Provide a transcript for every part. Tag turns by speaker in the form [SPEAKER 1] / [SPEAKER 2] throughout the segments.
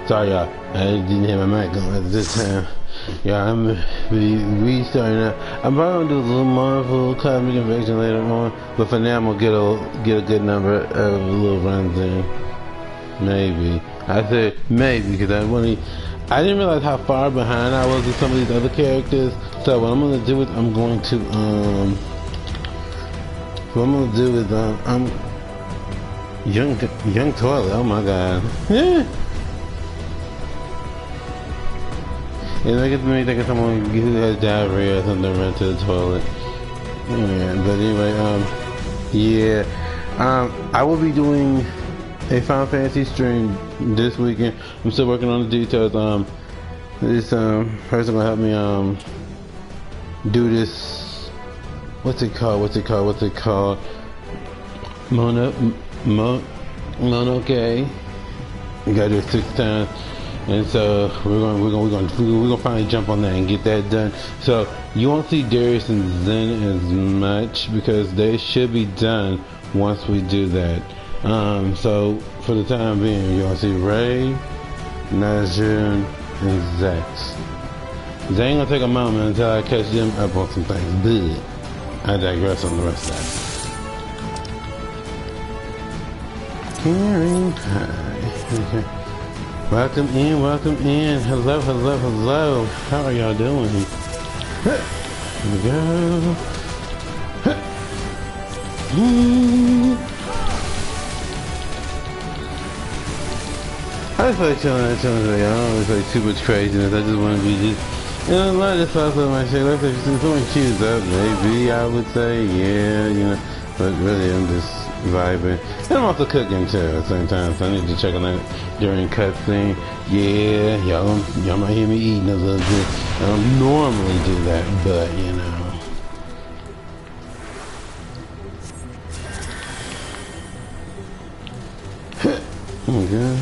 [SPEAKER 1] Sorry y'all, I didn't have my mic on at this time. Yeah, I'm restarting up. I'm probably gonna do a little more for a little cosmic convection later on, but for now I'm gonna get a good number of little runs in. Maybe. I said maybe because I didn't realize how far behind I was with some of these other characters. So what I'm gonna do is I'm young toilet. Oh my god. Yeah. And I get to think of someone who has diarrhea or something run to the toilet. Yeah, but anyway, I will be doing a Final Fantasy stream this weekend. I'm still working on the details. This person gonna help me do this. What's it called? Monoke. You gotta do it 6 times. And so we're gonna finally jump on that and get that done. So you won't see Darius and Zen as much because they should be done once we do that. So for the time being, you're gonna see Ray, Najun, and Zax. They ain't gonna take a moment until I catch them up on some things. But I digress on the rest of that. Hearing pie. Okay. Welcome in. Hello. How are y'all doing? Here we go. I just like chilling today. I don't really like too much craziness. I just want to be just, a lot of this stuff on my shit. Let's say someone cues up, maybe I would say, yeah, but really I'm just vibing. And I'm also cooking too at the same time, so I need to check on that during cutscene. Yeah, y'all might hear me eating a little bit. I don't normally do that, but oh my god.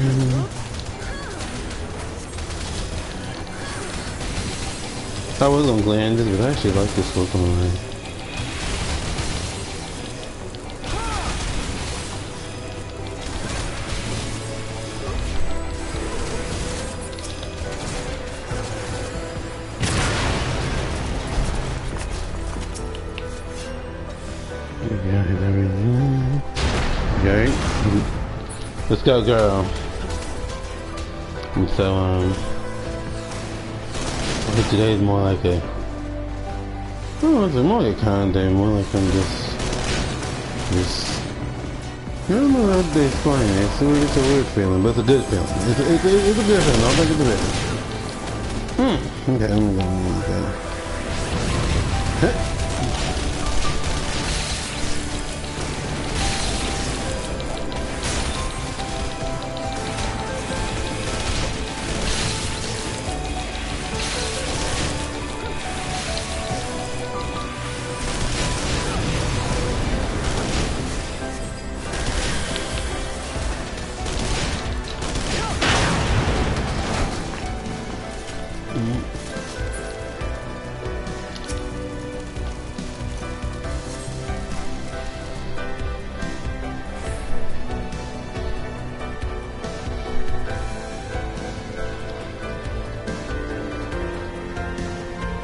[SPEAKER 1] I was gonna glare this, but I actually like this Pokemon. Okay. Let's go, girl. And so, today's more like a, it's more like a con day, more like I'm just, I don't know how to explain it. It's a weird feeling, but it's a good feeling. It's a good feeling. I don't think it's a bad feeling. Okay, I'm gonna go.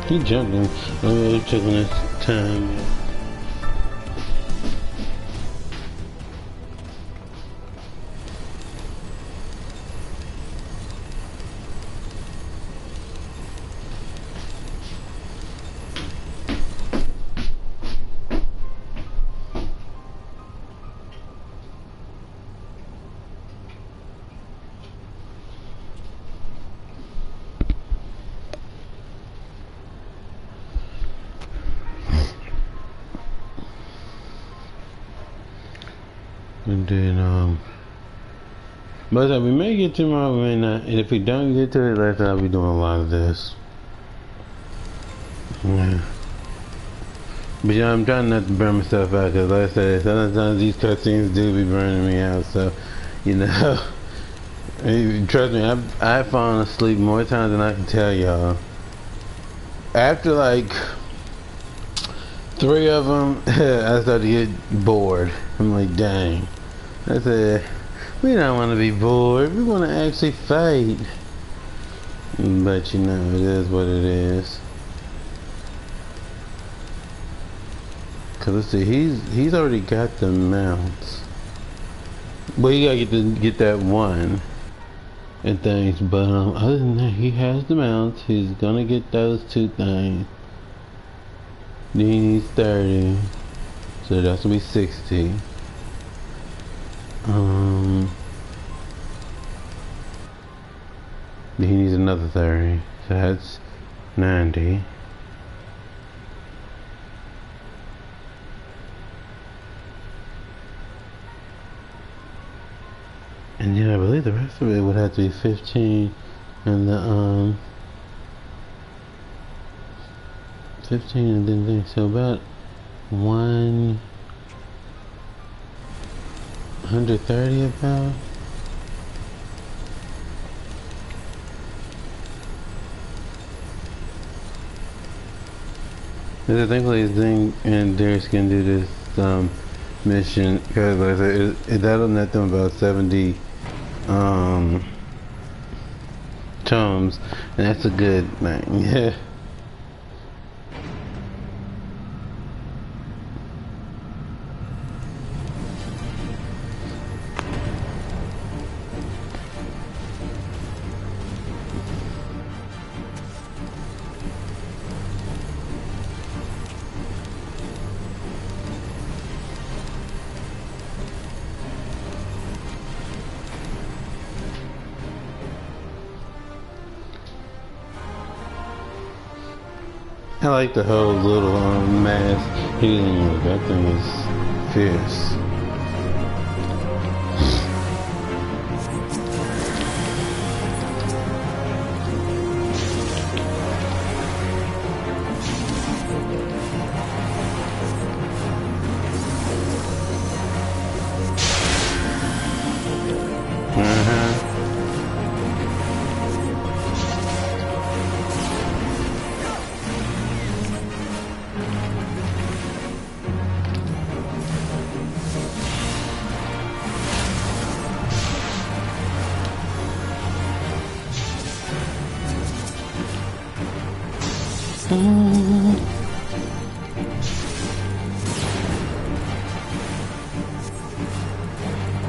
[SPEAKER 1] He jumped him. Oh, taking his time. And then, But we may get tomorrow, we may not. And if we don't get to it, later I'll be doing a lot of this. Yeah. But yeah, I'm trying not to burn myself out, because like I said, sometimes these cutscenes do be burning me out, so, you know. Trust me, I've fallen asleep more times than I can tell y'all. After like 3 of them, I started to get bored. I'm like, dang. I said, we don't want to be bored, we want to actually fight. But you know, it is what it is. Cause let's see, he's already got the mounts. Well, you gotta get that one and things, but other than that, he has the mounts. He's gonna get those 2 things. Then he needs 30, so that's gonna be 60. Then he needs another 30, so that's 90. And then I believe the rest of it would have to be 15, and the 15 and then so about 130 about. And I think like Zing and Darius can do this mission, because like I said, that'll net them about 70 tomes, and that's a good thing. Yeah. I like the whole little mass healing look. That thing is fierce.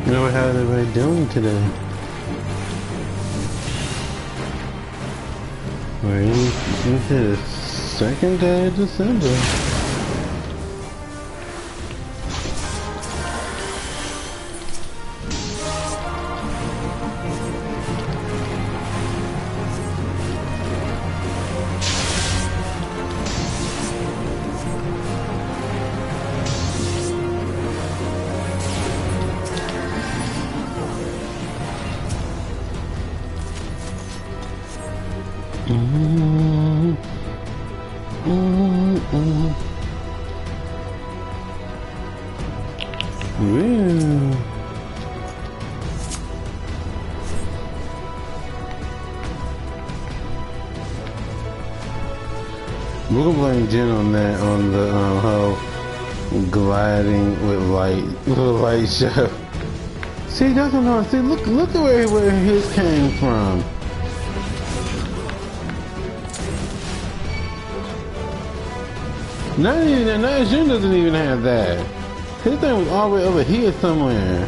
[SPEAKER 1] You know, how everybody doing today? We're into the 2nd day of December. We're gonna blame Jen on that, on the whole gliding with light show. See, that's what I'm saying. Look at where his came from. Not Jen doesn't even have that. His thing was all the way over here somewhere.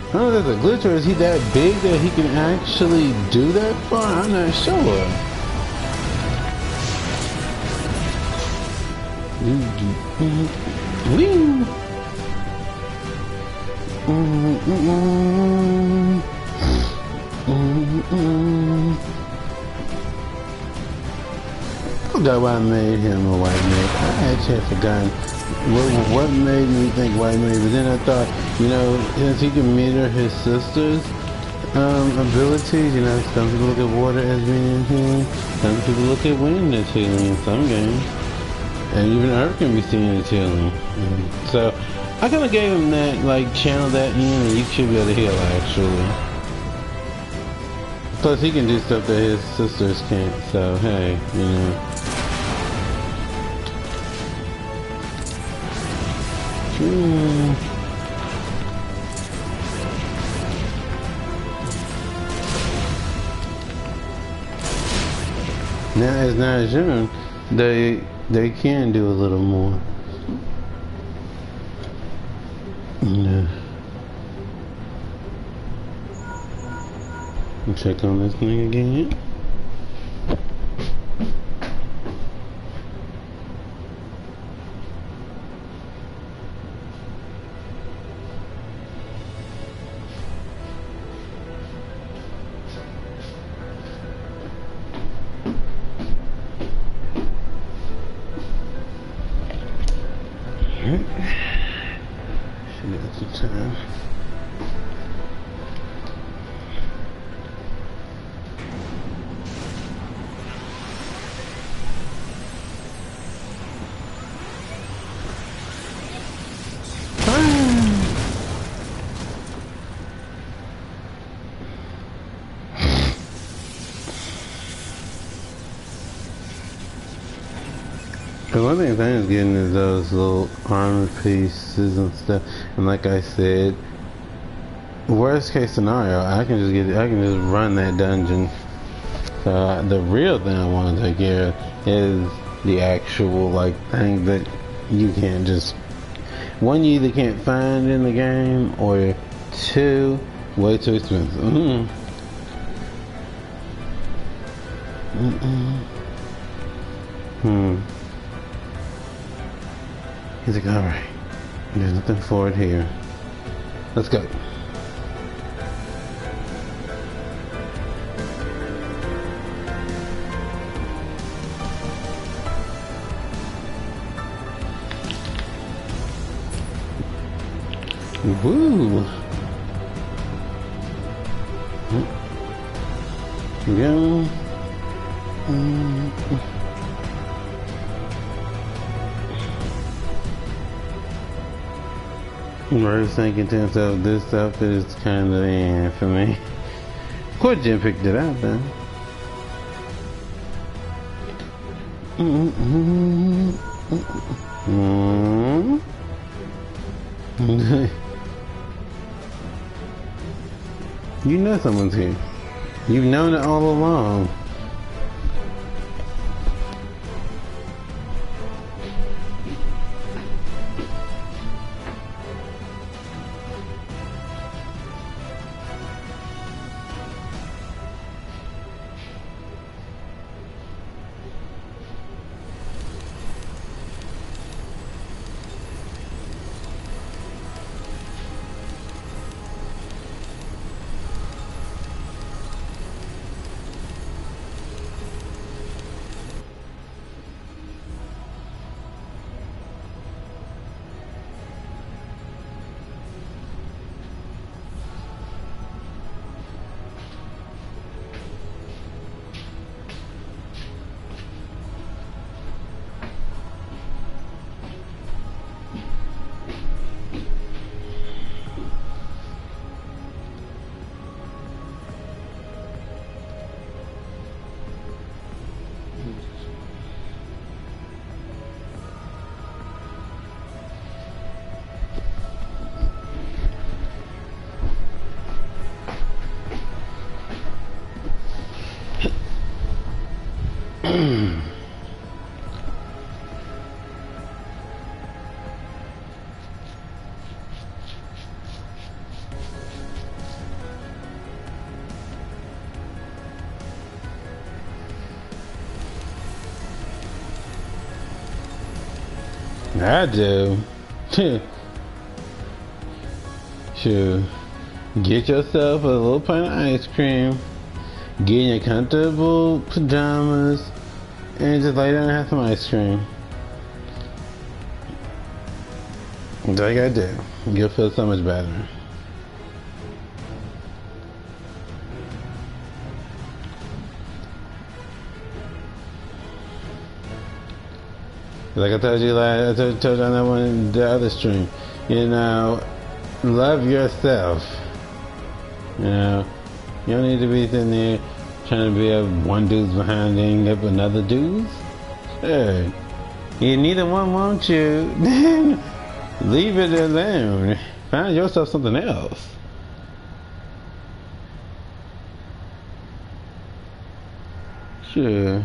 [SPEAKER 1] I don't know if that's a glitch, or is he that big that he can actually do that far? I'm not sure. Woo! I forgot why I made him a white mage. I actually had forgotten what made me think white mage, but then I thought, you know, since he can mirror his sisters, abilities. You know, some people look at water as being healing. Some people look at wind as healing in some games. And even earth can be seen as healing. So, I kind of gave him that, like, channel that in, and you should be able to heal, actually. Plus, he can do stuff that his sisters can't, so, hey, you know. Now, as Najun, they can do a little more. Yeah. Check on this thing again. Should get some time. The one thing I was getting is those little armor pieces and stuff, and like I said, worst case scenario, I can just run that dungeon. So the real thing I want to take care of is the actual like thing that you can't just, one, you either can't find in the game, or two, way too expensive. He's like, alright, there's nothing for it here. Let's go. Woo! Yeah. Rose thinking to himself, this outfit is kind of in for me. Of course Jim picked it out then. You know someone's here. You've known it all along. I do. Sure. Get yourself a little pint of ice cream, get in your comfortable pajamas, and just lay down and have some ice cream. That's all you gotta do. You'll feel so much better. Like I told you last, I told you on that one, the other stream. You know, love yourself. You know, you don't need to be sitting there trying to be a one dude's behind and up another dude's. Sure. You neither one want you, then leave it alone. Find yourself something else. Sure.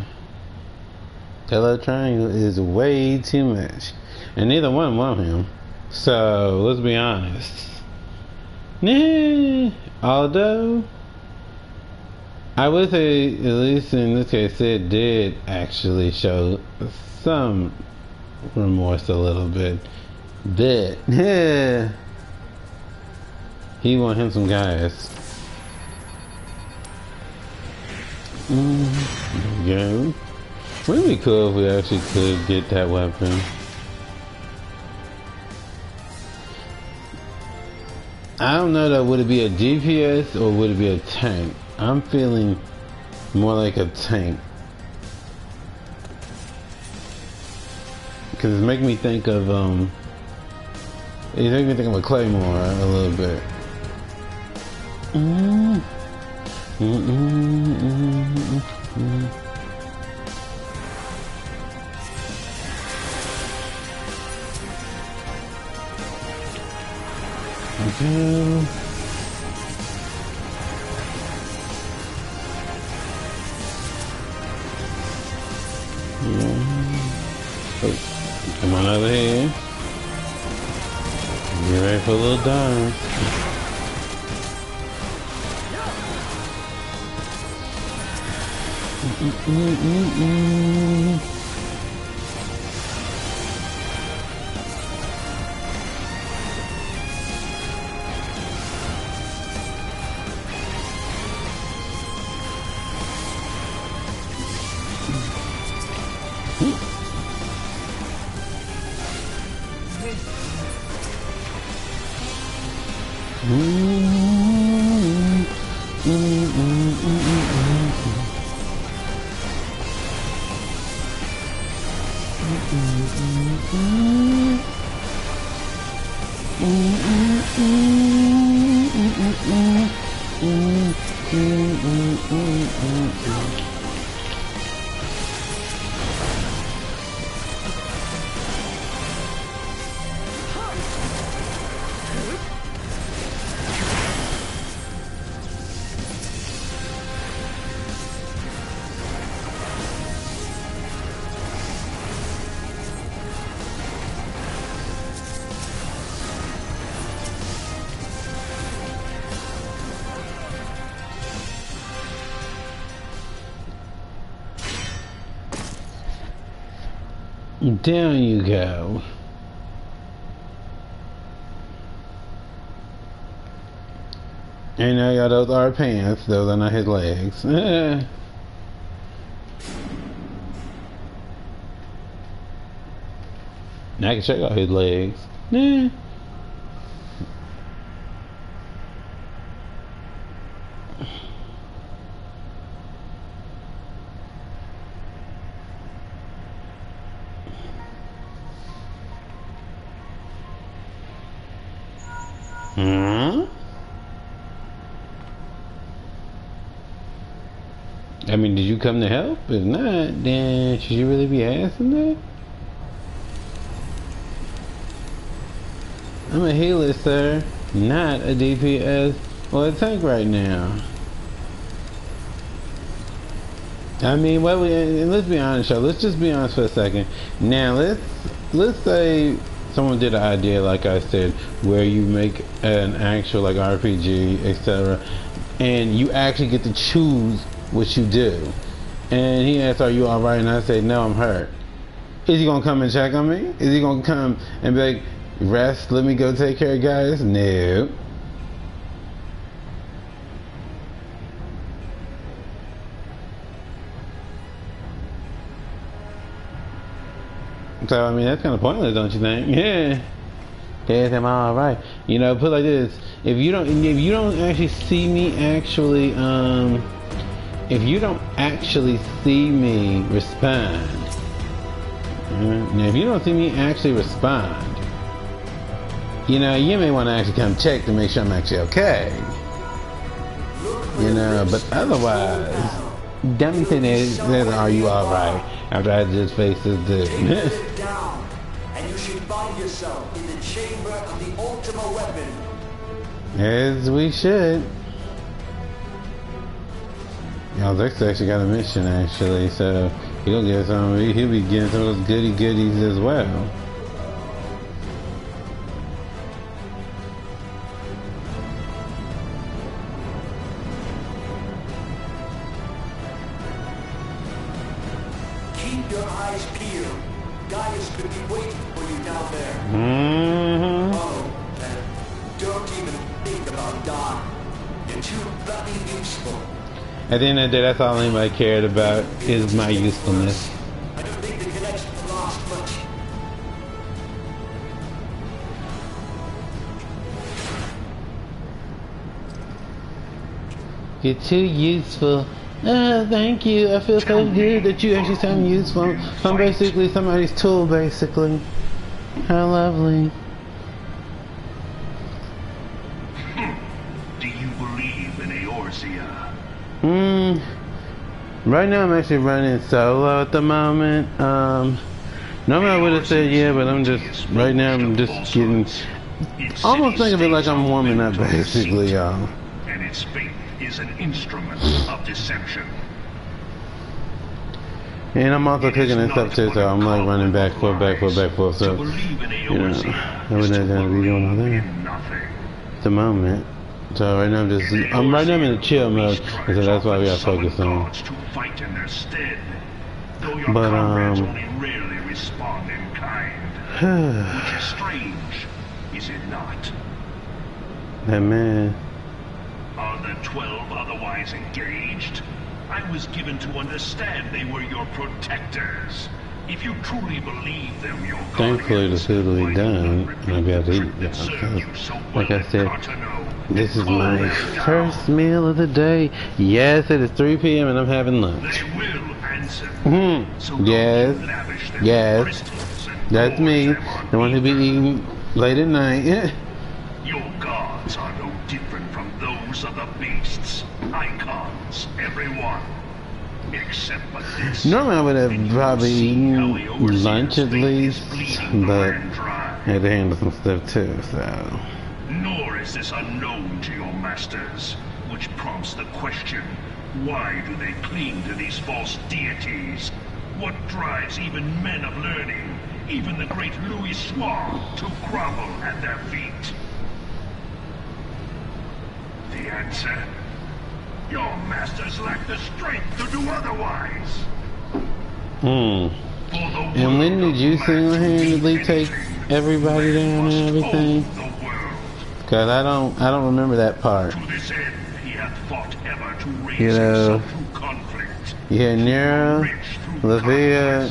[SPEAKER 1] That little triangle is way too much. And neither one want him. So, let's be honest. Although, I would say, at least in this case, Sid did actually show some remorse a little bit. But, he want him some guys. There we go. Wouldn't it be cool if we actually could get that weapon? I don't know though, would it be a DPS or would it be a tank? I'm feeling more like a tank. Cause it's making me think of it's making me think of a Claymore a little bit. Okay. Oh, come on over here. Get ready for a little dance. Down you go. And now y'all, those are pants, those are not his legs. Now I can check out his legs. I mean, did you come to help? If not, then should you really be asking that? I'm a healer, sir, not a DPS or a tank right now. I mean, what we, and let's be honest, y'all. Let's just be honest for a second. Now, let's say someone did an idea, like I said, where you make an actual like RPG, etc., and you actually get to choose what you do. And he asked, "Are you all right?" And I say, "No, I'm hurt." Is he gonna come and check on me? Is he gonna come and be like, "Rest, let me go take care of guys"? No. So I mean, that's kind of pointless, don't you think? Yeah. They asked him, "All right." You know, put it like this: if you don't actually see me actually, if you don't actually see me respond, Now, if you don't see me actually respond, you know, you may want to actually come check to make sure I'm actually okay. You know, but otherwise, don't be saying that, are you alright? After I just faced this dude.
[SPEAKER 2] Sit down, and you should find yourself in the chamber of the ultimate weapon.
[SPEAKER 1] As we should. Y'all, Dex actually got a mission actually, so he'll get some. He'll be getting some of those goodies as well.
[SPEAKER 2] Keep your eyes peeled. Gaius could be waiting for you down there.
[SPEAKER 1] Mm-hmm.
[SPEAKER 2] Oh, and don't even think about dying. You're too bloody useful.
[SPEAKER 1] At the end of the day, that's all anybody cared about is my usefulness.
[SPEAKER 2] I don't think the connection lost much.
[SPEAKER 1] You're too useful. Thank you. I feel so good that you actually sound useful. I'm basically somebody's tool, basically. How lovely.
[SPEAKER 3] Do you believe in Eorzea?
[SPEAKER 1] Right now I'm actually running solo at the moment. Normally I would have said yeah, but I'm just, right now I'm just getting, almost think of it like I'm warming up basically, y'all.
[SPEAKER 3] And its faith is an instrument of deception.
[SPEAKER 1] And I'm also cooking and stuff too, so I'm like running back, forth, so, you know, I wouldn't have to be doing all that at the moment. So right now I'm right now I'm in a chill mode, so that's why we gotta focus on. But
[SPEAKER 3] only rarely respond in kind, which is strange, is it not?
[SPEAKER 1] That man.
[SPEAKER 3] Are the 12 otherwise engaged? I was given to understand they were your protectors. If you truly believe them, your
[SPEAKER 1] thankfully the food will be done, and I'll be able to eat now. Like I said, this is my first meal of the day. Yes, it is 3 p.m. and I'm having lunch.
[SPEAKER 3] They will answer.
[SPEAKER 1] Yes, that's me, the one who be eating late at night.
[SPEAKER 3] Your gods are no different from those of the beasts. Icons, everyone. Except for this.
[SPEAKER 1] Normally I would have probably eaten lunch at least, but I had to handle some stuff too, so.
[SPEAKER 3] Nor is this unknown to your masters, which prompts the question, why do they cling to these false deities? What drives even men of learning, even the great Louis Swan, to grovel at their feet? The answer? Your masters lack the strength to do otherwise.
[SPEAKER 1] And when did you single-handedly take everybody down and everything? Cause I don't remember that part.
[SPEAKER 3] To this end, he hath fought ever to raise
[SPEAKER 1] you know,
[SPEAKER 3] himself through conflict.
[SPEAKER 1] You had Nero, Levia,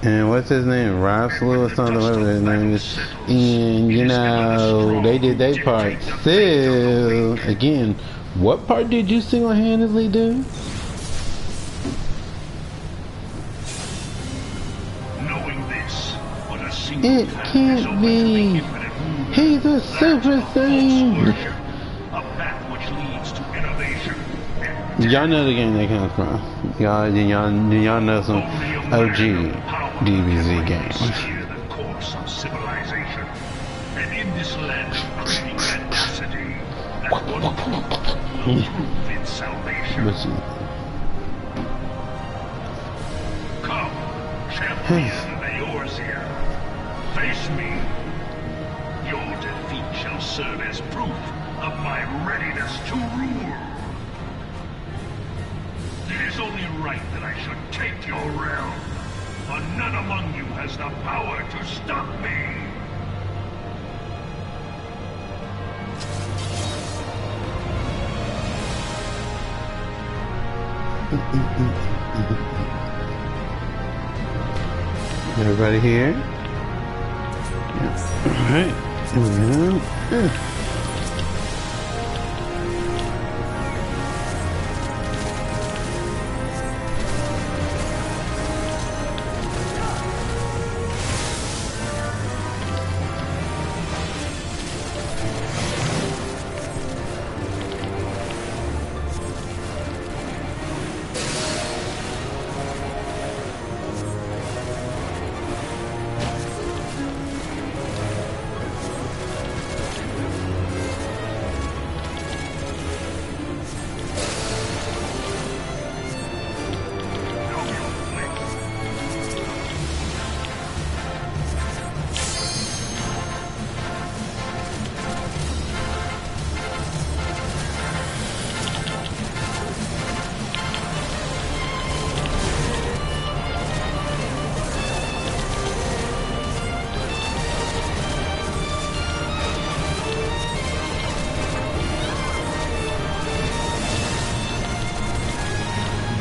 [SPEAKER 1] and what's his name, Roslu or something, whatever his name is. And you know, they did their part. So again, what part did you single-handedly do?
[SPEAKER 3] Knowing this, what a single
[SPEAKER 1] It can't be. He's a Super Saiyan.
[SPEAKER 3] A path which leads to innovation.
[SPEAKER 1] Y'all know the game they comes from. Y'all know some OG DBZ games.
[SPEAKER 3] The course of civilization. And in this land of breeding audacity, that one proof will prove its salvation. Come, champion of Eorzea. Face me. Your defeat shall serve as proof of my readiness to rule. It is only right that I should take your realm, for none among you has the power to stop me.
[SPEAKER 1] Everybody here? Yeah. All right.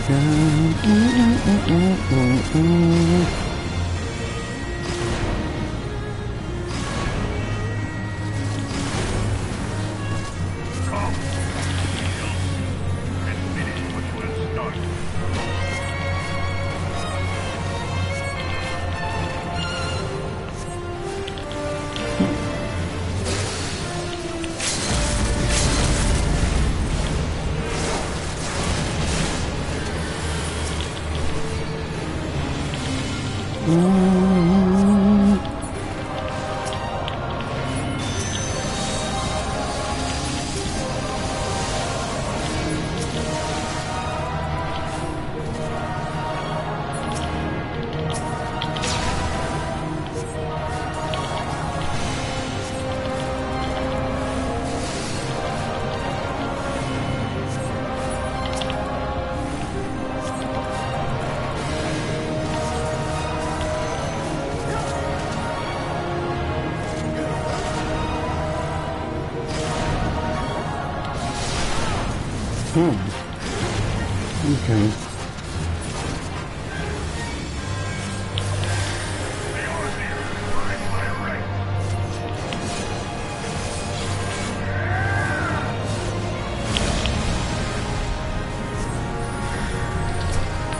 [SPEAKER 1] Okay.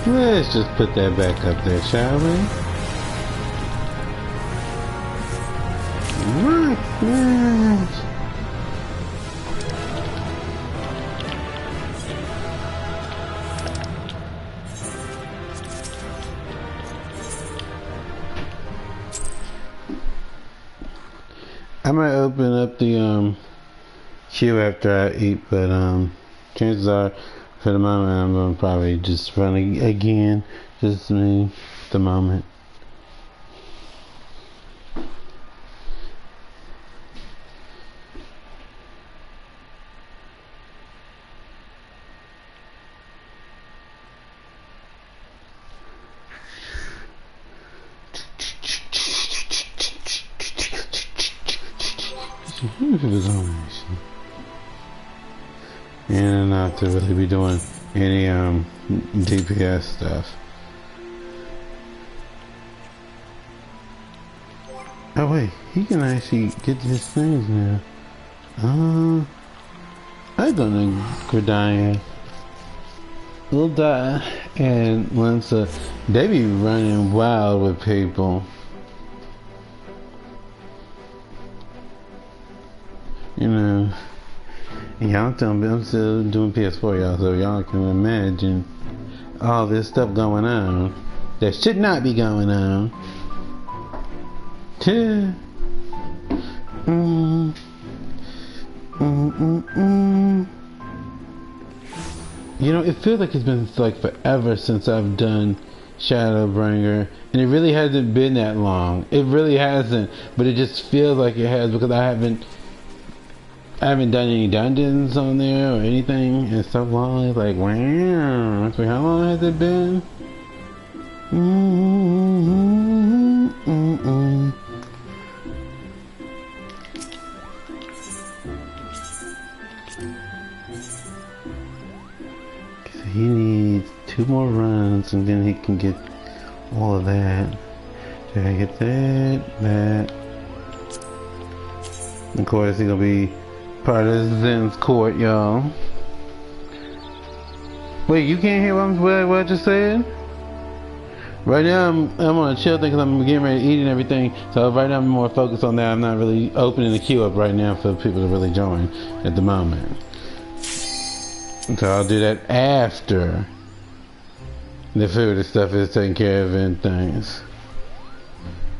[SPEAKER 1] Let's just put that back up there, shall we? Right. I might open up the queue after I eat, but chances are for the moment I'm gonna probably just run again, just me at the moment. And not to really be doing any DPS stuff. Oh wait, he can actually get his things now. I don't know Gridania. Lil Di and Lanza, they be running wild with people. You know, y'all tell me I'm still doing PS4, y'all, so y'all can imagine all this stuff going on that should not be going on. You know, it feels like it's been like forever since I've done Shadowbringer, and it really hasn't been that long. It really hasn't, but it just feels like it has because I haven't done any dungeons on there or anything in so long. It's like, wow, so how long has it been? So he needs 2 more runs and then he can get all of that. Did I get that? Of course, he's gonna be part of Zen's court, y'all. Wait, you can't hear what I just said? Right now, I'm on a chill thing because I'm getting ready to eat and everything. So right now, I'm more focused on that. I'm not really opening the queue up right now for people to really join at the moment. So I'll do that after the food and stuff is taken care of and things.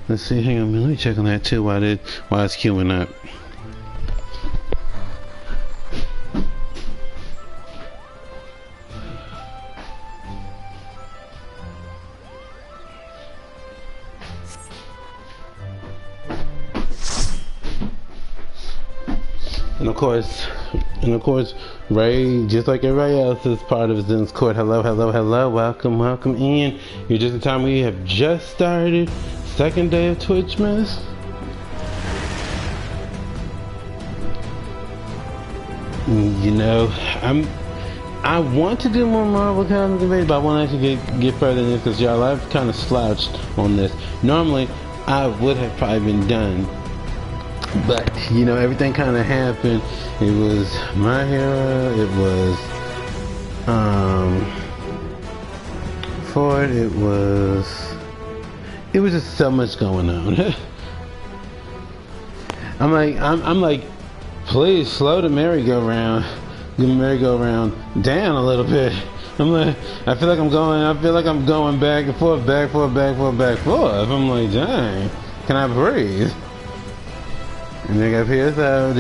[SPEAKER 1] Let's see, hang on, let me check on that too while it's queuing up. And of course, Ray, just like everybody else, is part of Zen's court. Hello, welcome in. You're just in time. We have just started second day of twitchmas. You know, I want to do more Marvel comic debates, but I want to actually get further in this because y'all, I've kind of slouched on this. Normally, I would have probably been done, but you know, everything kind of happened. It was My Hero. It was Ford. It was just so much going on. I'm like, please slow the merry-go-round. The merry-go-round down a little bit. I'm like, I feel like I'm going back and forth, back, forth, back, forth, back, forth. I'm like, dang, can I breathe? And they got PSO.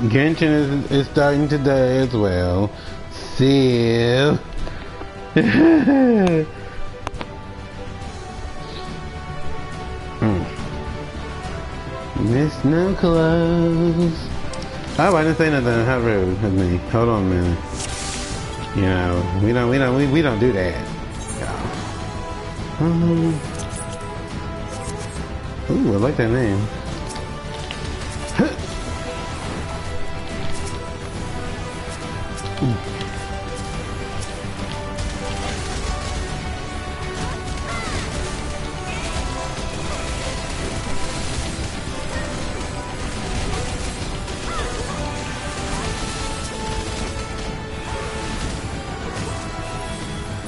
[SPEAKER 1] Genshin is starting today as well. See. Miss Nicholas. Oh, I didn't say nothing. How rude of me. Hold on a minute. You know, we don't do that. Ooh, I like that name.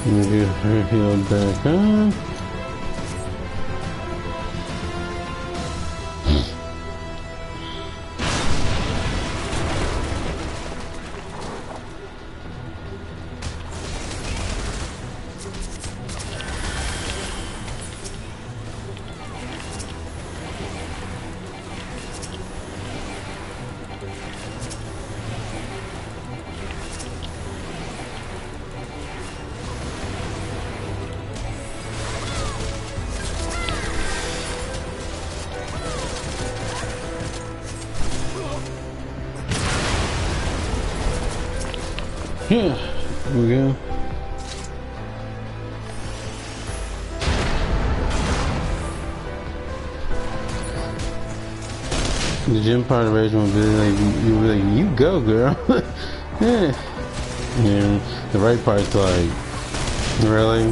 [SPEAKER 1] Get her healed back up. Yeah, there we go. The gym part of Rage will be like, you go, girl. Yeah. And the right part's like, really?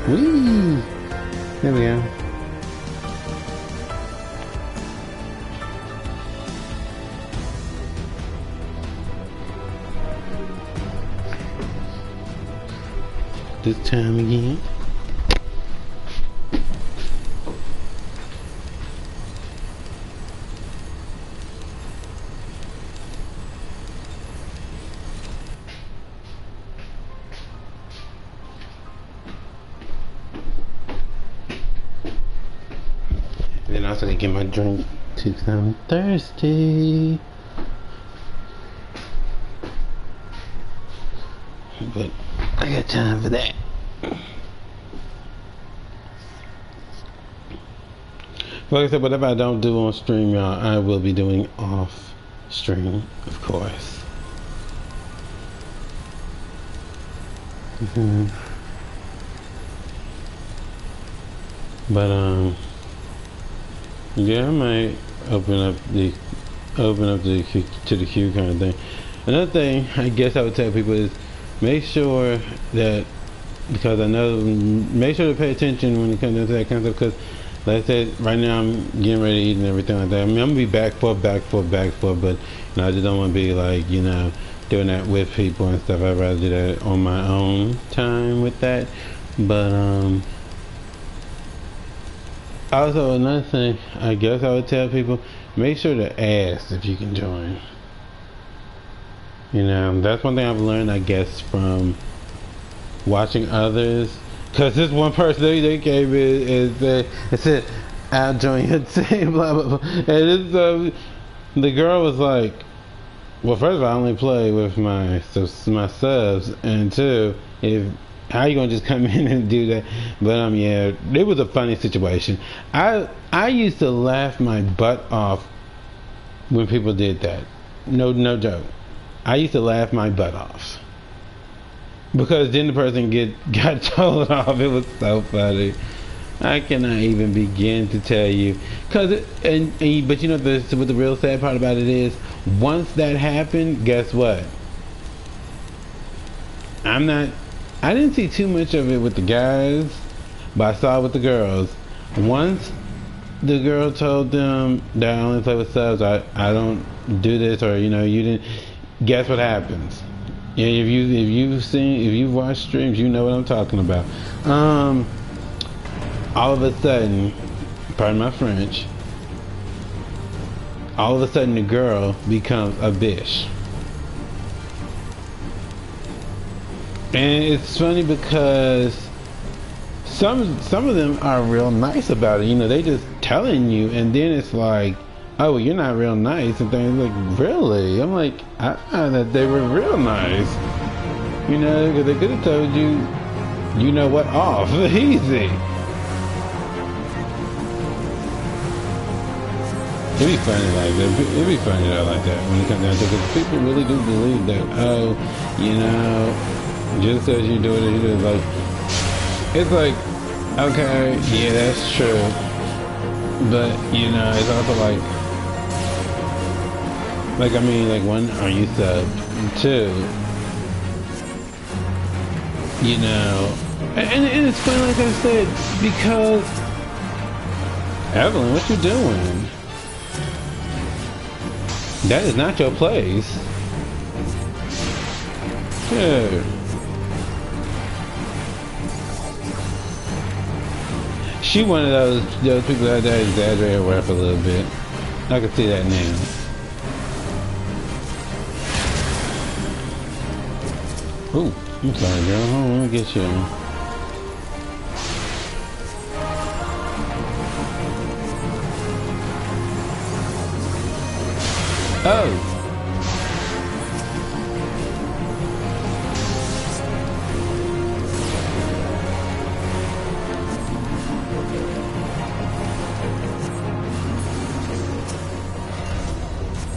[SPEAKER 1] Whee! There we go. This time again. Then also I get my drink too because I'm thirsty. But I got time for that. Like I said, whatever I don't do on stream, y'all, I will be doing off stream, of course. But yeah, I might open up to the queue kind of thing. Another thing I guess I would tell people is make sure that, because I know, make sure to pay attention when it comes to that kind of stuff, because like I said, right now I'm getting ready to eat and everything like that. I mean, I'm gonna be back for, but you know, I just don't want to be like, you know, doing that with people and stuff. I'd rather do that on my own time with that. But also another thing, I guess I would tell people, make sure to ask if you can join. You know, that's one thing I've learned, I guess, from watching others. Cause this one person they came in and said, "I'll join your team," blah blah blah. And it's, the girl was like, "Well, first of all, I only play with my subs, and two, if how you gonna just come in and do that?" But yeah, it was a funny situation. I used to laugh my butt off when people did that. No joke. I used to laugh my butt off. Because then the person got told off. It was so funny. I cannot even begin to tell you. But you know what the real sad part about it is? Once that happened, guess what? I didn't see too much of it with the guys, but I saw it with the girls. Once the girl told them that I only play with subs, I don't do this, or you know, you didn't. Guess what happens? Yeah, if you've watched streams, you know what I'm talking about. All of a sudden, pardon my French, all of a sudden the girl becomes a bitch. And it's funny because some of them are real nice about it. You know, they just telling you, and then it's like, "Oh, well, you're not real nice," and things like, really? I'm like, I found that they were real nice. You know, because they could have told you, you know what, off easy. It'd be funny like that. It'd be funny though like that when it comes down to it, because people really do believe that, oh, you know, just because you do it, you do it. Like, it's like, okay, yeah, that's true, but you know, it's also like I mean, like, one, are you subbed? Two, you know, and it's funny, like I said, because Evelyn, what you doing? That is not your place. Dude. She one of those people that exaggerate her rap a little bit. I can see that now. Ooh, I'm sorry, girl. Hold on, let me get you. Oh.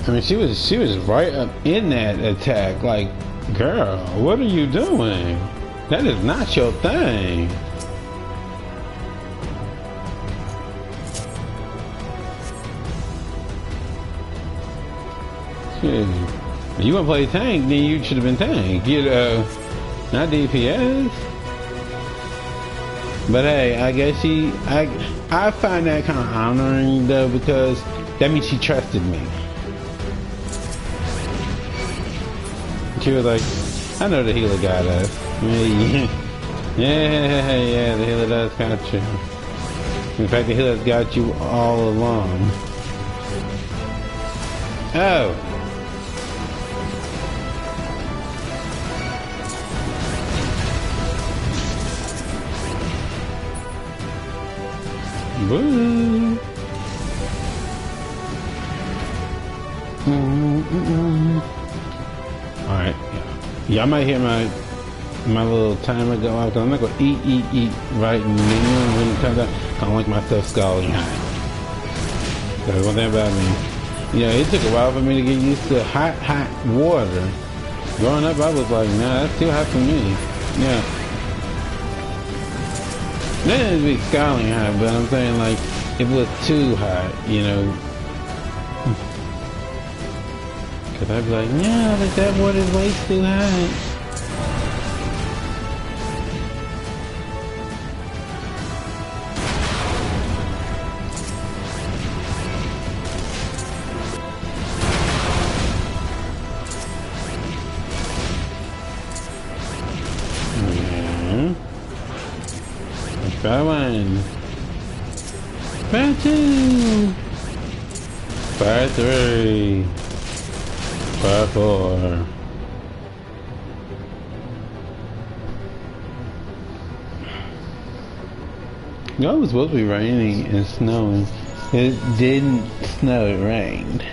[SPEAKER 1] I mean, she was right up in that attack. Like, girl, what are you doing? That is not your thing. If you want to play tank, then you should have been tank. You know, not DPS. But hey, I guess I find that kind of honoring though, because that means she trusted me. She was like, I know the healer got us. Yeah, the healer does got you. In fact, the healer's got you all along. Oh. Boo. Alright, y'all might hear my little timer go off. I'm not gonna eat right now when it comes out. I don't like myself scalding hot. That's one thing about me. You know, it took a while for me to get used to hot water. Growing up, I was like, nah, that's too hot for me. Yeah. Not to be scalding hot, but I'm saying, like, if it was too hot, you know. Cause I'd be like, yeah, but that water's way too hot. Try one. Try two. Part 3. Part 4. It was supposed to be raining and snowing. It didn't snow, it rained.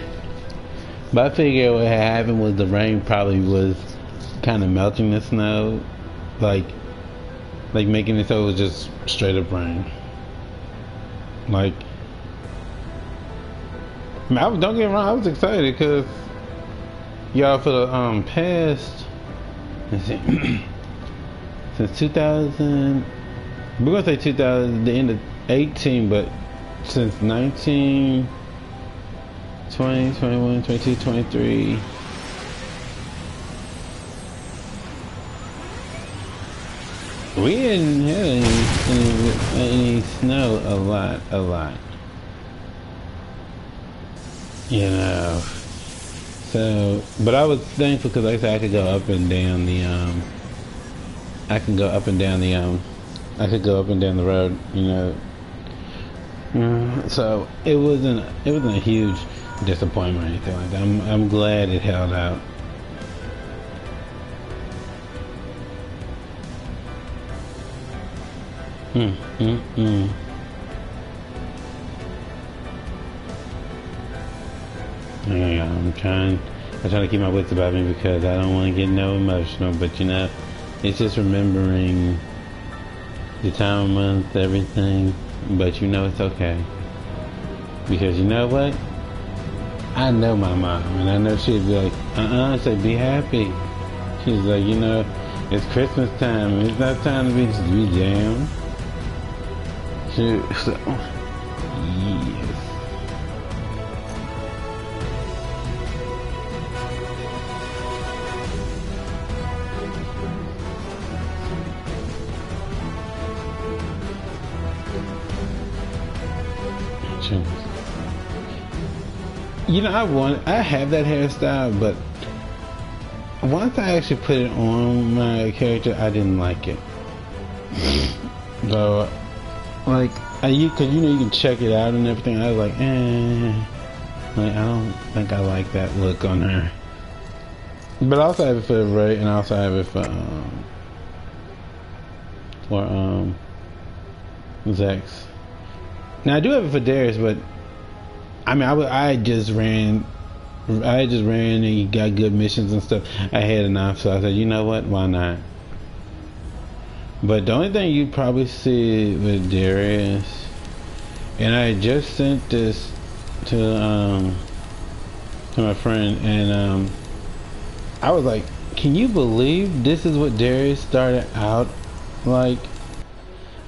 [SPEAKER 1] But I figured what had happened was the rain probably was kind of melting the snow. Like making it so it was just straight up rain. Like, don't get me wrong, I was excited because y'all for the past, let's see, since 2000, we're gonna say 2000, the end of 18, but since 19, 20, 21, 22, 23. We didn't have any snow a lot. You know. So, but I was thankful because like I said, I could go up and down the I could go up and down the road, you know. So it wasn't a huge disappointment or anything like that. I'm glad it held out. Yeah, I'm trying to keep my wits about me because I don't want to get no emotional, but you know, it's just remembering the time of month, everything, but you know it's okay. Because you know what? I know my mom, and I know she'd be like, I said, be happy. She's like, you know, it's Christmas time, and it's not time to be down. So, yes. You know, I have that hairstyle, but once I actually put it on my character, I didn't like it. So, like, cause you know you can check it out and everything. I was like, like I don't think I like that look on her. But I also have it for Ray, and I also have it for Zex. Now I do have it for Darius, but I mean, I just ran and he got good missions and stuff. I had enough, so I said, you know what, why not? But the only thing you probably see with Darius, and I just sent this to my friend, and I was like, can you believe this is what Darius started out like?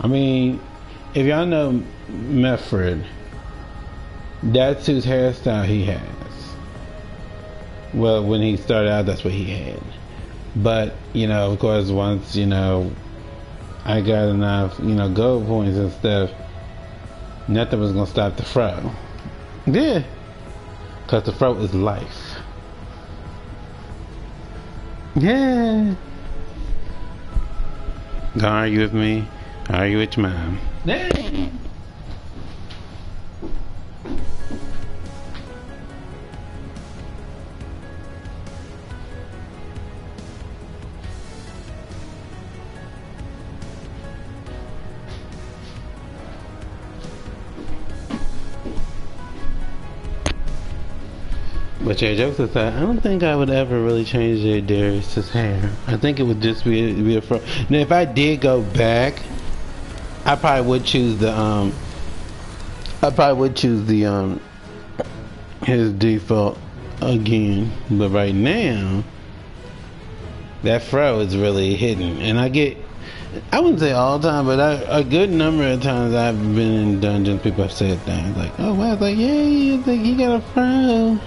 [SPEAKER 1] I mean, if y'all know Meffred, that's whose hairstyle he has. Well, when he started out, that's what he had. But, you know, of course, once, you know, I got enough, you know, gold points and stuff, nothing was going to stop the fro. Yeah. Because the fro is life. Yeah. Gonna argue with me? Argue with your mom. Dang. But yeah, jokes aside, I don't think I would ever really change Darius' hair. I think it would just be a fro. Now, if I did go back, I probably would choose the his default again. But right now, that fro is really hidden, and I wouldn't say all the time, but a good number of times I've been in dungeons, people have said things like, "Oh wow," like, "Yay, I think he got a fro."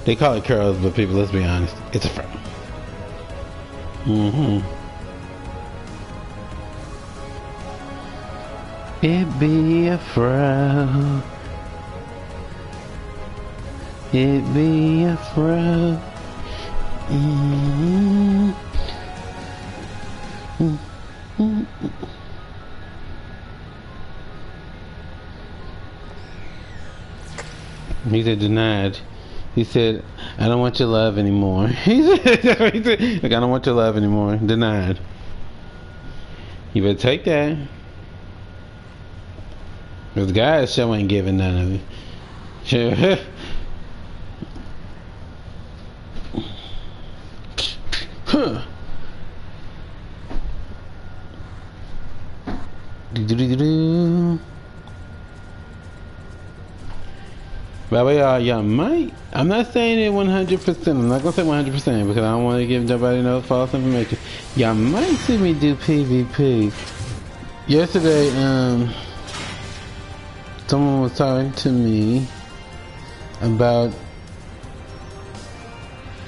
[SPEAKER 1] They call it curls, but people, let's be honest, it's a fro. It be a fro. It be a fro. He said denied. He said, I don't want your love anymore. He said, like, I don't want your love anymore. Denied. You better take that. Because guys sure ain't giving none of it. Sure. Huh. By the way, y'all might. I'm not saying it 100%. I'm not gonna say 100% because I don't want to give nobody no false information. Y'all might see me do PvP. Yesterday, someone was talking to me about.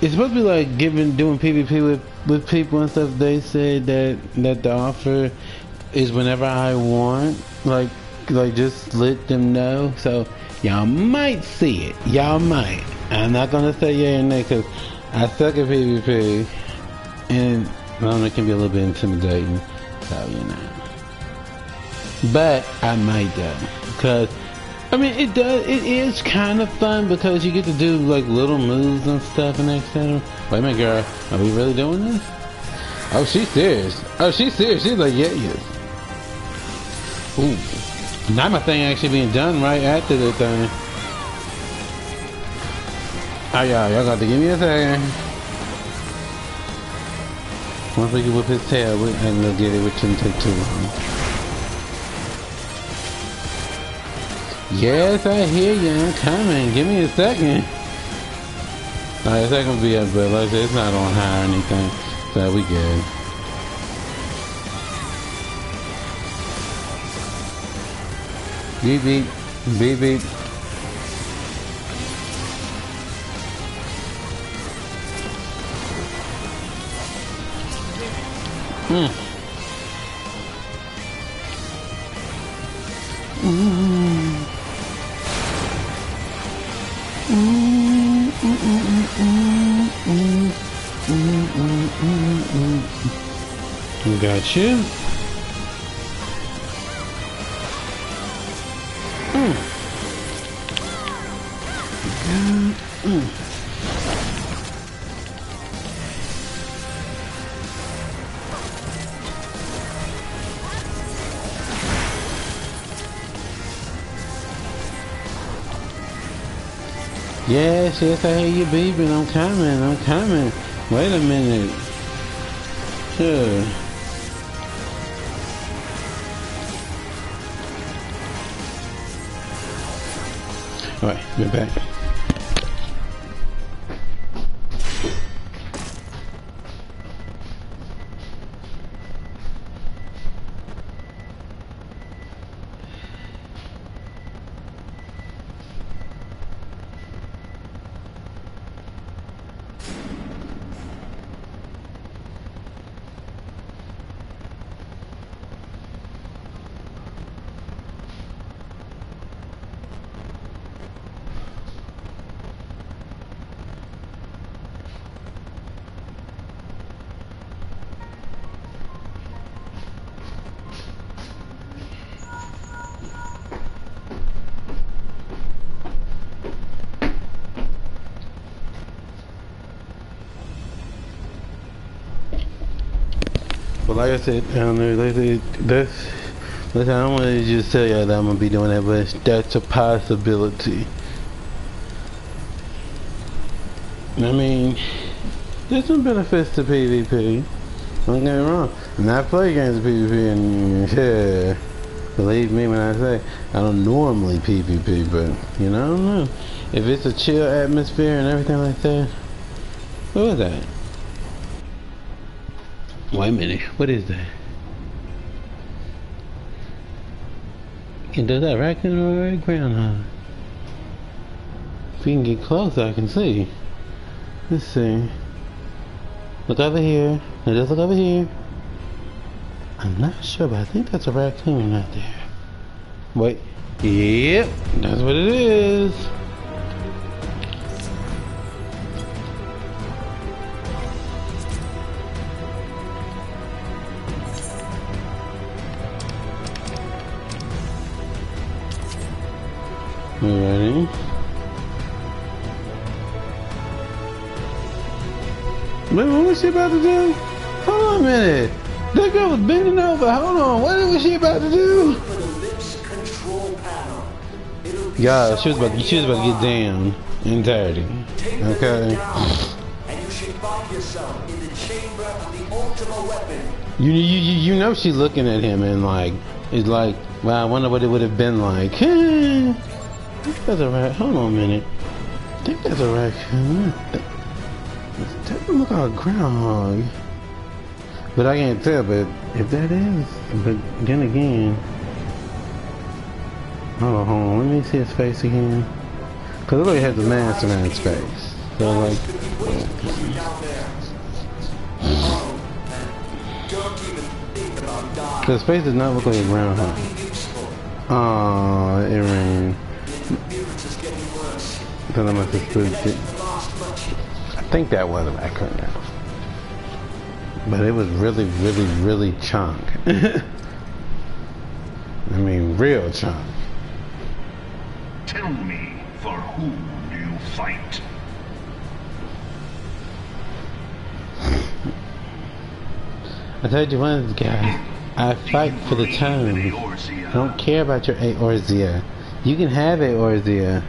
[SPEAKER 1] It's supposed to be like doing PvP with people and stuff. They said that the offer is whenever I want, like just let them know. So y'all might see it. Y'all might. I'm not gonna say yeah or nay because I suck at PvP, and I know it can be a little bit intimidating. So you know. But I might though, because I mean it is kind of fun because you get to do like little moves and stuff and etc. Wait a minute, girl, are we really doing this? Oh, she's serious. Oh, she's serious. She's like, yeah. Ooh, now my thing actually being done right after the thing. Oh, y'all got to give me a second. Once we can whip his tail, and we'll get it, which shouldn't take too long. Yes, I hear you. I'm coming. Give me a second. Alright, it's not gonna be up, but like I said, it's not on high or anything, so we good. Beep beep, beep beep. Got you. Yes, I hear you beeping. I'm coming. Wait a minute. Sure. Alright, we're back. But like I said, I don't know, listen, I don't want to just tell y'all that I'm going to be doing that, but that's a possibility. I mean, there's some benefits to PvP. Don't get me wrong. And I play games of PvP, and yeah, believe me when I say I don't normally PvP, but you know, I don't know. If it's a chill atmosphere and everything like that, what was that? Wait a minute, what is that? And does that raccoon or a groundhog? If we can get close, I can see. Let's see. Look over here. Now just look over here. I'm not sure, but I think that's a raccoon right there. Wait. Yep, that's what it is. Ready? Wait, what was she about to do? Hold on a minute. That girl was bending over. Hold on. What was she about to do?
[SPEAKER 2] For the lips control panel. It'll be
[SPEAKER 1] Yeah, she was about to get down entirety. Okay.
[SPEAKER 2] and you should find yourself in the chamber of the ultimate weapon.
[SPEAKER 1] You know she's looking at him and like it's like, wow, I wonder what it would have been like. I think that's a rat. Hold on a minute. I think that's a raccoon. That doesn't look like a groundhog. But I can't tell, but if that is, but then again, hold on, let me see his face again. Cause it really has the mask around his face. So like, his face does not look like a groundhog. Aww, it rained. Then I must have spooked it. I think that was a raccoon. But it was really, really, really chunk. I mean, real chunk.
[SPEAKER 3] Tell me, for whom do you fight?
[SPEAKER 1] I told you once, guy. I fight for the town. I don't care about your Eorzea. You can have Eorzea.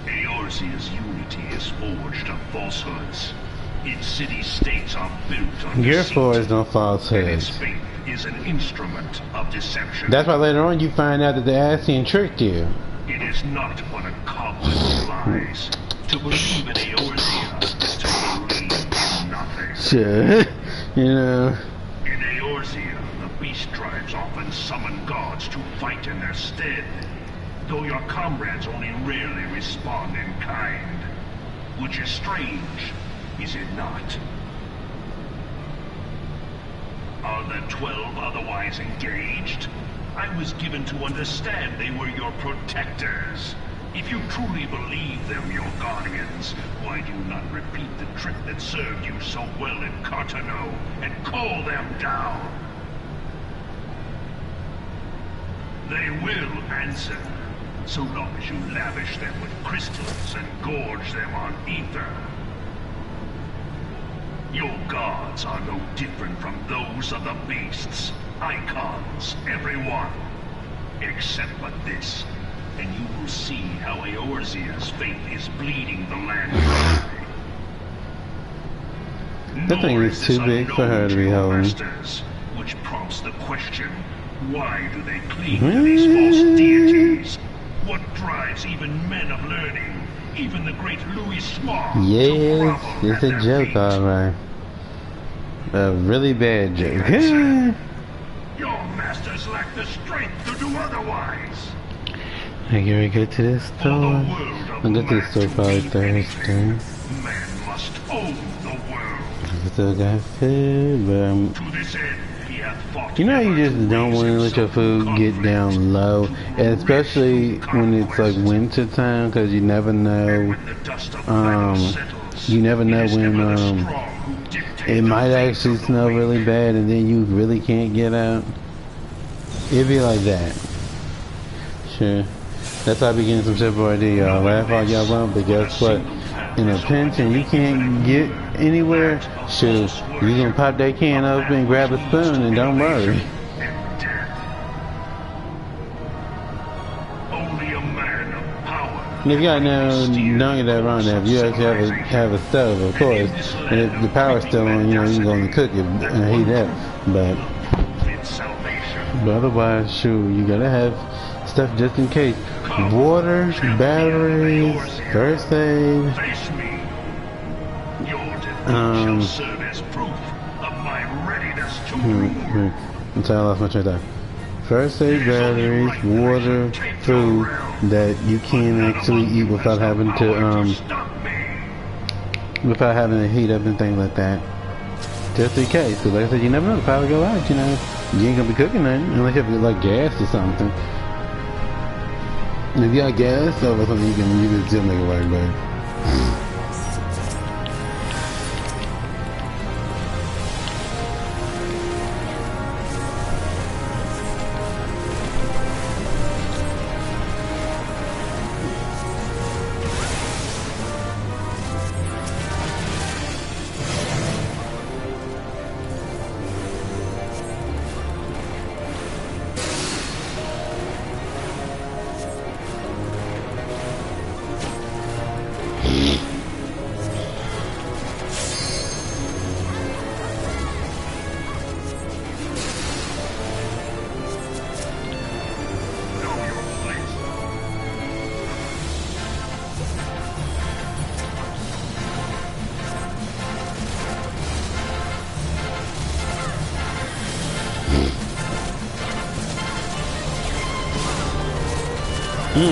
[SPEAKER 3] Eorzea's unity is forged of falsehoods. Its city-states are built on
[SPEAKER 1] Your
[SPEAKER 3] deceit,
[SPEAKER 1] forged on
[SPEAKER 3] and its
[SPEAKER 1] falsehoods.
[SPEAKER 3] faith is an instrument of deception.
[SPEAKER 1] That's why later on you find out that the Ascian tricked you.
[SPEAKER 3] It is not but a cobweb of lies. To believe in Eorzea is to believe in nothing.
[SPEAKER 1] Sure. You know.
[SPEAKER 3] In Eorzea, the beast tribes often summon gods to fight in their stead, though your comrades only rarely respond in kind. Which is strange, is it not? Are the 12 otherwise engaged? I was given to understand they were your protectors. If you truly believe them your guardians, why do you not repeat the trick that served you so well in Cartano and call them down? They will answer, so long as you lavish them with crystals and gorge them on ether. Your gods are no different from those of the beasts. Icons, every one. Except but this, and you will see how Eorzea's faith is bleeding the land dry.
[SPEAKER 1] That thing
[SPEAKER 3] Nor
[SPEAKER 1] is
[SPEAKER 3] this
[SPEAKER 1] too big for her to be
[SPEAKER 3] your
[SPEAKER 1] holding.
[SPEAKER 3] masters, which prompts the question, why do they cling to these false deities? What drives even men of learning, even the great Louis Small,
[SPEAKER 1] Yes, it's a joke, alright. A really bad joke.
[SPEAKER 3] Your masters lack the strength to do otherwise.
[SPEAKER 1] I gotta go to this
[SPEAKER 3] For the
[SPEAKER 1] store.
[SPEAKER 3] world
[SPEAKER 1] I'll go to the store probably Thursday.
[SPEAKER 3] Man must own the world.
[SPEAKER 1] I still got food, but
[SPEAKER 3] To this end, he hath fought.
[SPEAKER 1] you know you
[SPEAKER 3] ever
[SPEAKER 1] just don't want to let your food get down low, and especially when it's like winter time, because you never know.
[SPEAKER 3] When the dust of battle settles,
[SPEAKER 1] You never know
[SPEAKER 3] it is
[SPEAKER 1] when
[SPEAKER 3] ever the strong who dictate
[SPEAKER 1] it
[SPEAKER 3] the
[SPEAKER 1] might
[SPEAKER 3] fate
[SPEAKER 1] actually
[SPEAKER 3] of the
[SPEAKER 1] snow
[SPEAKER 3] weak.
[SPEAKER 1] really bad, and then you really can't get out. It'd be like that. Sure. That's how I be getting some Chevrolet ID, y'all. Laugh all y'all want, but guess what? In a pinch and you can't get anywhere, shoot, you gonna pop that can open and grab a spoon and don't worry.
[SPEAKER 3] And death. Only a man of power.
[SPEAKER 1] And if y'all know, don't get that wrong now, if you actually have a stove, of course, and if the power's still on, you know, you can go and cook it and heat it up. But otherwise, shoot, you gotta have stuff just in case. Water, batteries, first aid.
[SPEAKER 3] Face me. Your defeat shall serve as proof of my readiness to rule.
[SPEAKER 1] I'm sorry, I lost my train of thought. First aid, batteries, water, food that you can actually eat without having to heat up and things like that. Just in case, because like I said, you never know, the power go out, you know. You ain't gonna be cooking nothing unless you have like gas or something. If you got gas or something, you can still make it work, but You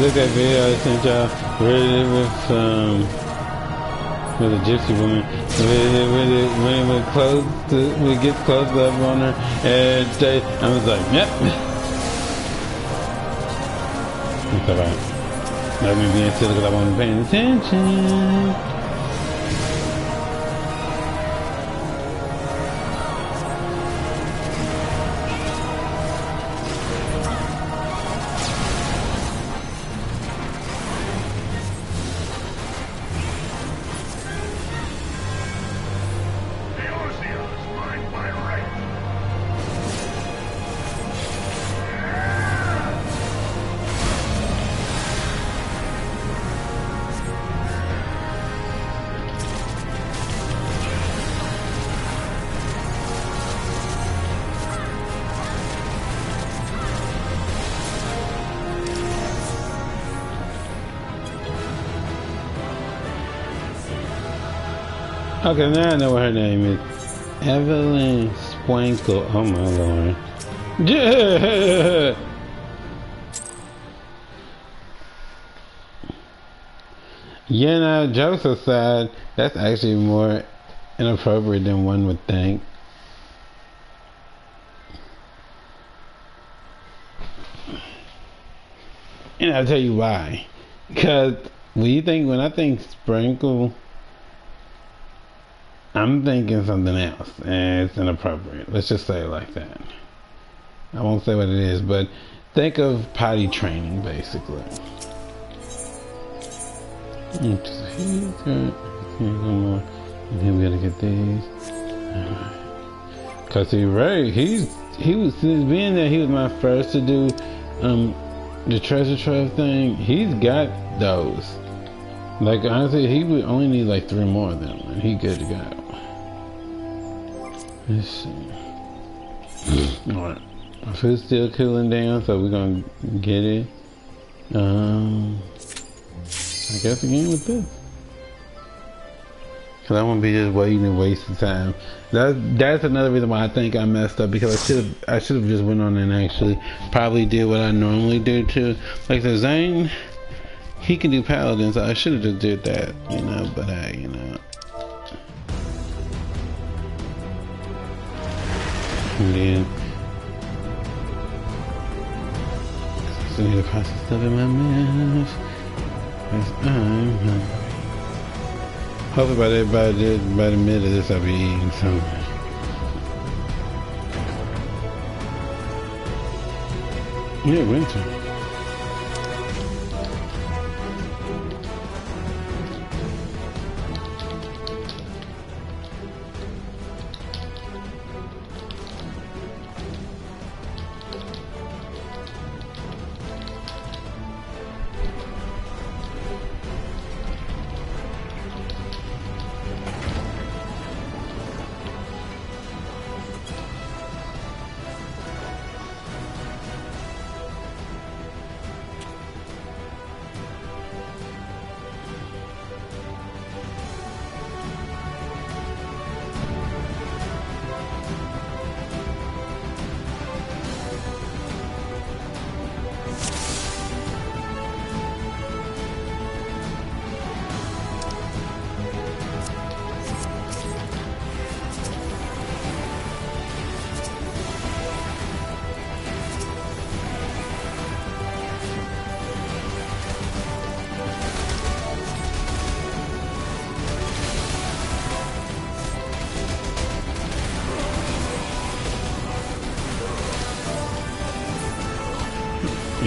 [SPEAKER 1] look at that video I sent y'all with a gypsy woman. When it would close, we get close up on her, and I was like, yep. It's alright. That me being silly because I wasn't paying attention. Okay, now I know what her name is. Evelyn Swankle. Oh my lord. Yeah! Yeah, now, jokes aside, that's actually more inappropriate than one would think. And I'll tell you why. Because when I think sprinkle, I'm thinking something else, and it's inappropriate. Let's just say it like that. I won't say what it is, but think of potty training, basically. Here we gotta get these. Cause he was being that he was my first to do the treasure trove thing. He's got those. Like honestly, he would only need like 3 more of them, and he good to go. Let's see. Alright. My food's still cooling down, so we're gonna get it. I guess again with this. Cause I won't be just waiting and wasting time. That's another reason why I think I messed up, because I should have just went on and actually probably did what I normally do too. Like the Zane, he can do paladin, so I should have just did that, you know, but you know. And then I still need to process stuff in my mouth. Hopefully by the mid of this I'll be eating something. Yeah, winter.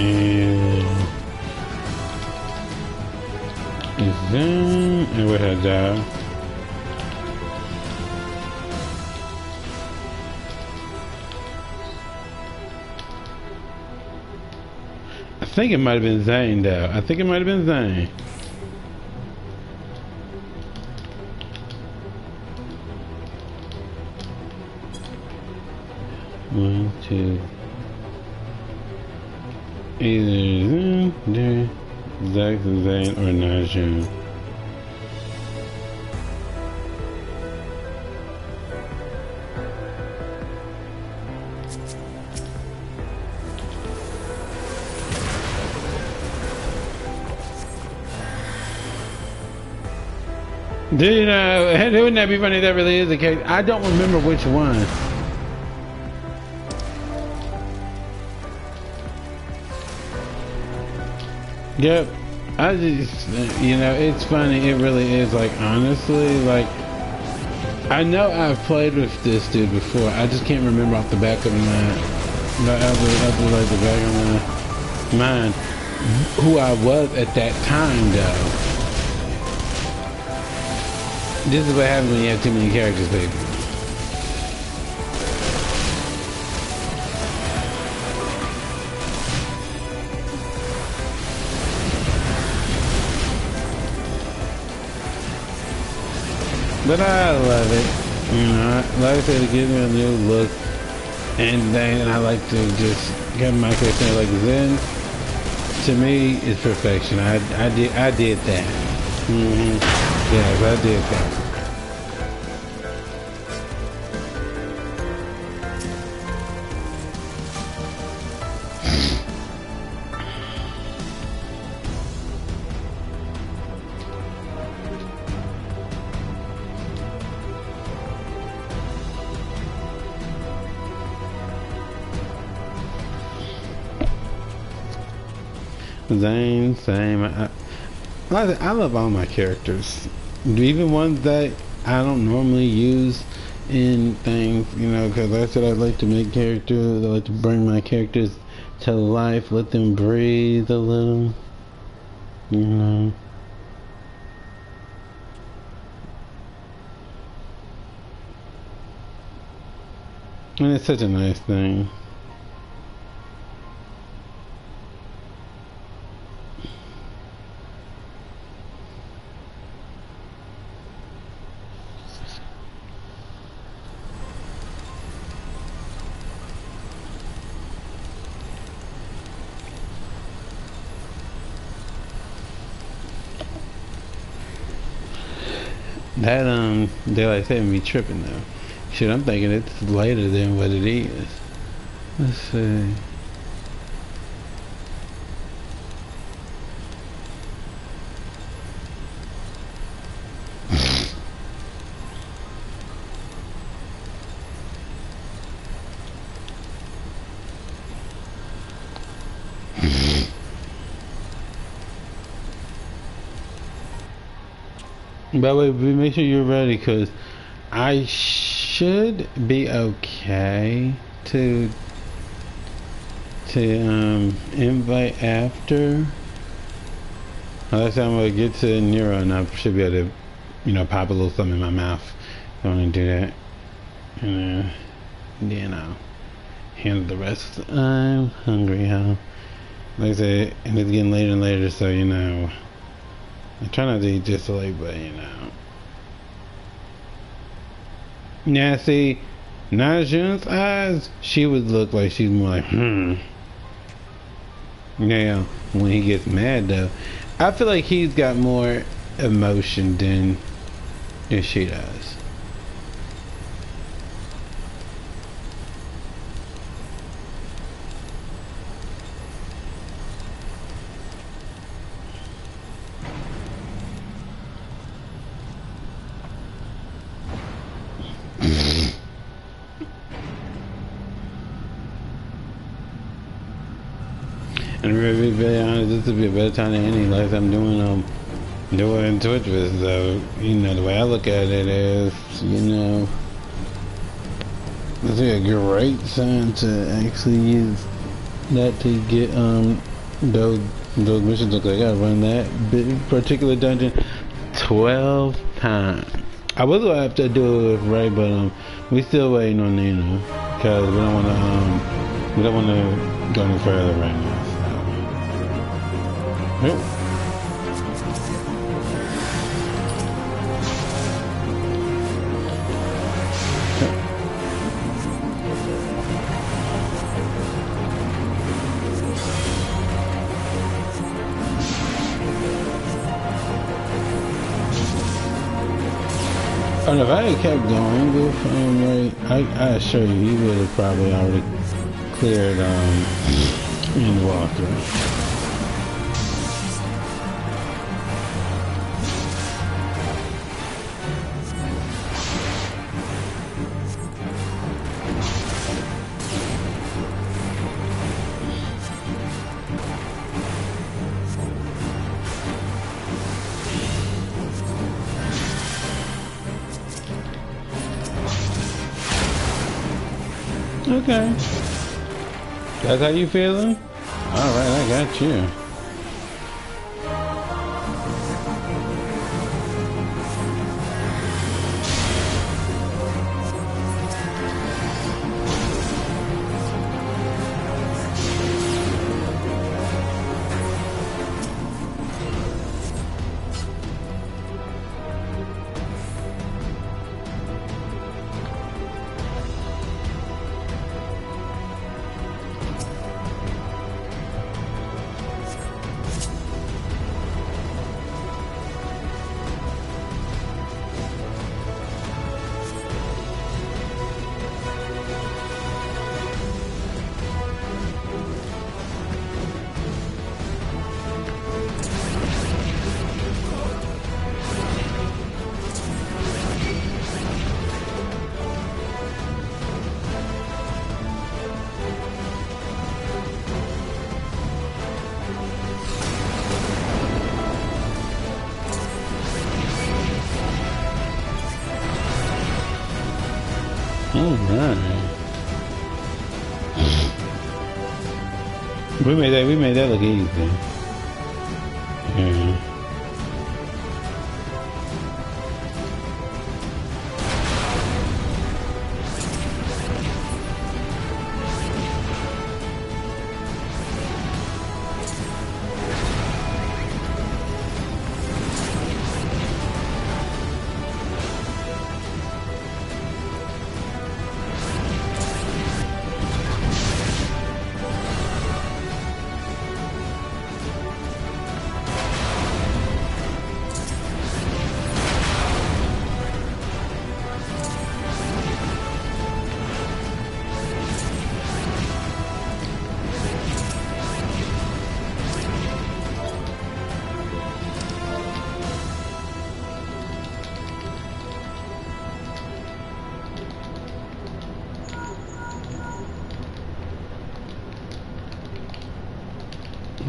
[SPEAKER 1] And is then and where had that? I think it might have been Zane though. I think it might have been Zane. One, two. Either Zane, Zach, Zane, or Najee. Do you know, wouldn't that be funny if that really is the case? I don't remember which one. Yep. I just, you know, it's funny. It really is. Like, honestly, like, I know I've played with this dude before. I just can't remember off the back of my, like the back of my mind who I was at that time, though. This is what happens when you have too many characters, baby. But I love it. You know, like I said, it gives me a new look and then I like to just get my character like Zen. To me, is perfection. I did that. Yes, I did that. Zane, same. I love all my characters, even ones that I don't normally use in things, you know, because like I said, I like to make characters. I like to bring my characters to life, let them breathe a little, you know. And it's such a nice thing. That daylight saving me tripping though. Shit, I'm thinking it's later than what it is. Let's see. By the way, make sure you're ready, because I should be okay to invite after. Last time I get to Nero, and I should be able to, you know, pop a little something in my mouth. I want to do that, and then I'll handle the rest. I'm hungry, huh? Like I said, and it's getting later and later, so you know. I try not to eat just so late, but you know. Now see, Najun's eyes, she would look like she's more like, Now, when he gets mad though, I feel like he's got more emotion than she does. And to be very honest, this would be a better time than any. Like I'm doing twitchmas, so you know the way I look at it is, you know, this would be a great time to actually use that to get Those those missions look like I gotta run that particular dungeon 12 times. I was gonna have to do it right, but we still waiting on Nina because we don't wanna go any further right now. So. Yep. And if I had kept going with right, I assure you, he would have probably already cleared in the walkthrough. Okay. That's how you feeling? Alright, I got you. Alright. We made that look easy. Yeah.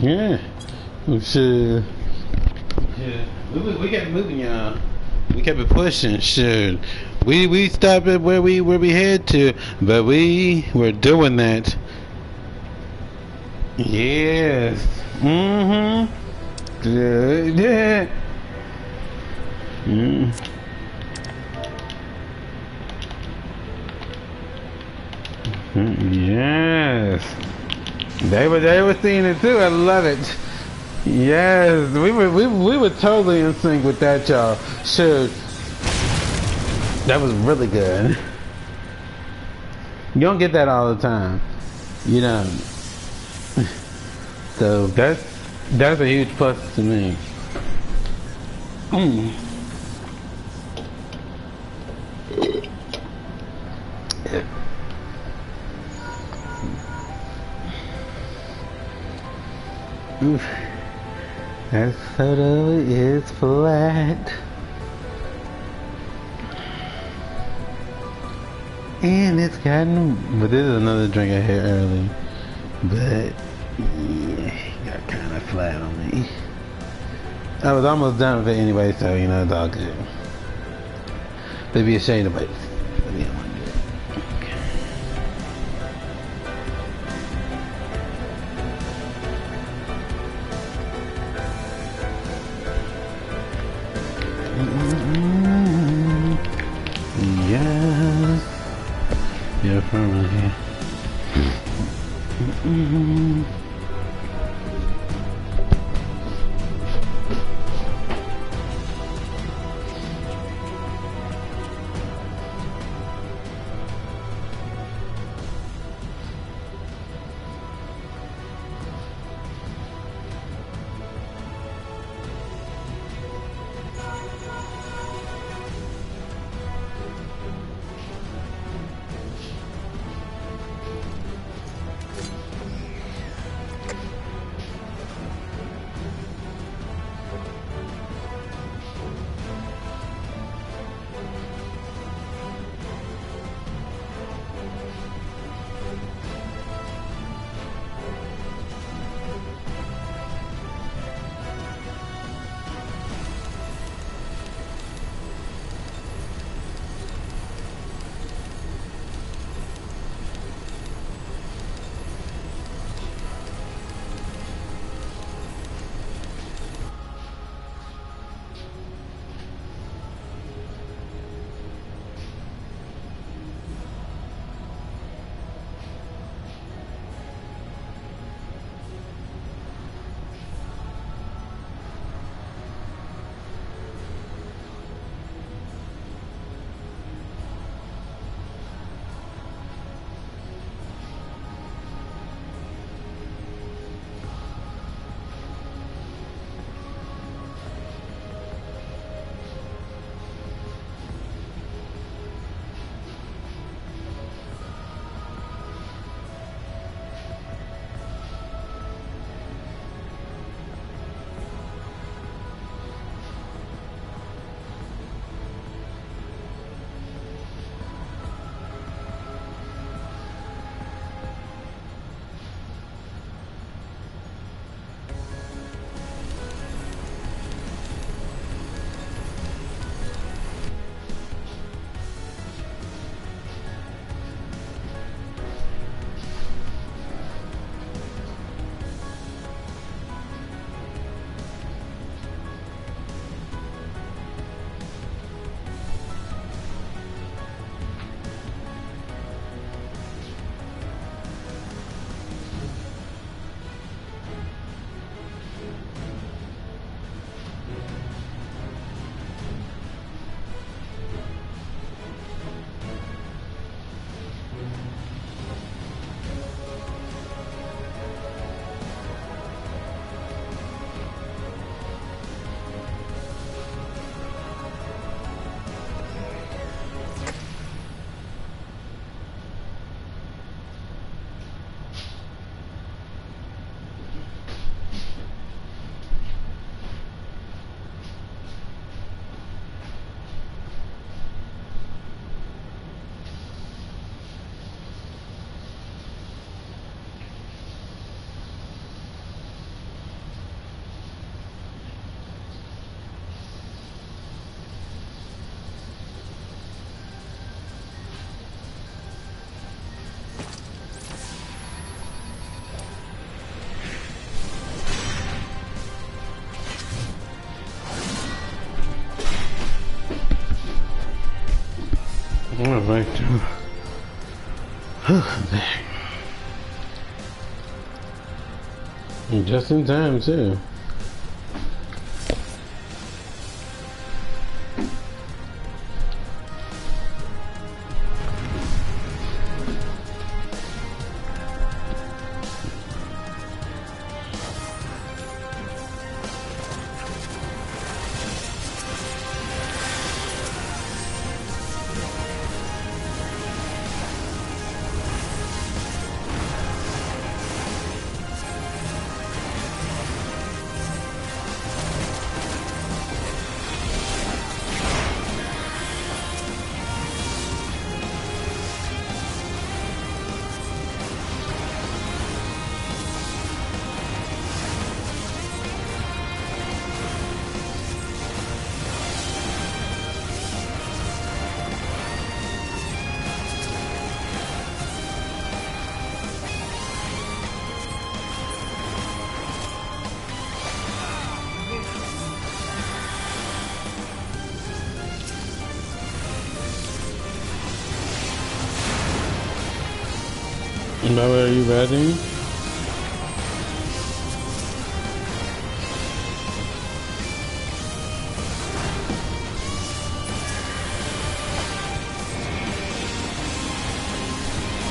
[SPEAKER 1] Yeah. Shit. Yeah. We kept moving, y'all. We kept it pushing. Shit. We stopped at where we had to, but we were doing that. Yes. Mm-hmm. Good. Yeah. Mm. Yes. They were seeing it too. I love it. Yes, we were totally in sync with that, y'all. Shoot, that was really good. You don't get that all the time, you know. So that's a huge plus to me. Oof. That photo is flat. And it's gotten, but this is another drink I had early. But yeah, got kind of flat on me. I was almost done with it anyway, so you know, it's all good. They'd be ashamed of it. But yeah, I want to do it. Okay. Yeah, from here. Alright. Just in time too. Bella, are you ready?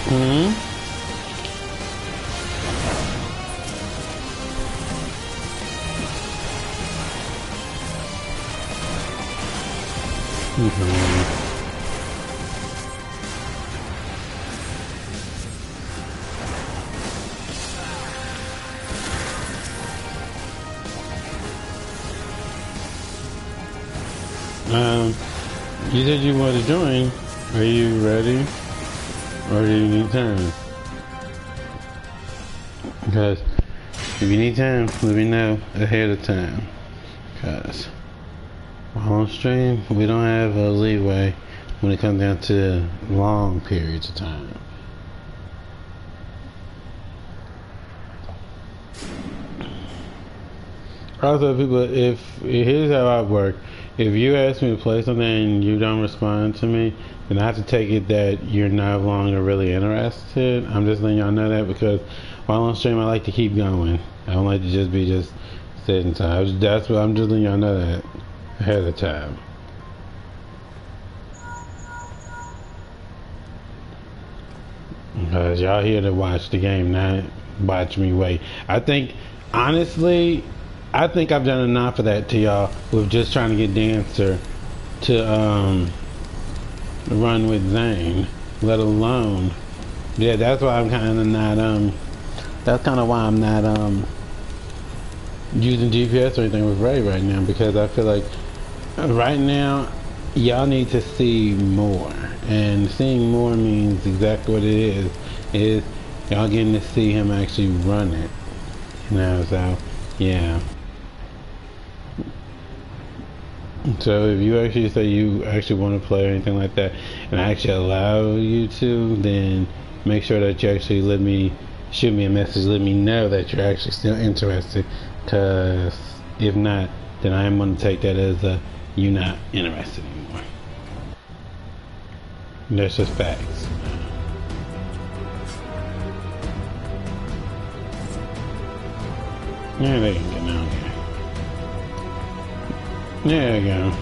[SPEAKER 1] Hmm? Mm-hmm. You said you want to join. Are you ready? Or do you need time? Because if you need time, let me know ahead of time. Because while on stream, we don't have a leeway when it comes down to long periods of time. Also, people, here's how I work. If you ask me to play something and you don't respond to me, then I have to take it that you're no longer really interested. I'm just letting y'all know that because while on stream, I like to keep going. I don't like to just be sitting time. That's what I'm just letting y'all know that ahead of time. Because y'all here to watch the game, not watch me wait. Honestly, I think I've done enough of that to y'all with just trying to get Dancer to run with Zane, let alone, yeah, that's why I'm kind of not that's kind of why I'm not using GPS or anything with Ray right now, because I feel like right now y'all need to see more, and seeing more means exactly what it is y'all getting to see him actually run it, you know. So yeah. So if you actually say you actually want to play or anything like that, and I actually allow you to, then make sure that you actually shoot me a message, let me know that you're actually still interested, because if not, then I am going to take that as you not interested anymore. That's just facts. Yeah, they can get down here. There you go.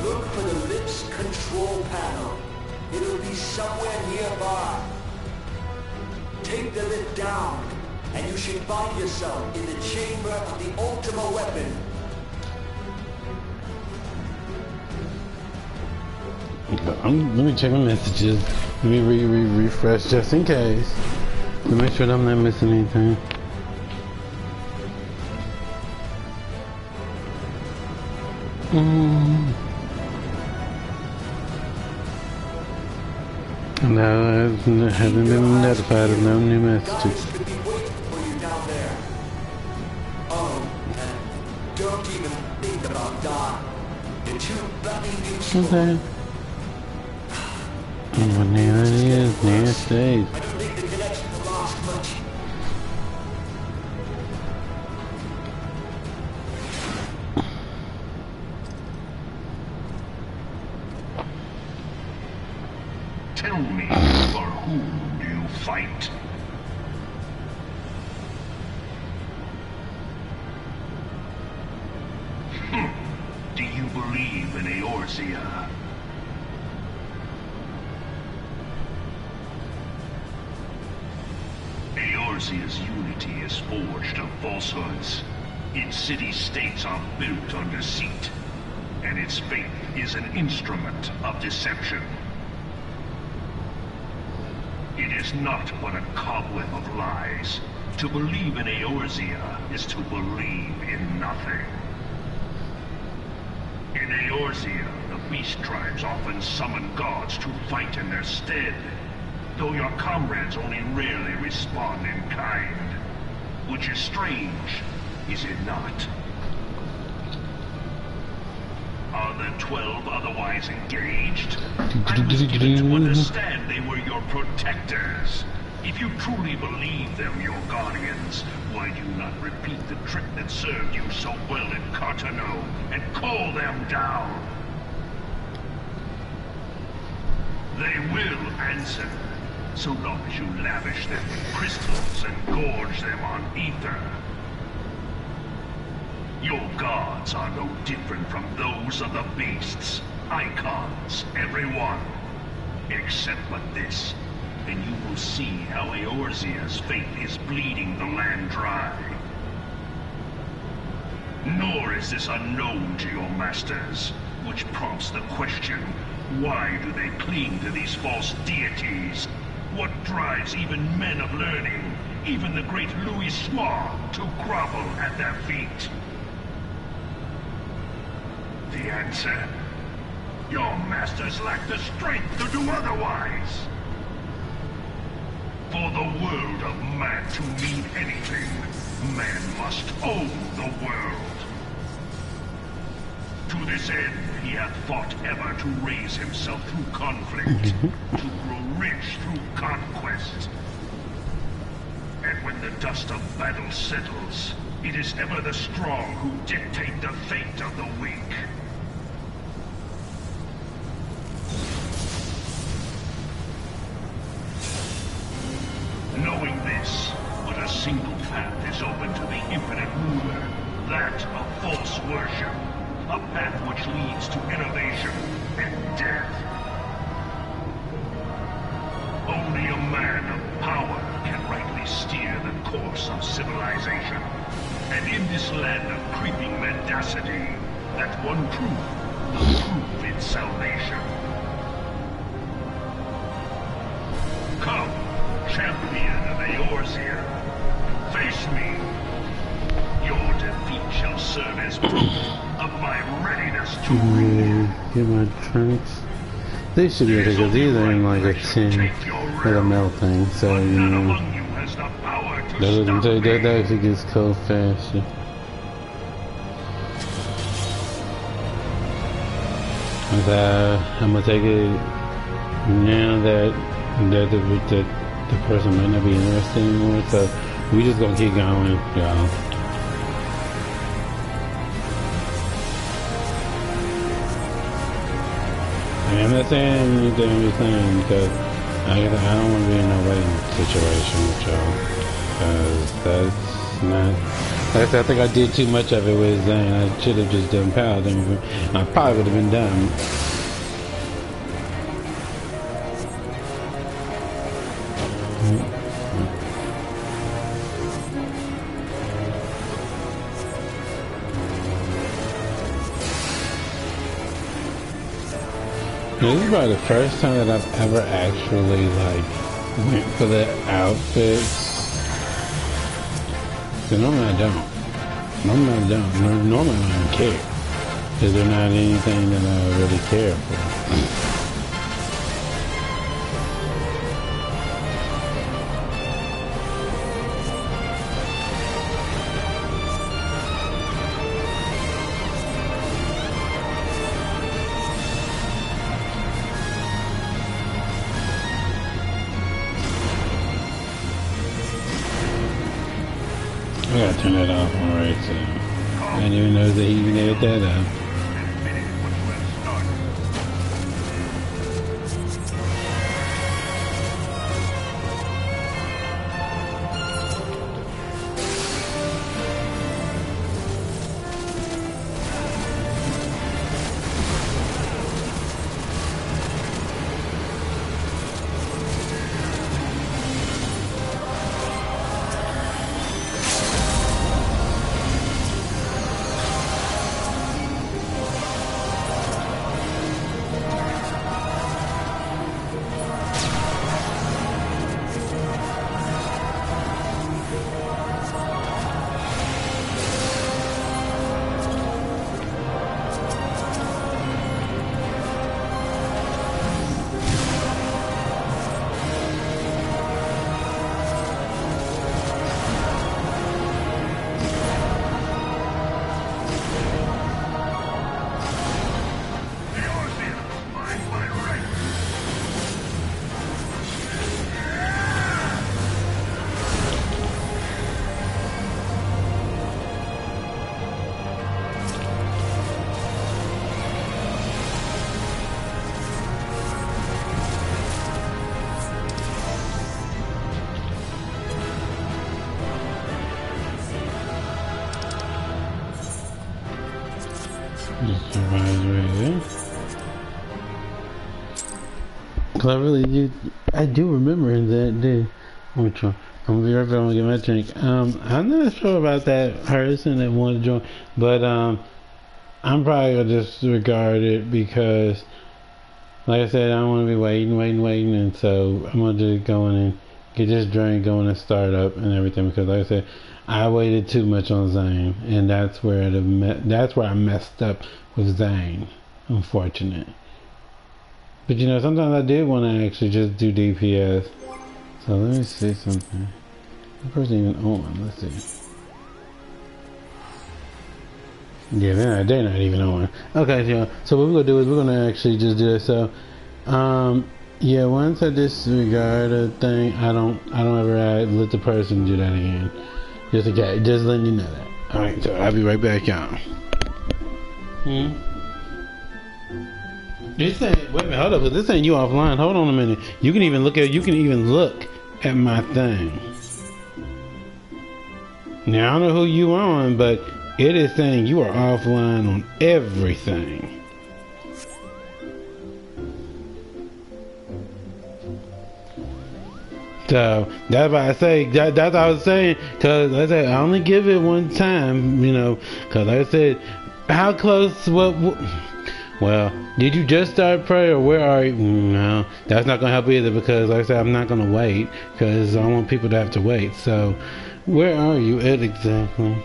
[SPEAKER 2] Look for the lift's control panel. It'll be somewhere nearby. Take the lift down, and you should find yourself in the chamber of the Ultima weapon.
[SPEAKER 1] Let me check my messages. Let me refresh just in case. To make sure that I'm not missing anything. No, I haven't been notified of no new messages.
[SPEAKER 2] Don't even think about dying. You're too bloody useful.
[SPEAKER 1] Okay. Oh, there it is. There it stays.
[SPEAKER 2] I don't think the connection will last much.
[SPEAKER 3] Tell me, for whom do you fight? Do you believe in Eorzea? Eorzea's unity is forged of falsehoods. Its city-states are built on deceit, and its faith is an instrument of deception. It is not but a cobweb of lies. To believe in Eorzea is to believe in nothing. In Eorzea, the beast tribes often summon gods to fight in their stead, though your comrades only rarely respond in kind. Which is strange, is it not? Are the 12 otherwise engaged? I was given to understand they were your protectors. If you truly believe them your guardians, why do you not repeat the trick that served you so well in Carthage? ought to know and call them down. They will answer, so long as you lavish them with crystals and gorge them on ether. Your gods are no different from those of the beasts. Icons, every one. Except for this, and you will see how Eorzea's fate is bleeding the land dry. Nor is this unknown to your masters, which prompts the question, why do they cling to these false deities? What drives even men of learning, even the great Louis Soir, to grovel at their feet? The answer? Your masters lack the strength to do otherwise. For the world of man to mean anything, man must own the world. To this end, he hath fought ever to raise himself through conflict, to grow rich through conquest. And when the dust of battle settles, it is ever the strong who dictate the fate of the weak. Knowing this, but a single path is open to the infinite ruler, that of false worship, a path which leads to innovation and death. Only a man of power can rightly steer the course of civilization. And in this land of creeping mendacity, that one truth will prove its salvation. Come, champion of Eorzea, face me. Your defeat shall serve as proof of my readiness to rule.
[SPEAKER 1] Get my drinks. They should be able to, because these are in like a tin with a melt thing, so you know. That actually gets cold faster. I'm gonna take it now that the person might not be interested anymore, so we just gonna keep going, y'all. I'm not saying anything, I'm just saying because I don't want to be in no waiting situation with y'all. Because that's not... Like I said, I think I did too much of it with Zane. I should have just done Paladin. I probably would have been done. This is probably the first time that I've ever actually, like, went for the outfits. Cause normally I don't. Normally I don't care. Cause they're not anything that I really care for. I gotta turn that off, alright, so I didn't even know that he even had that up. Just right there. Cause I do remember that day. Which one? I'm gonna be right back. I'm gonna get my drink. I'm not sure about that person that wanted to join, but I'm probably gonna disregard it because, like I said, I don't want to be waiting, and so I'm gonna just go in and get this drink going and start up and everything. Because, like I said, I waited too much on Zane, and that's where I messed up with Zane. Unfortunate. But you know, sometimes I did want to actually just do DPS. So let me see something. The person even on. Let's see. Yeah, they're not even on. Okay, so what we're gonna do is we're gonna actually just do this. So, yeah, once I disregard a thing, I don't ever let the person do that again. Just letting you know that. All right, so I'll be right back, y'all. This ain't. Wait a minute, hold up. This ain't you offline. Hold on a minute. You can even look at my thing. Now I don't know who you on, but it is saying you are offline on everything. So that's why I say that's what I was saying, because like I said, I only give it one time, you know, because like I said, how close? Well, did you just start prayer, or where are you? No, that's not gonna help either, because like I said, I'm not gonna wait, because I don't want people to have to wait. So, where are you at exactly?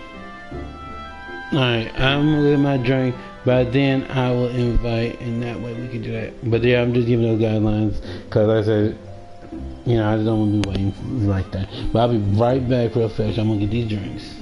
[SPEAKER 1] Alright, I'm gonna get my drink. By then, I will invite, and that way we can do that. But yeah, I'm just giving those guidelines, because like I said, you know, I just don't want to be waiting like that. But I'll be right back real fast. I'm gonna get these drinks.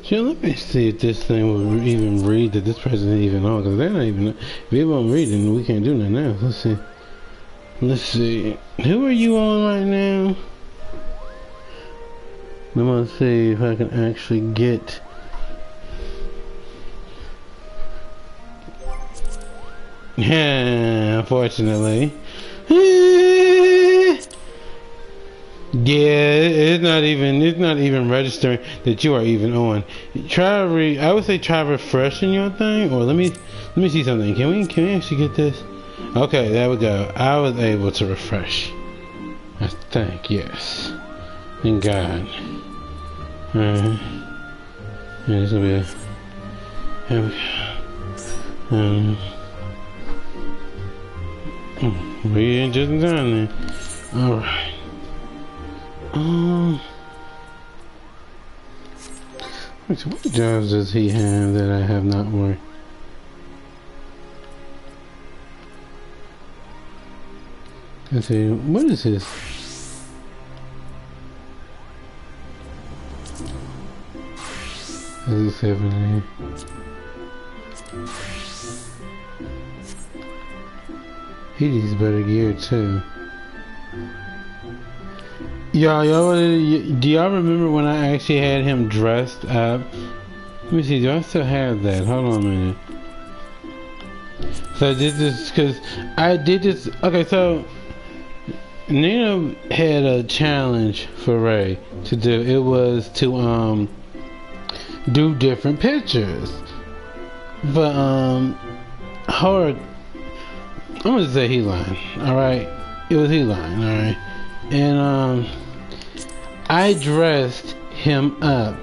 [SPEAKER 1] Sure, let me see if this thing will even read that this person is even on, because they're not even. If it won't read, then we can't do nothing else. Let's see. Let's see. Who are you on right now? I'm gonna see if I can actually get. Yeah, unfortunately. Yeah, it's not even registering that you are even on. I would say try refreshing your thing, or let me see something. Can we actually get this? Okay, there we go. I was able to refresh. I think, yes. Thank God. Alright. Yeah, this will be a here we go. We ain't just done there. Alright. What jobs does he have that I have not worked? Let's see, what is his? Is he 70? He needs better gear too. Y'all, do y'all remember when I actually had him dressed up? Let me see, do I still have that? Hold on a minute. So I did this because I did this. Okay, so Nina had a challenge for Ray to do. It was to do different pictures. But hard. I'm gonna say he lying. All right, it was he lying. All right, and I dressed him up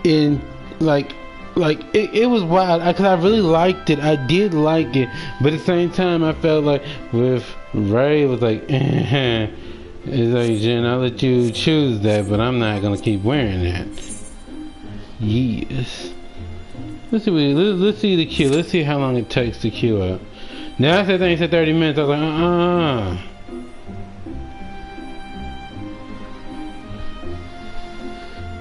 [SPEAKER 1] in like it was wild because I really liked it. I did like it, but at the same time I felt like with Ray it was like it's like, Jen, I'll let you choose that, but I'm not gonna keep wearing that. Yes. Let's see the queue. Let's see how long it takes to queue up. Now I said things said 30 minutes. I was like,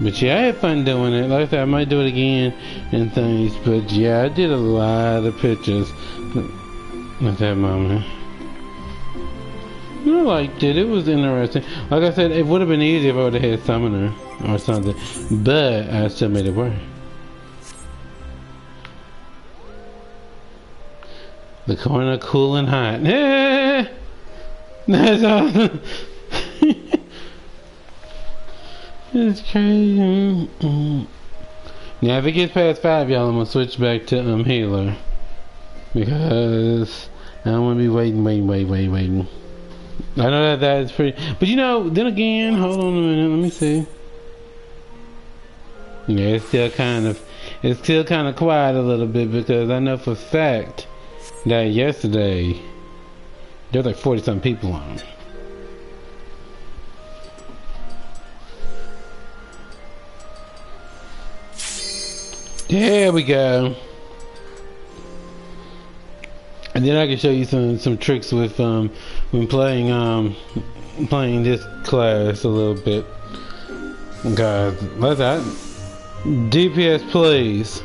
[SPEAKER 1] But yeah, I had fun doing it. Like I said, I might do it again and things. But yeah, I did a lot of pictures at that moment. I liked it. It was interesting. Like I said, it would have been easier if I would have had Summoner or something. But I still made it work. The corner cool and hot. That's awesome. It's crazy. Now if it gets past 5, y'all, I'm gonna switch back to healer. Because I don't wanna be waiting. I know that is pretty, but you know, then again, hold on a minute, let me see. Yeah, it's still kind of quiet a little bit because I know for a fact that yesterday there was like 40-something people on. There we go. And then I can show you some tricks with when playing this class a little bit. Guys, let's that DPS please.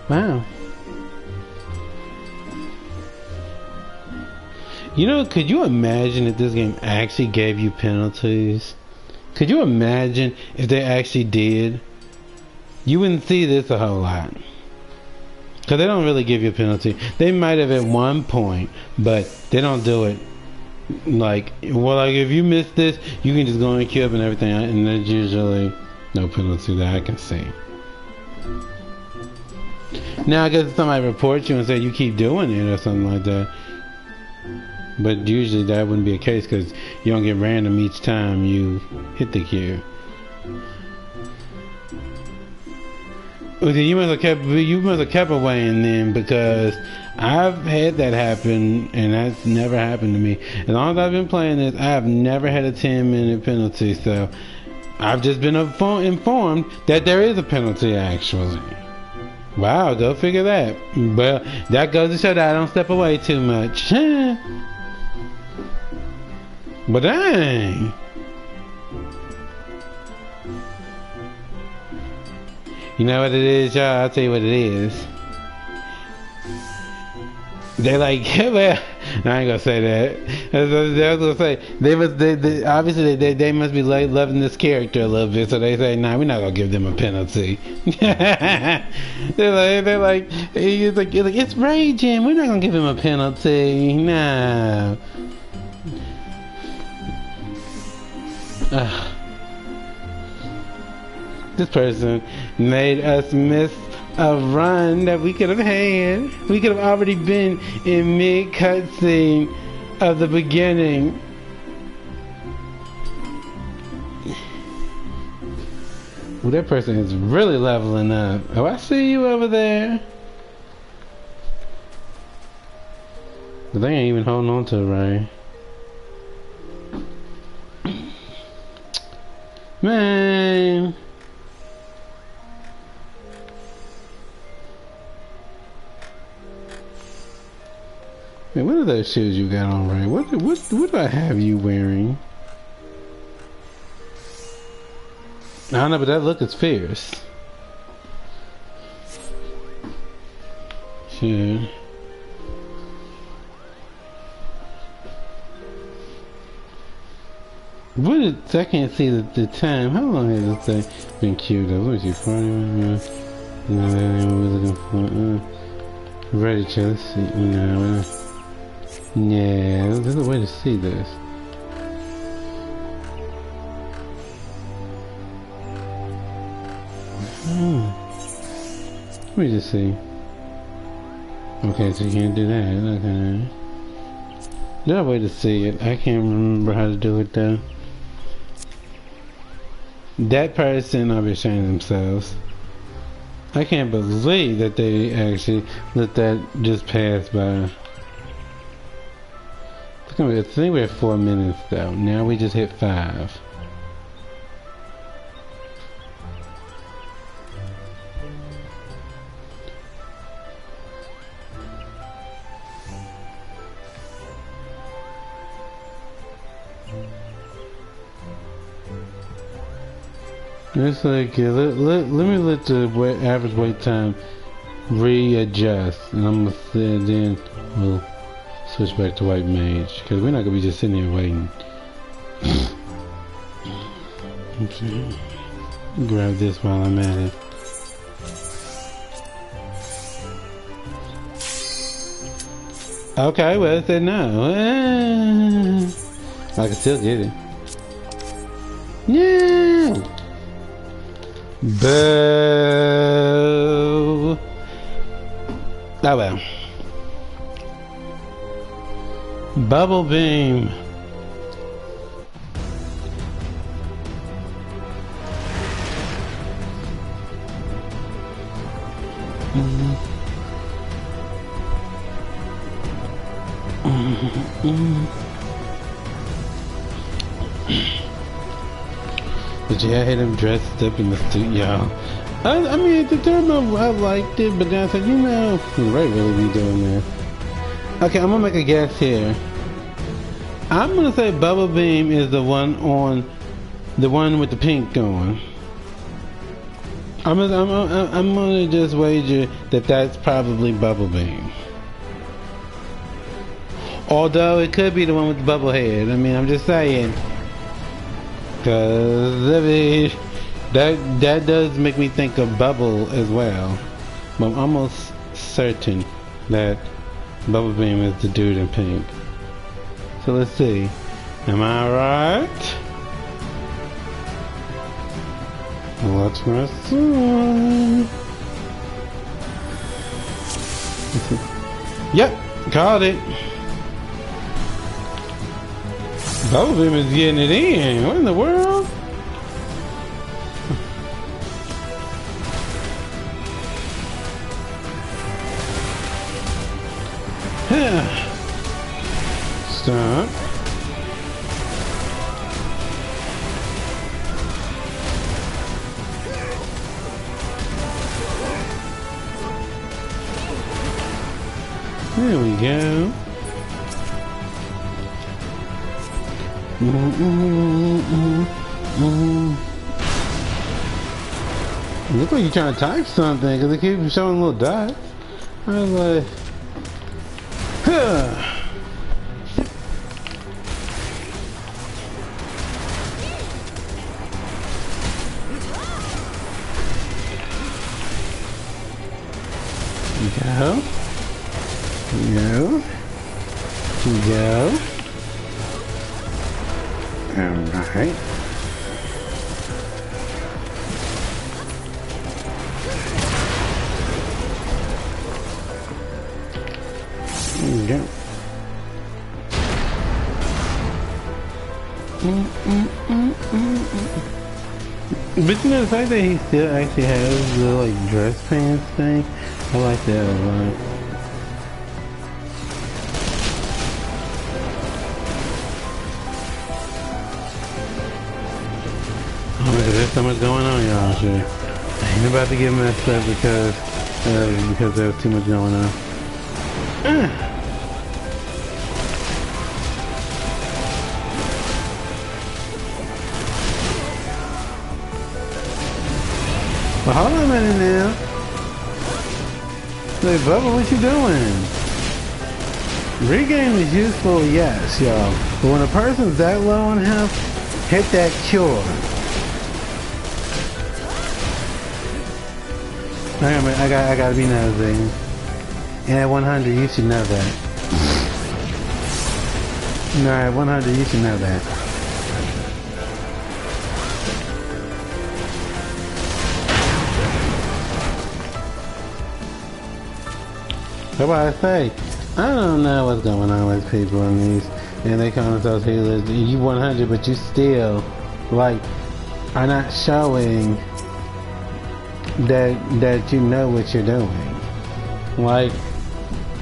[SPEAKER 1] Wow. You know, could you imagine if this game actually gave you penalties? Could you imagine if they actually did? You wouldn't see this a whole lot. Because they don't really give you a penalty. They might have at one point, but they don't do it. Like, well, like if you miss this, you can just go and queue up and everything, and there's usually no penalty that I can see. Now, I guess if somebody reports you and say you keep doing it or something like that. But usually that wouldn't be the case because you don't get random each time you hit the queue. Well, then you must have kept away and then because I've had that happen and that's never happened to me. As long as I've been playing this, I have never had a 10-minute penalty. So I've just been informed that there is a penalty actually. Wow, go figure that. Well, that goes to show that I don't step away too much. But dang. You know what it is, y'all? I'll tell you what it is. They're like, well, I ain't gonna say that. I was gonna say they obviously they must be loving this character a little bit, so they say, nah, we're not gonna give them a penalty. they're like, it's raging. We're not gonna give him a penalty. No. This person made us miss a run that we could have had. We could have already been in mid cutscene of the beginning. Well, that person is really leveling up. Oh, I see you over there. But they ain't even holding on to it right. Man. Man, what are those shoes you got on, Ray? What do I have you wearing? I don't know, but that look is fierce. Sure. What is, I can't see the time. How long has this thing been queued up? What is your party? No, that ain't what we're looking for. Ready, chill. Let's see. No. Yeah, there's a way to see this. Let me just see. Okay, so you can't do that. Okay. There's a way to see it. I can't remember how to do it though. That person will be showing themselves. I can't believe that they actually let that just pass by. I think we're at 4 minutes though. Now we just hit 5. It's like, let me let the average wait time readjust, and I'm gonna say then we'll switch back to white mage, because we're not gonna be just sitting here waiting. Okay. Grab this while I'm at it. Okay, well it said no. I can still get it. No! Boo! Oh well. Bubble beam. But yeah, I had him dressed up in the suit, y'all. I mean, at the time I liked it, but then I said, you know, Ray really be doing that. Okay, I'm gonna make a guess here. I'm gonna say Bubble Beam is the one with the pink on. I'm gonna just wager that that's probably Bubble Beam. Although it could be the one with the bubble head. I mean, I'm just saying. Cause I mean, that does make me think of Bubble as well. But I'm almost certain that Bubble Beam is the dude in pink. So let's see. Am I right? Watch my son. Yep, called it. Bubble Beam is getting it in. What in the world? Stop. There we go. Look like you're trying to type something because it keeps showing little dots. I was like, huh. Go. Go. Go. Alright. There you go. But you know the fact that he still actually has the like dress pants thing, I like that a lot. Oh, there's so much going on, y'all. Sure, I ain't about to get messed up because there's too much going on. Well, hold on a minute now. Hey, Bubba, what you doing? Regain is useful, yes, y'all. But when a person's that low on health, hit that cure. I gotta be nosy. And at 100, you should know that. No, at 100, you should know that. That's why I say, I don't know what's going on with people in these, and they call themselves healers. You 100, but you still, like, are not showing that you know what you're doing. Like,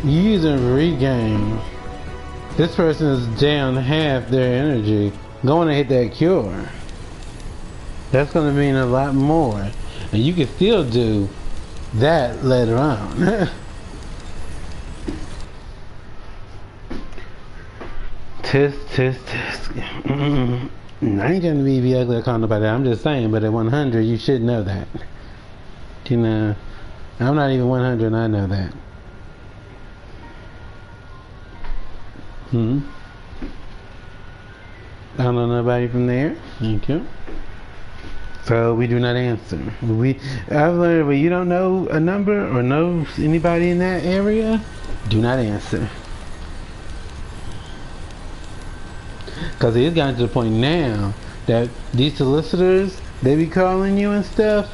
[SPEAKER 1] you using regain. This person is down half their energy. Going to hit that cure. That's going to mean a lot more. And you can still do that later on. Tisk. I ain't gonna be ugly or call nobody. I'm just saying, but at 100, you should know that. You know, I'm not even 100 and I know that. I don't know nobody from there. Thank you. So we do not answer. I've learned when you don't know a number or know anybody in that area, do not answer. Because it's gotten to the point now that these solicitors, they be calling you and stuff.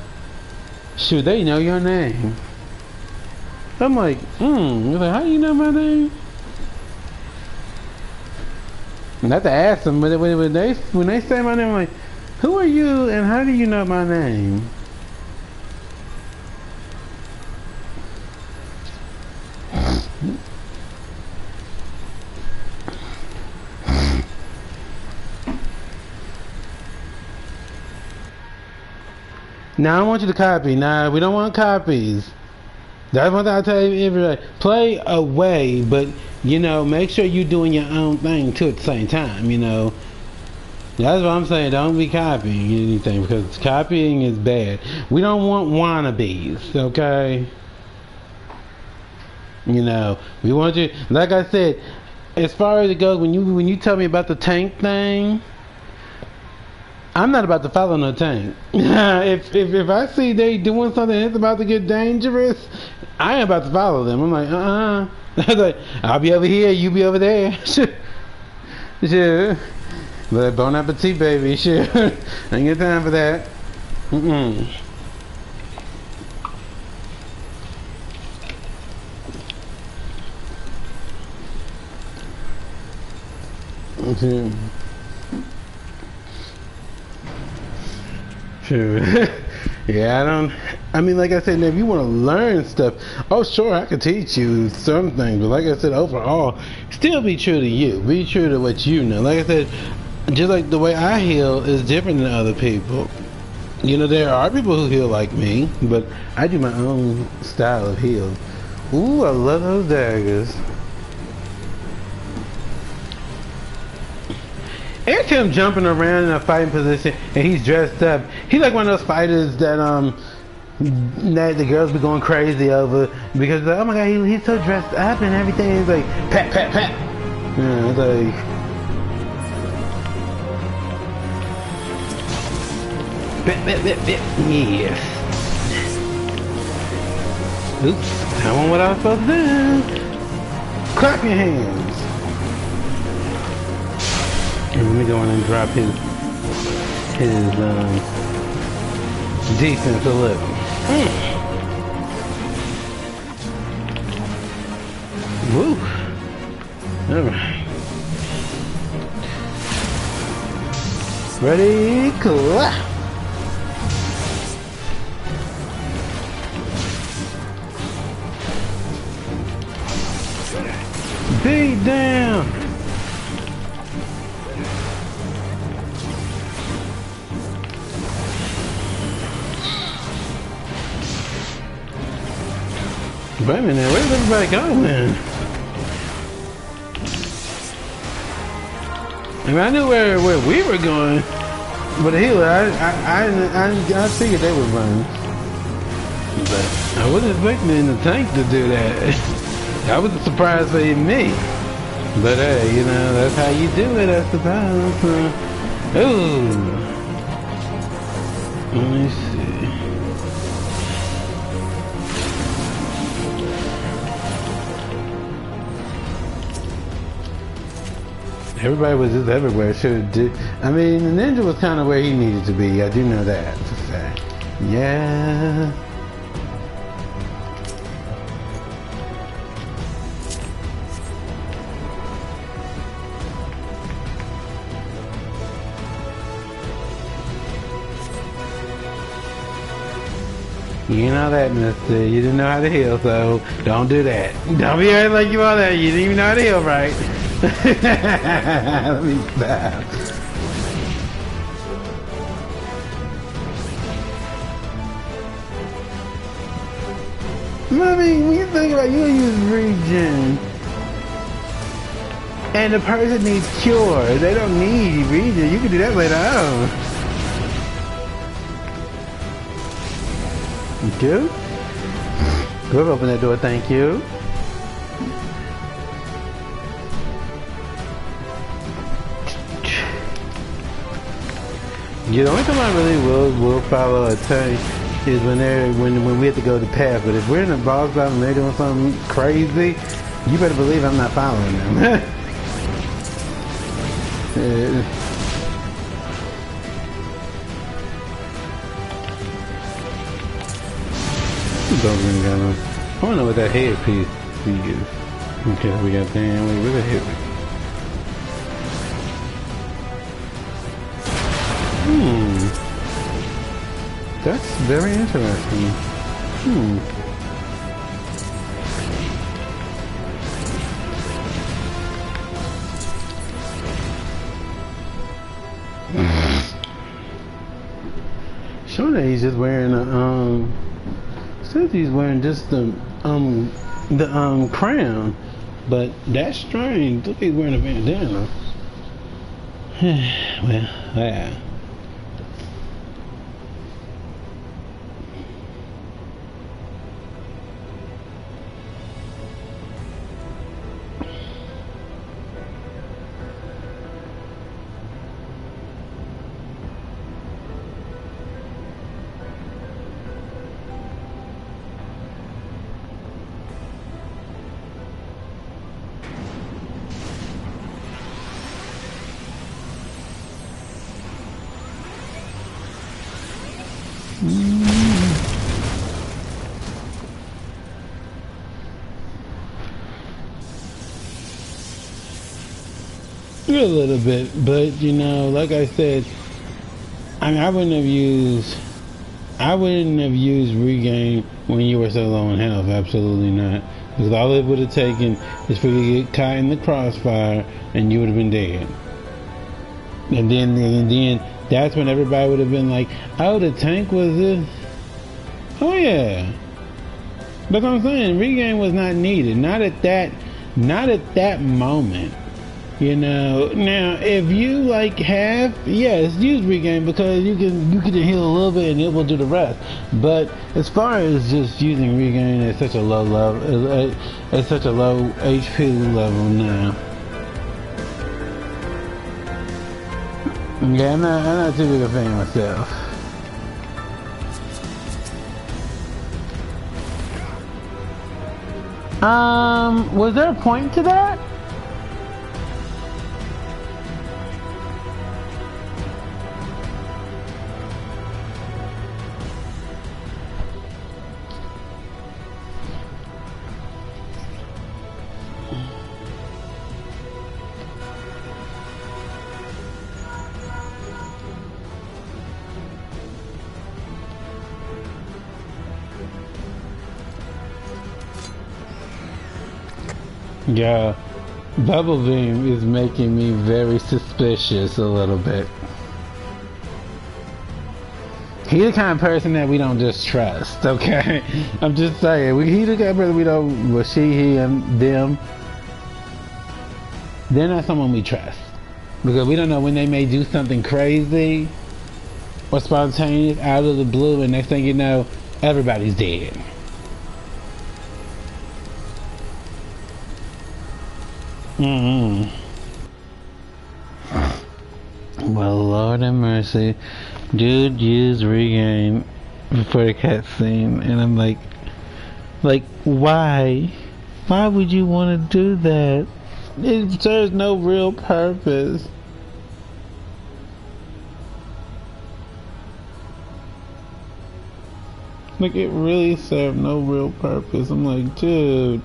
[SPEAKER 1] Shoot, they know your name. I'm like, how do you know my name? Not to ask them, but when they say my name, I'm like, who are you and how do you know my name? Now I want you to copy. Nah, we don't want copies. That's one thing I tell you everybody. Play away, but you know, make sure you're doing your own thing too at the same time, you know. That's what I'm saying. Don't be copying anything because copying is bad. We don't want wannabes, okay? You know, we want you, like I said, as far as it goes, when you tell me about the tank thing, I'm not about to follow no tank. if I see they doing something that's about to get dangerous, I ain't about to follow them. I'm like, I was like, I'll be over here, you be over there. Sure. But bon appetit, baby. Sure. Ain't got time for that. Okay. Sure. Yeah, I mean, like I said, if you want to learn stuff, oh, sure, I could teach you some things, but like I said, overall, still be true to you. Be true to what you know. Like I said, just like the way I heal is different than other people. You know, there are people who heal like me, but I do my own style of heal. Ooh, I love those daggers. Every time jumping around in a fighting position and he's dressed up, he's like one of those fighters that that the girls be going crazy over because oh my god, he's so dressed up and everything. He's like pat pat pat. Yeah, it's like bit bit bit bit. Yes. Oops, I want what I was supposed to do. Clap your hands. Let me go in and drop his defense a little. Woo. Alright. Ready, clap. Beat down. Wait a minute, where's everybody going then? I mean, I knew where we were going, but the healer, I figured they would run. But I wasn't expecting the tank to do that. I was surprised for me. But hey, you know, that's how you do it, I suppose. Ooh. Let me see. Everybody was just everywhere. Should do. I mean, the ninja was kind of where he needed to be. I do know that for a fact. Yeah. You know that, mister. You didn't know how to heal, so don't do that. Don't be acting like you are that. You didn't even know how to heal, right? Let me stop. I mean, when you think about it, you use regen, and the person needs cure. They don't need regen. You can do that later on. Thank you. Go open that door. Thank you. Yeah, the only time I really will follow a tank is when we have to go the path. But if we're in a boss battle and they're doing something crazy, you better believe I'm not following them. Yeah. I don't know what that headpiece is. Okay, we got damn. Where's the headpiece? That's very interesting. Showing that he's just wearing a says he's wearing just the crown, but that's strange. Look, he's wearing a bandana. Well, yeah. A little bit, but you know, like I said, I mean, I wouldn't have used regain when you were so low in health. Absolutely not, because all it would have taken is for you to get caught in the crossfire, and you would have been dead. And then that's when everybody would have been like, "Oh, the tank was this." Oh yeah, but I'm saying regain was not needed. Not at that moment. You know, now if you like have, yes, use regain because you can heal a little bit and it will do the rest. But as far as just using regain at such a low level, at such a low HP level now, yeah, I'm not too big a fan myself. Was there a point to that? Yeah, Bubble Beam is making me very suspicious a little bit. He's the kind of person that we don't just trust, okay? I'm just saying, he's the kind of person we don't, well, she, he, and them, they're not someone we trust. Because we don't know when they may do something crazy or spontaneous out of the blue, and next thing you know, everybody's dead. Well, Lord have mercy. Dude used regain before the cutscene, and I'm like, why? Why would you want to do that? It serves no real purpose. Like, it really served no real purpose. I'm like, dude,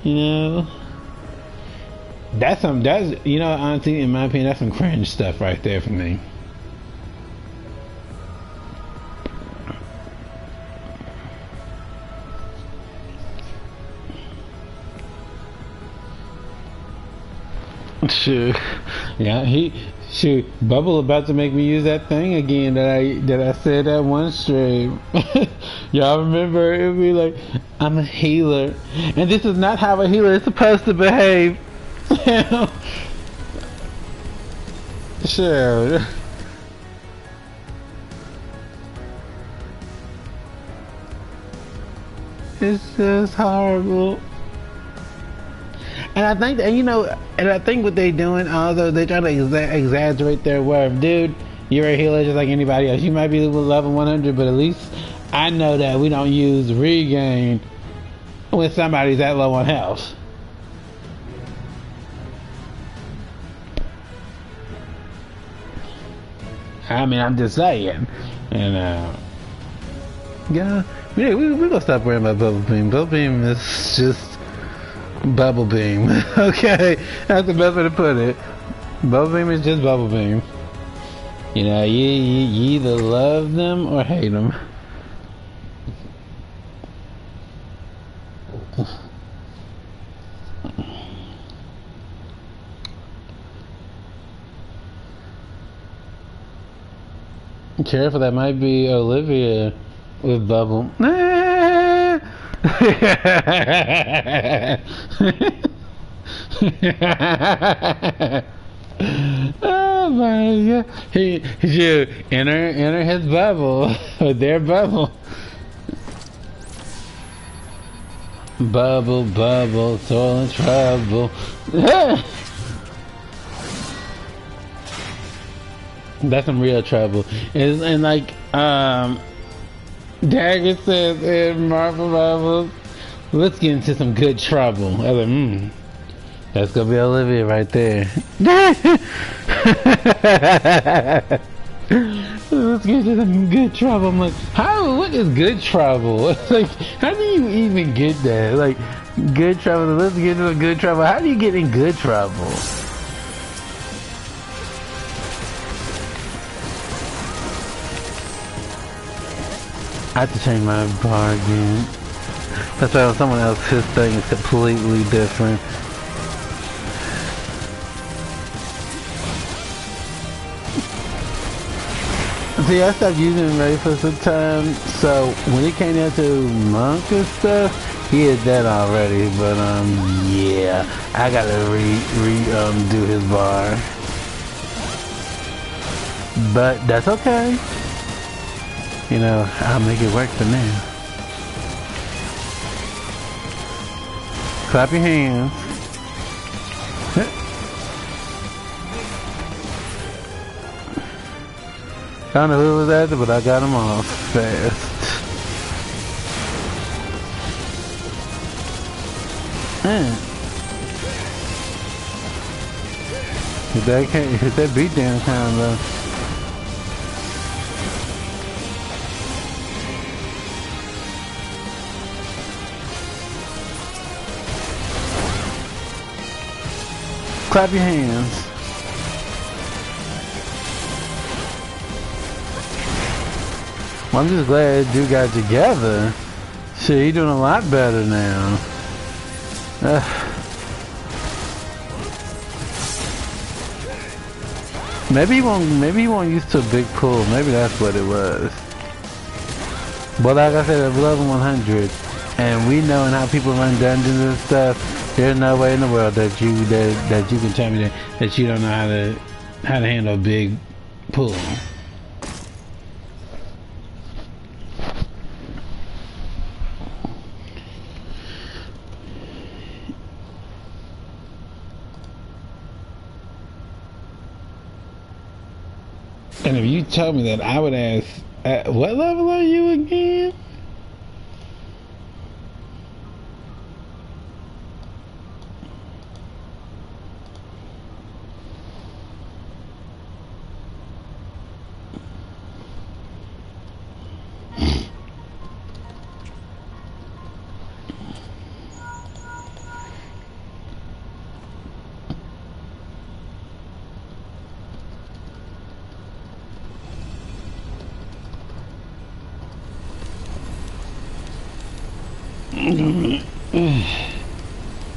[SPEAKER 1] you know? That's you know, honestly, in my opinion, that's some cringe stuff right there for me. Shoot, yeah, shoot, Bubble about to make me use that thing again that I said that one stream. Y'all remember it would be like, I'm a healer, and this is not how a healer is supposed to behave. Sure. It's just horrible. And I think that, you know, and I think what they're doing, although they're trying to exaggerate their worth. Dude, you're a healer just like anybody else. You might be level 100, but at least I know that we don't use regain when somebody's that low on health. I mean, I'm just saying. And, yeah, we're gonna stop worrying about Bubble Beam. Bubble Beam is just Bubble Beam. Okay, that's the best way to put it. Bubble Beam is just Bubble Beam. You know, you either love them or hate them. Careful, that might be Olivia with Bubble. Oh my god. You enter his bubble. Or their bubble. Bubble, bubble, soul in trouble. That's some real trouble. And like, Dagger says in Marvel Rivals, let's get into some good trouble. I was like, that's gonna be Olivia right there. Let's get into some good trouble. I'm like, what is good trouble? Like, how do you even get that? Like, good trouble, let's get into a good trouble. How do you get in good trouble? I have to change my bar again. That's why someone else, his thing is completely different. See, I stopped using Ray for some time, so when it came down to Monk and stuff, he had that already, but yeah, I gotta do his bar. But that's okay. You know, I'll make it work for now. Clap your hands. I don't know who was after, but I got them off fast. Hit that beat down kind though. Clap your hands. Well, I'm just glad you got together. Shit, he doing a lot better now. Maybe he won't used to a big pull. Maybe that's what it was. But like I said, at level 100, and we know how people run dungeons and stuff, there's no way in the world that you can tell me that you don't know how to handle a big pull. And if you told me that, I would ask, what level are you again?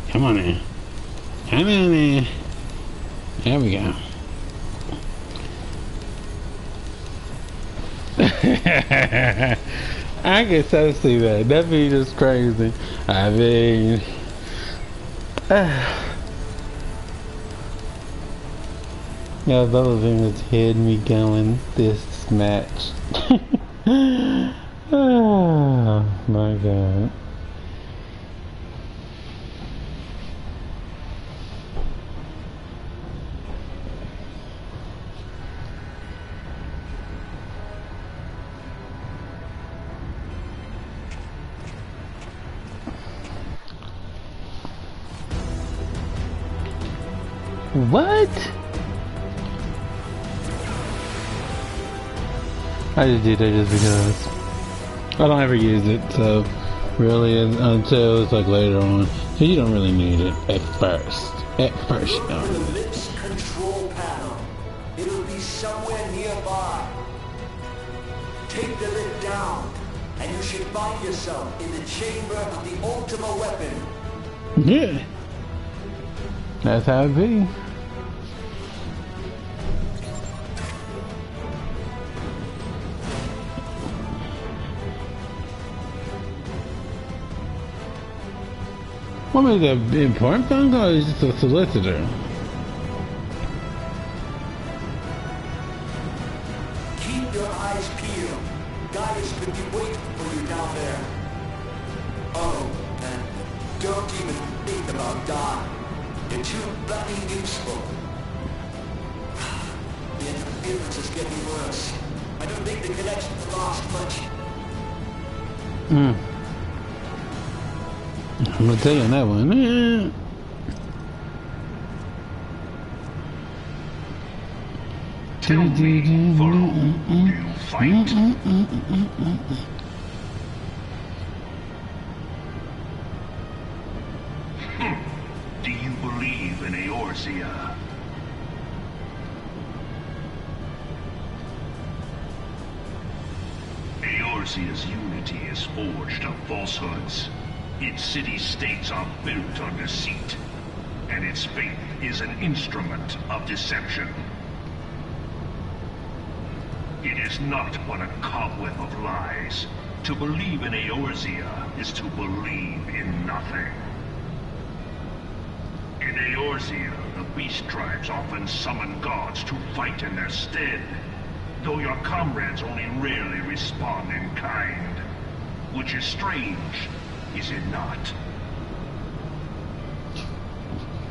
[SPEAKER 1] Come on in. Come on in. There we go. I can so see that. That be just crazy. I mean, yeah, both of them has had me going this match. Oh my god. What? I just did that just because I don't ever use it, so really until it's like later on. So you don't really need it at first. At first, you don't.
[SPEAKER 2] The lips control panel. It'll be somewhere nearby. Take the lid down, and you should find yourself in the chamber of the ultimate weapon.
[SPEAKER 1] Yeah. That's how it be. What is the important thing, or is just a solicitor?
[SPEAKER 2] Keep your eyes peeled. Gaius could be waiting for you down there. Oh, and don't even think about dying. You're too bloody useful. The interference is getting worse. I don't think the connection's lost much.
[SPEAKER 1] I'm gonna tell you on that one.
[SPEAKER 3] Tell me, for whom do you fight? Do you believe in Eorzea? Eorzea's unity is forged of falsehoods. Its city-states are built on deceit, and its faith is an instrument of deception. It is not but a cobweb of lies. To believe in Eorzea is to believe in nothing. In Eorzea, the beast tribes often summon gods to fight in their stead, though your comrades only rarely respond in kind. Which is strange, is it not?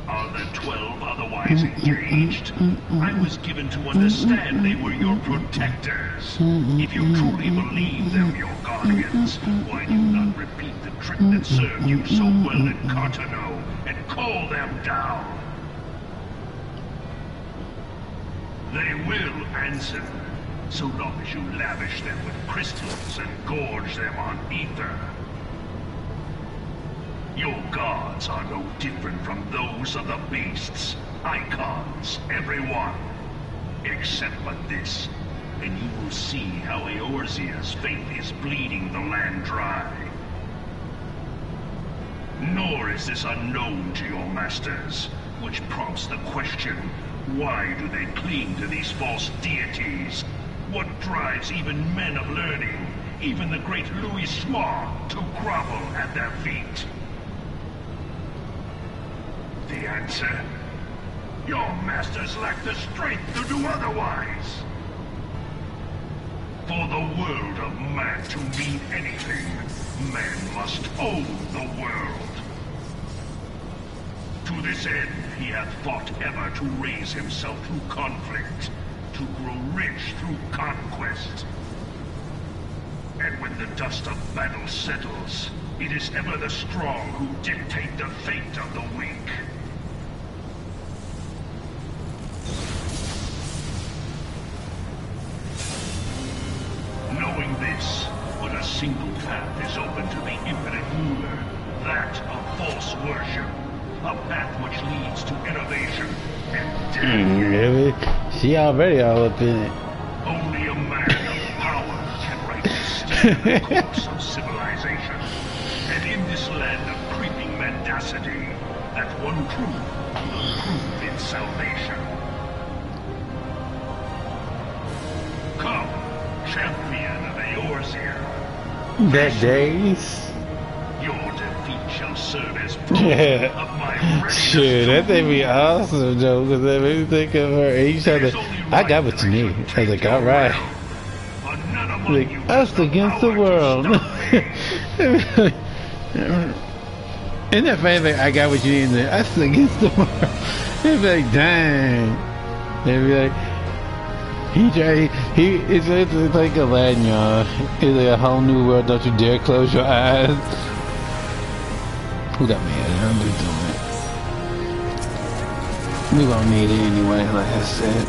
[SPEAKER 3] Are the 12 otherwise engaged? I was given to understand they were your protectors. If you truly believe them your guardians, why do you not repeat the trick that served you so well in Cotonou and call them down? They will answer, so long as you lavish them with crystals and gorge them on ether. Your gods are no different from those of the beasts. Icons, every one. Except but this, and you will see how Eorzea's faith is bleeding the land dry. Nor is this unknown to your masters, which prompts the question, why do they cling to these false deities? What drives even men of learning, even the great Louis Smough, to grovel at their feet? The answer? Your masters lack the strength to do otherwise. For the world of man to mean anything, man must own the world. To this end, he hath fought ever to raise himself through conflict, to grow rich through conquest. And when the dust of battle settles, it is ever the strong who dictate the fate of the weak. Knowing this, but a single path is open to the infinite ruler, that of false worship. A path which leads to innovation and death.
[SPEAKER 1] Really? She already all up in it.
[SPEAKER 3] Only a man of power can rightly steer the course of civilization. And in this land of creeping mendacity, that one truth will prove its salvation. Come, champion of Eorzea.
[SPEAKER 1] That days.
[SPEAKER 3] Your defeat shall serve as proof of my readiness.
[SPEAKER 1] Shit, that thing be awesome, Joe, because that made me think of her each other. I got what you need. I was like, alright. Like, us against the world. Isn't that funny? Like, I got what you need. Like, us against the world. They'd be like, dang. They'd be like, it's like Aladdin, y'all. It's like a whole new world. Don't you dare close your eyes. Who got mad? I'm just doing it. We gonna need it anyway, like I said.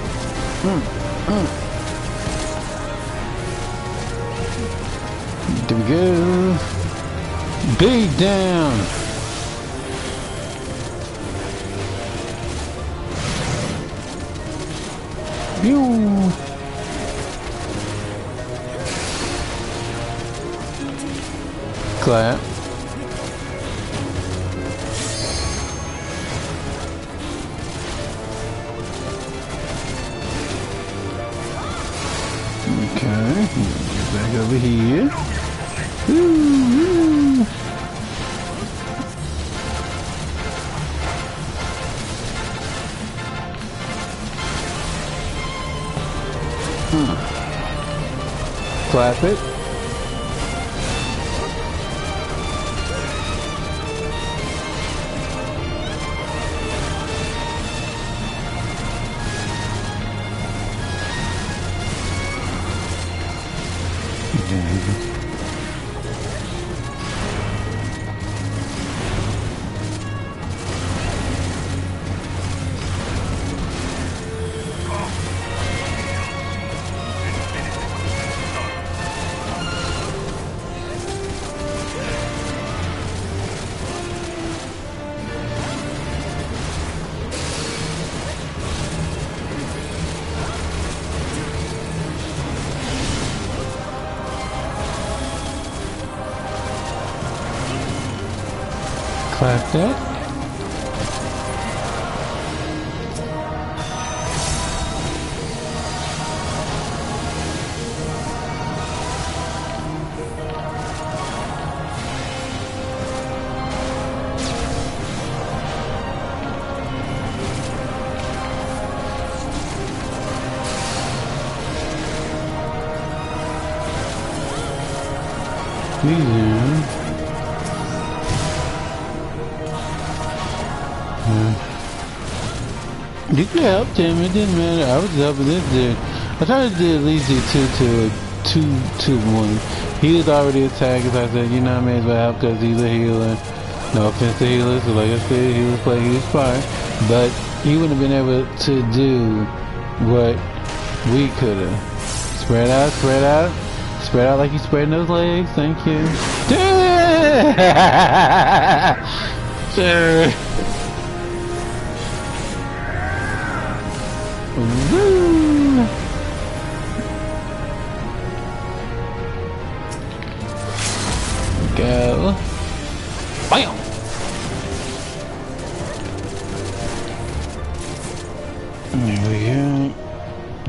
[SPEAKER 1] There we go. Beat down. Pew. Clap. Okay, get back over here. Woo-hoo. Clap it. Clap that. Easy. You could help him, it didn't matter. I was helping this dude. I tried to do at least do 2-1. He was already attacked, as I said, you know, I may as well help because he's a healer. No offense to healers, so like I said, he was fine. But he wouldn't have been able to do what we could have. Spread out, spread out. Spread out like you spreading those legs, thank you. Sure. Woo! Go. Bam! There we go.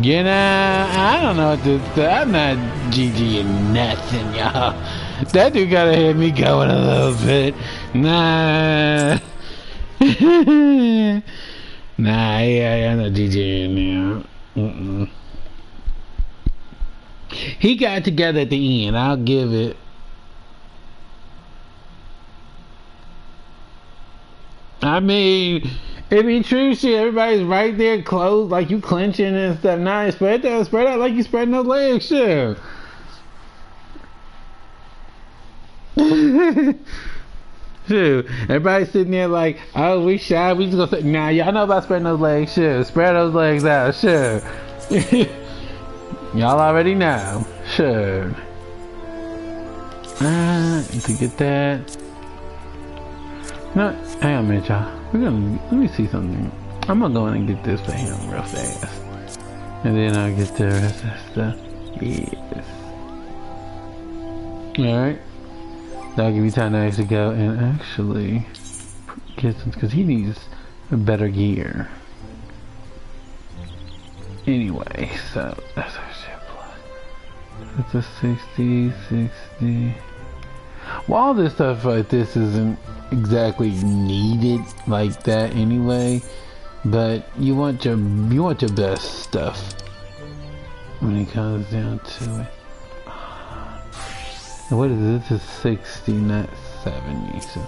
[SPEAKER 1] You know, I don't know what to say. I'm not GGing nothing, y'all. That dude gotta hit me going a little bit. Nah. Nah, yeah, I'm not DJing now. He got together at the end. I'll give it. I mean, it be true shit. Everybody's right there, close, like you clenching and stuff. Nah, spread out like you spreading those legs, sure. Shoot, everybody's sitting there like, oh, we shy, we just gonna say, nah, y'all know about spreading those legs, sure. Spread those legs out, sure. Y'all already know, sure. To get that. No, hang on a minute, y'all. Let me see something. I'm gonna go in and get this for him real fast. And then I'll get the rest of the stuff. Yes. Alright. That'll give you time to actually go and actually get some, because he needs a better gear. Anyway, so that's our ship. That's a 60. Well, all this stuff like this isn't exactly needed like that anyway, but you want your best stuff when it comes down to it. What is this? This is 60, not 70. So.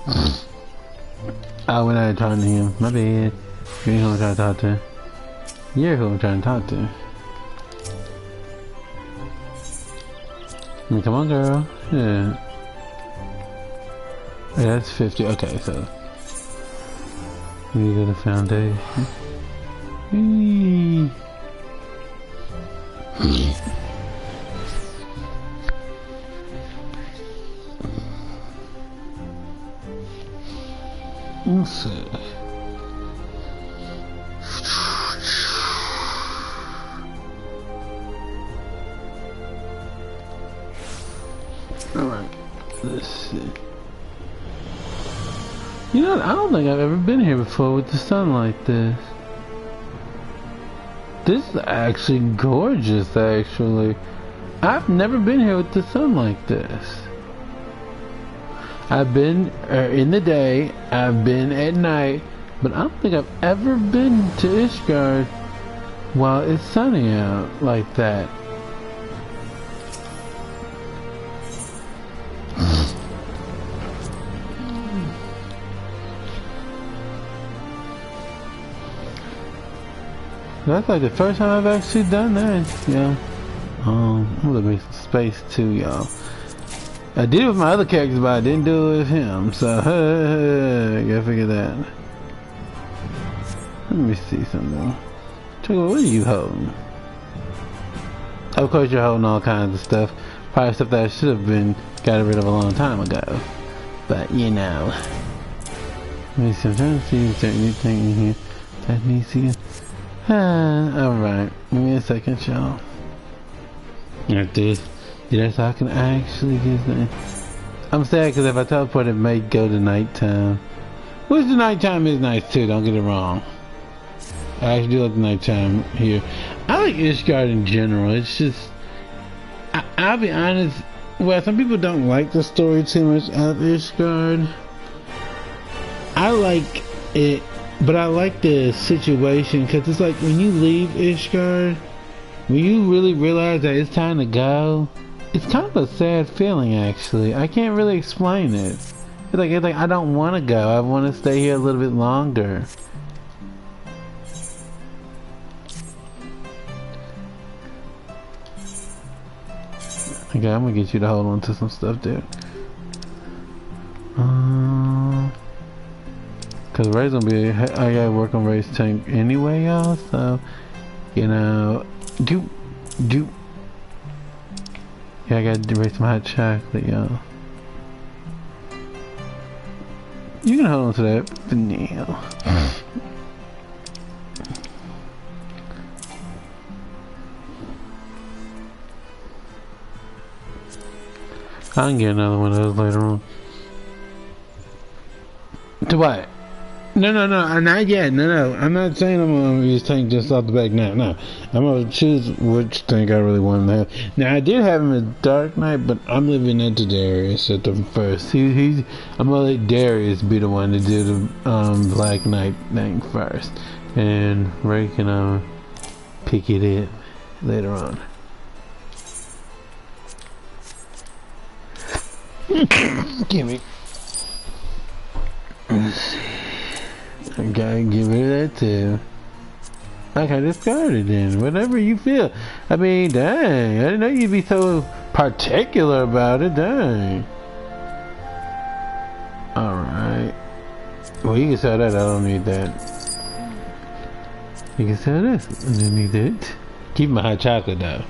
[SPEAKER 1] Oh, we're not talking to him. My bad. You ain't who I'm trying to talk to. You're who I'm trying to talk to. I mean, come on, girl. Yeah. Yeah, that's 50. Okay, so we go to the foundation. Let's see. Alright, let's see. You know, I don't think I've ever been here before with the sun like this. This is actually gorgeous, actually. I've never been here with the sun like this. I've been in the day, I've been at night, but I don't think I've ever been to Ishgard while it's sunny out like that. That's like the first time I've actually done that, yeah. I'm gonna make some space too, y'all. I did it with my other characters, but I didn't do it with him, so I gotta figure that. Let me see something. What are you holding? Of course you're holding all kinds of stuff. Probably stuff that I should have been got rid of a long time ago. But, you know. Let me see, I'm trying to see if there's anything in here that needs to get... alright. Give me a second, y'all. Like this. Yeah, that's how I can actually get that. I'm sad because if I teleport it may go to nighttime. Which the nighttime is nice too, don't get it wrong. I actually do like the nighttime here. I like Ishgard in general. It's just... I'll be honest, well, some people don't like the story too much of Ishgard. I like it, but I like the situation because it's like when you leave Ishgard, when you really realize that it's time to go, It's kind of a sad feeling, actually. I can't really explain it. It's like I don't want to go. I want to stay here a little bit longer. Okay, I'm gonna get you to hold on to some stuff, dude. Cause Ray's gonna be. I gotta work on Ray's tank anyway, y'all. So, you know, yeah, I gotta raise some hot chocolate, y'all. You can hold on to that for now. I can get another one of those later on. To what? No, not yet. No. I'm not saying I'm gonna use tank just off the back now. No, I'm gonna choose which tank I really want to have. Now I did have him as Dark Knight, but I'm leaving that to Darius at the first. I'm gonna let Darius be the one to do the Black Knight thing first, and Ray can pick it in later on. Gimme. Let's see. I gotta get rid of that too. Okay, discard it then. Whatever you feel. I mean, dang. I didn't know you'd be so particular about it. Dang. Alright. Well, you can sell that. I don't need that. You can sell this. I don't need that. Keep my hot chocolate though.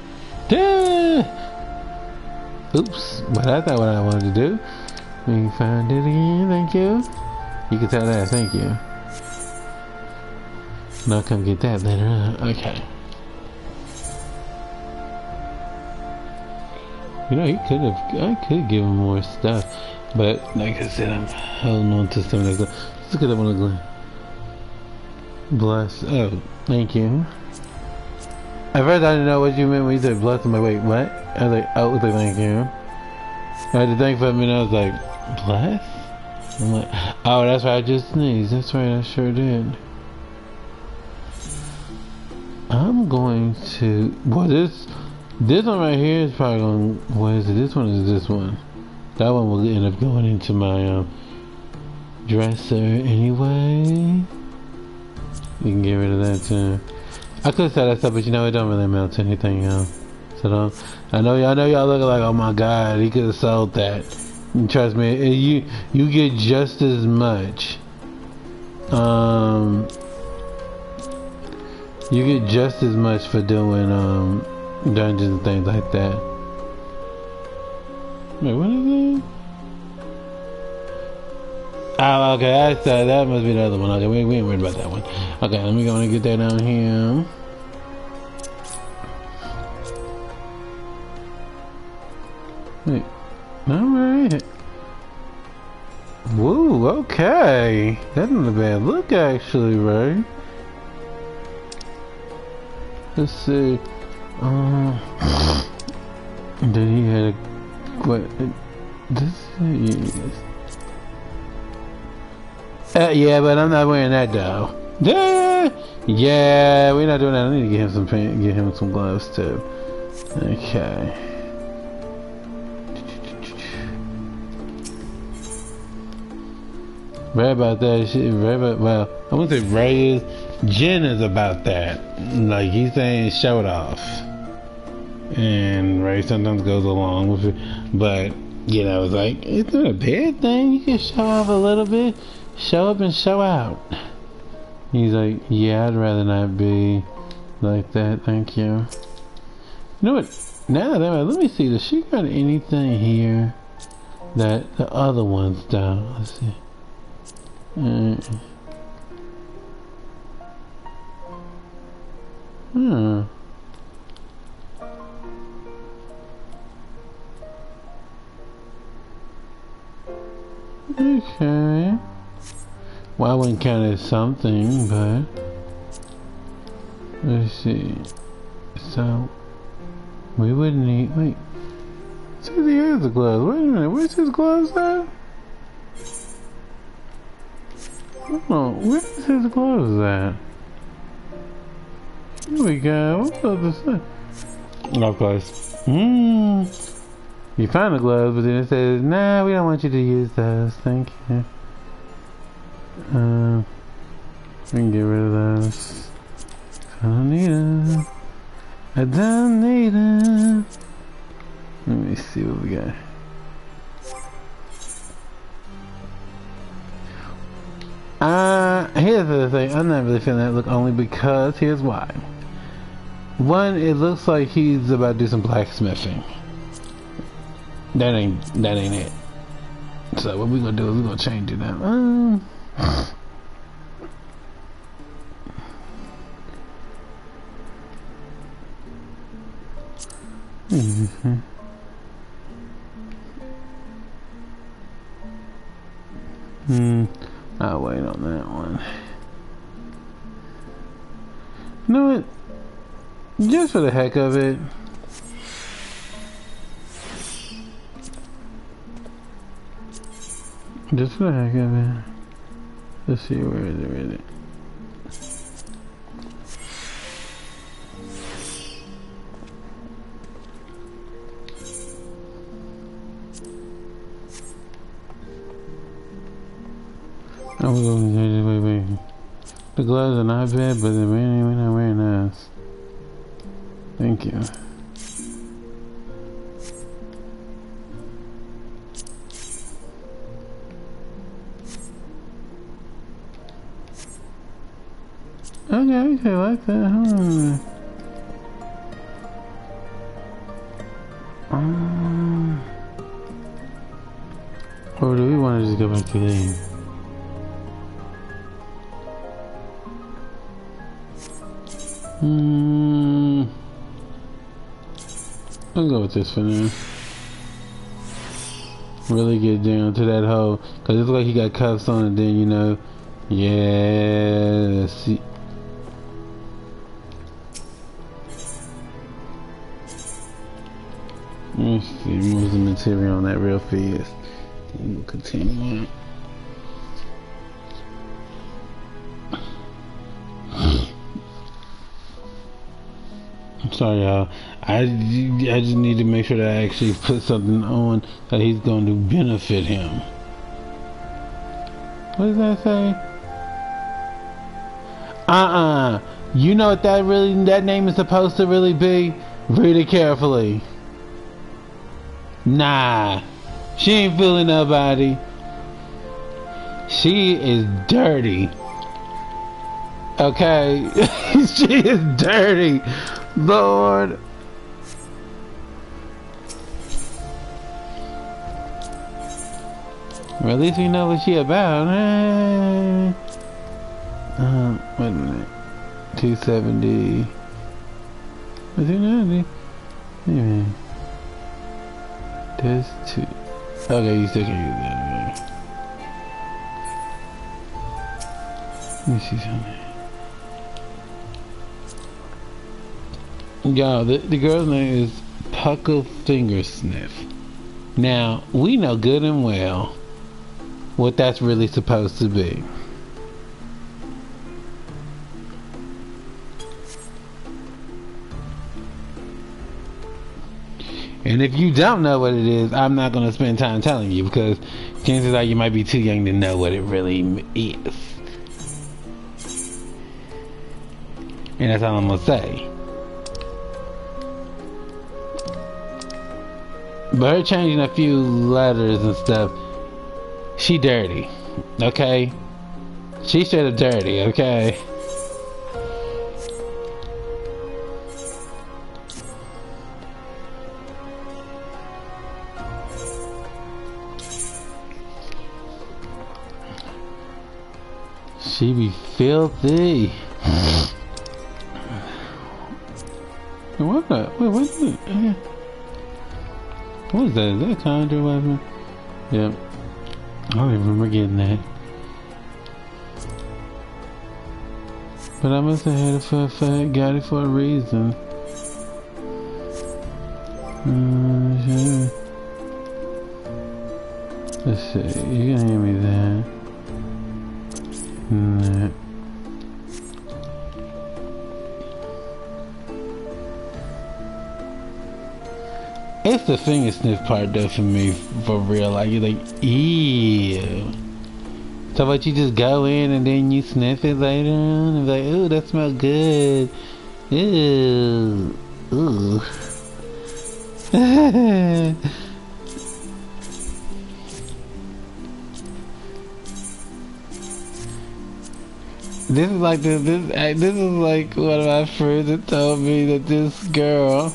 [SPEAKER 1] Duh! Oops. But that's not what I wanted to do. Let me find it again. Thank you. You can tell that. Thank you. And I'll come get that later on. Okay. You know, I could give him more stuff. But, like I said, I'm holding on to some of that. Let's look at that one again. Bless. Oh, thank you. At first, I didn't know what you meant when you said bless. I'm like, wait, what? I was like, oh, thank you. I had to thank for a minute. I was like, bless? I'm like, oh, that's right. I just sneezed. That's right. I sure did. I'm going to. Well, this one right here is probably going. What is it? This one is this one. That one will end up going into my dresser anyway. You can get rid of that too. I could sell that stuff, but you know it don't really amount to anything else. So don't. I know y'all looking like, oh my god, he could have sold that. And trust me, you get just as much. You get just as much for doing dungeons and things like that. Wait, what is it? Oh, okay, that must be the other one. Okay, we ain't worried about that one. Okay, let me go and get that down here. Wait, alright. Woo, okay. That's not a bad look, actually, right? Let's see. Then he had a. What? This is. Yeah, but I'm not wearing that though. Yeah, we're not doing that. I need to get him some paint, get him some gloves too. Okay. Ray about that shit. Ray about, well, I wouldn't say Ray is. Jen is about that. Like he's saying, show it off. And Ray sometimes goes along with it, but you know, it's like it's not a bad thing. You can show off a little bit. Show up and show out. He's like, yeah, I'd rather not be like that, thank you. You know what? Now that let me see, does she got anything here that the other ones don't? Let's see. Okay. Well, I wouldn't count it as something, but let's see. So we wouldn't need. Wait, see, he has the gloves. Wait a minute, where's his gloves at? Oh, where's his gloves at? Here we go. What's up this thing? Of course. You found the gloves, but then it says, nah, we don't want you to use those. Thank you. We can get rid of those. I don't need them. I don't need them. Let me see what we got. Here's the thing. I'm not really feeling that look only because here's why. One, it looks like he's about to do some blacksmithing. That ain't it. So what we gonna do is we gonna change it now. I'll wait on that one. You know what? Just for the heck of it. Just for the heck of it. Let's see, where is it? Wait. The gloves are not bad, but they're not very nice. Thank you. Okay, like that, or do we want to just go back to leave? I'll go with this for now. Really get down to that hole, cause it looks like he got cuffs on it. Then you know, yeah. Let's see. Let's see. Move the material on that real fast. And we'll continue on. Sorry, y'all. I just need to make sure that I actually put something on that he's going to benefit him. What does that say? You know what that name is supposed to really be? Read it carefully. Nah. She ain't fooling nobody. She is dirty. Okay? She is dirty. Lord. Well, at least we know what she about. Wait a minute. 270. 290. Anyway. There's 2. Okay, you still can use that. Let me see something. Y'all, the girl's name is Puckle Fingersniff. Now, we know good and well what that's really supposed to be. And if you don't know what it is, I'm not going to spend time telling you, because chances are you might be too young to know what it really is. And that's all I'm going to say. But her changing a few letters and stuff, she dirty, okay? She straight up dirty, okay? She be filthy. What the? Wait, what's it? What is that? Is that a conjure weapon? Yep. I don't even remember getting that. But I must have had it for a fact, got it for a reason. Sure. Let's see, you can hand me that. That. It's the finger sniff part though for me, for real. Like you're like, ew. So what, you just go in and then you sniff it later on and be like, ooh, that smells good. Ooh. Ooh. This is like this is like one of my friends that told me that this girl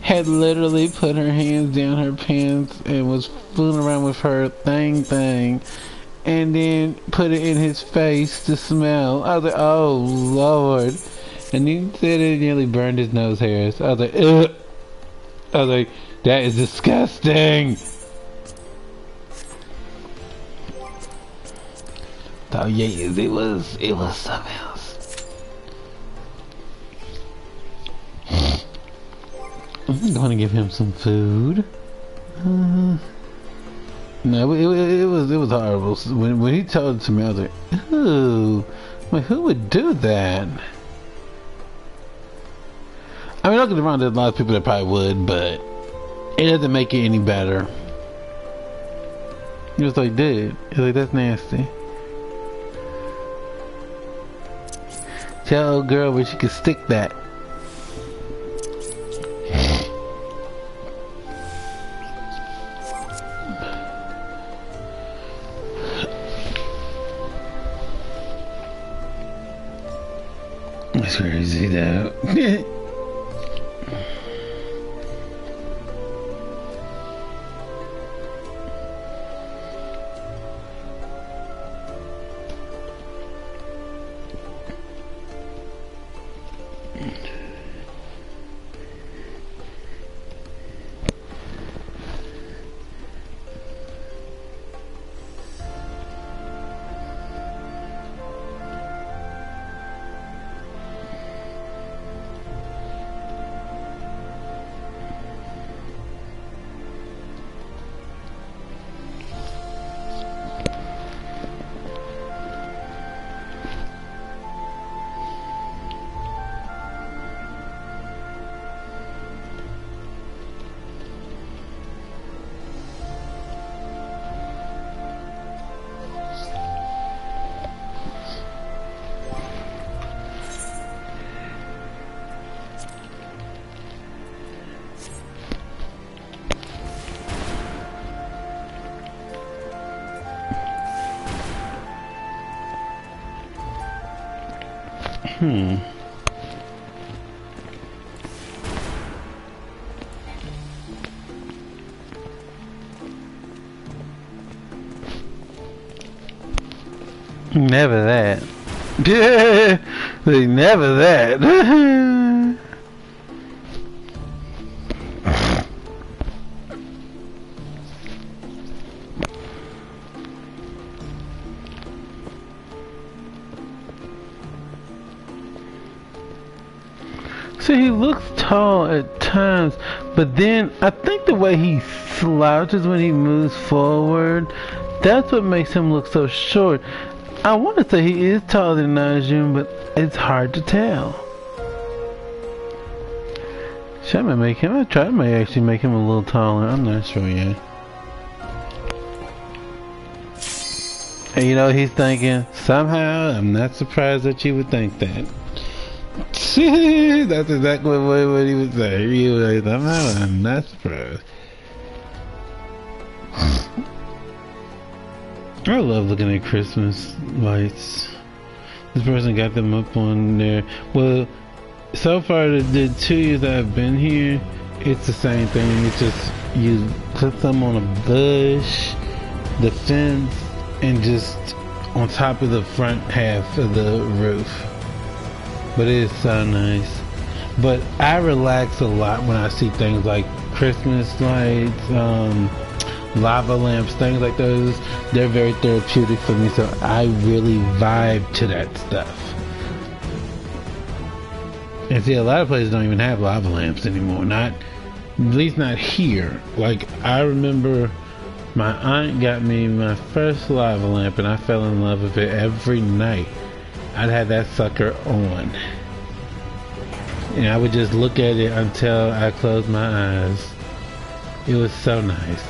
[SPEAKER 1] had literally put her hands down her pants and was fooling around with her thing and then put it in his face to smell. I was like, oh Lord. And he said it nearly burned his nose hairs. I was like, ugh. I was like, that is disgusting. Oh yeah, it was something else. I'm going to give him some food. No, it was horrible. When he told it to me, I was like, ooh, like, who would do that? I mean, don't get me wrong, there's a lot of people that probably would, but it doesn't make it any better. He was like, dude, he's like, that's nasty. Tell old girl where she could stick that. That's crazy though. Never that. Never that. See, he looks tall at times, but then I think the way he slouches when he moves forward, that's what makes him look so short. I want to say he is taller than Najum, but it's hard to tell. Should I make him? I may actually make him a little taller. I'm not sure yet. And you know, he's thinking, somehow, I'm not surprised that you would think that. That's exactly what he would say. He would say, somehow, I'm not surprised. I love looking at Christmas lights. This person got them up on there. Well, so far the 2 years that I've been here, it's the same thing. It's just you put them on a bush, the fence, and just on top of the front half of the roof. But it is so nice. But I relax a lot when I see things like Christmas lights, lava lamps, things like those. They're very therapeutic for me, so I really vibe to that stuff. And see, a lot of places don't even have lava lamps anymore. Not, at least not here. Like, I remember my aunt got me my first lava lamp and I fell in love with it every night. I'd have that sucker on. And I would just look at it until I closed my eyes. It was so nice.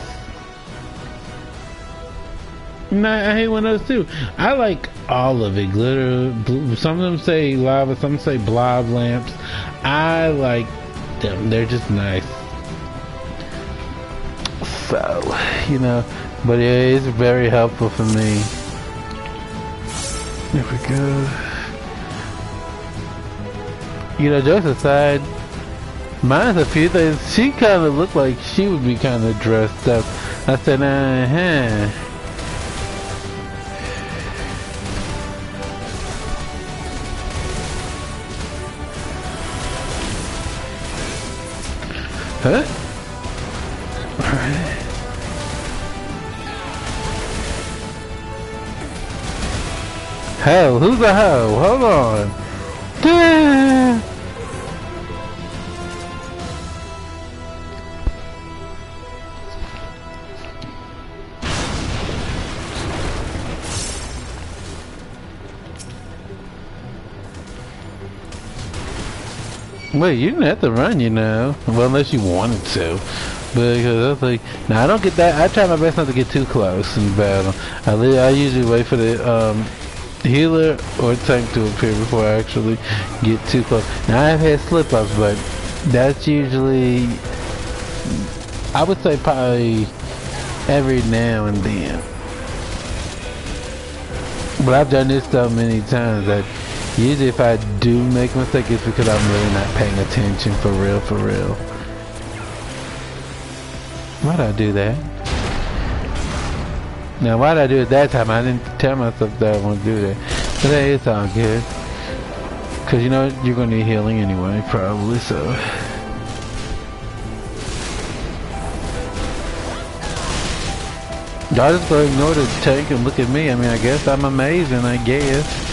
[SPEAKER 1] No, I hate one of those too. I like all of it. Glitter. Some of them say lava. Some say blob lamps. I like them. They're just nice. So, you know, but it is very helpful for me. There we go. You know, jokes aside, mine's a few things. She kind of looked like she would be kind of dressed up. I said, Huh? Alright. Hell, who's a hoe? Hold on. Wait, you didn't have to run, you know. Well, unless you wanted to. Because I was like, now I don't get that. I try my best not to get too close in battle. I usually wait for the healer or tank to appear before I actually get too close. Now I've had slip-ups, but that's usually, I would say probably every now and then. But I've done this so many times that usually if I do make a mistake, it's because I'm really not paying attention for real, for real. Why'd I do that? Now why'd I do it that time? I didn't tell myself that I want to do that. But hey, it's all good. Cause you know you're gonna need healing anyway, probably, so. Y'all just gonna ignore the tank and look at me. I mean, I guess I'm amazing, I guess.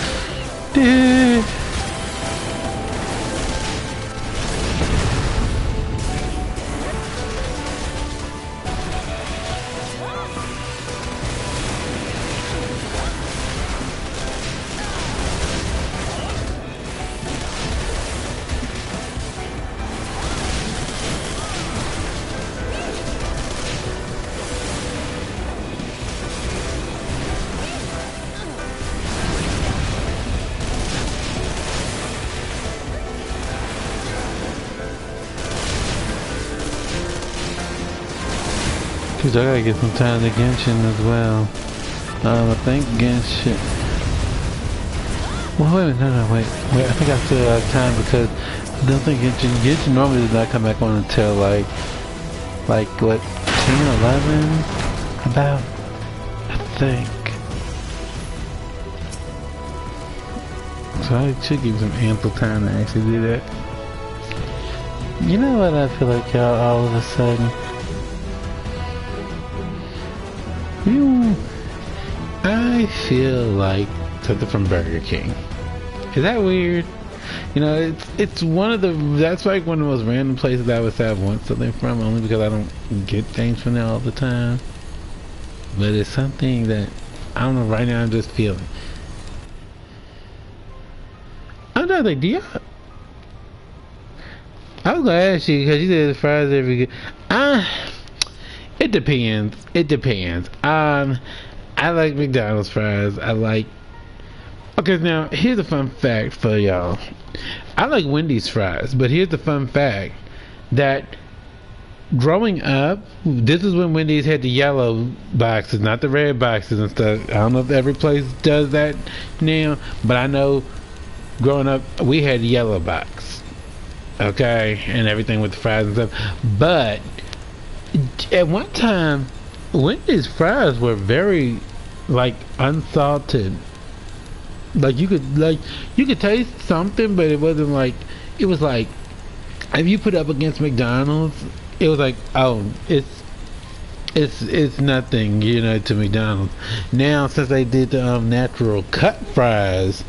[SPEAKER 1] Dude. Cause I gotta get some time to Genshin as well. I think Genshin. Well, wait a minute, no, wait. I think I still have time because I don't think Genshin normally does not come back on until like what, 10, 11? About, I think. So I should give some ample time to actually do that. You know what I feel like, y'all, all of a sudden? I feel like something from Burger King. Is that weird? You know, it's one of the, that's like one of the most random places I would say I want something from, only because I don't get things from there all the time. But it's something that, I don't know, right now I'm just feeling. I'm not like, do you? I was gonna ask you, because you said the fries every good. It depends. It depends. I like McDonald's fries. I like. Okay, now here's a fun fact for y'all. I like Wendy's fries, but here's the fun fact that growing up, this is when Wendy's had the yellow boxes, not the red boxes and stuff. I don't know if every place does that now, but I know growing up we had yellow box. Okay, and everything with the fries and stuff, but at one time Wendy's fries were very like unsalted. Like you could taste something, but it wasn't like, it was like if you put it up against McDonald's, it was like, oh, it's nothing, you know, to McDonald's. Now since they did the natural cut fries,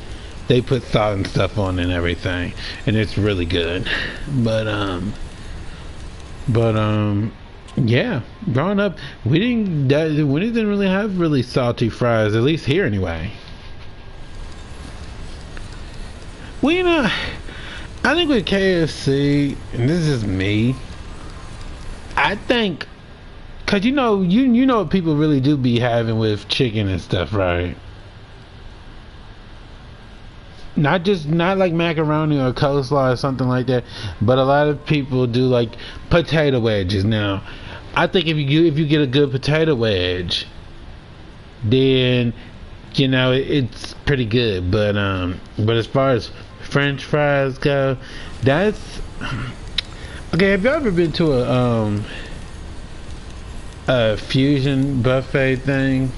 [SPEAKER 1] they put salt and stuff on and everything, and it's really good. But yeah, growing up, we didn't really have really salty fries, at least here anyway. Well, you know, I think with KFC, and this is me, I think Cause you know what people really do be having with chicken and stuff, right? Not like macaroni or coleslaw or something like that, but a lot of people do like potato wedges. Now, I think if you get a good potato wedge, then you know it's pretty good. But as far as French fries go, that's okay. Have you ever been to a fusion buffet thing?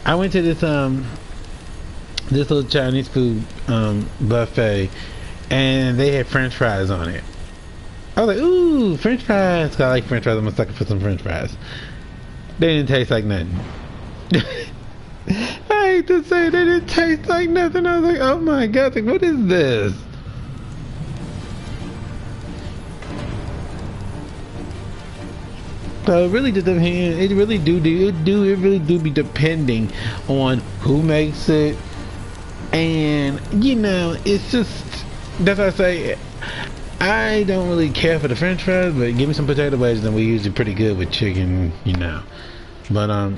[SPEAKER 1] I went to this little Chinese food buffet, and they had French fries on it. I was like, ooh, French fries. I like French fries. I'm a sucker for some French fries. They didn't taste like nothing. I hate to say they didn't taste like nothing. I was like, oh my god, like, what is this? So it really just depends. It really do be depending on who makes it, and you know, it's just that's why I say I don't really care for the French fries, but give me some potato wedges, and we're usually pretty good with chicken, you know. But I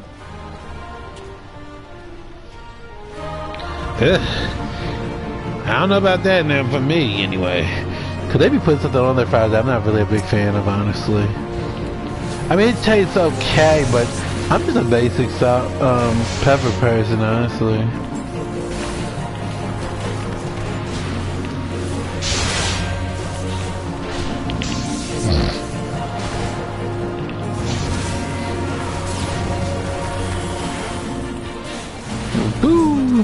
[SPEAKER 1] don't know about that now for me anyway, cause they be putting something on their fries that I'm not really a big fan of, honestly. I mean, it tastes okay, but I'm just a basic salt, pepper person, honestly. Boo!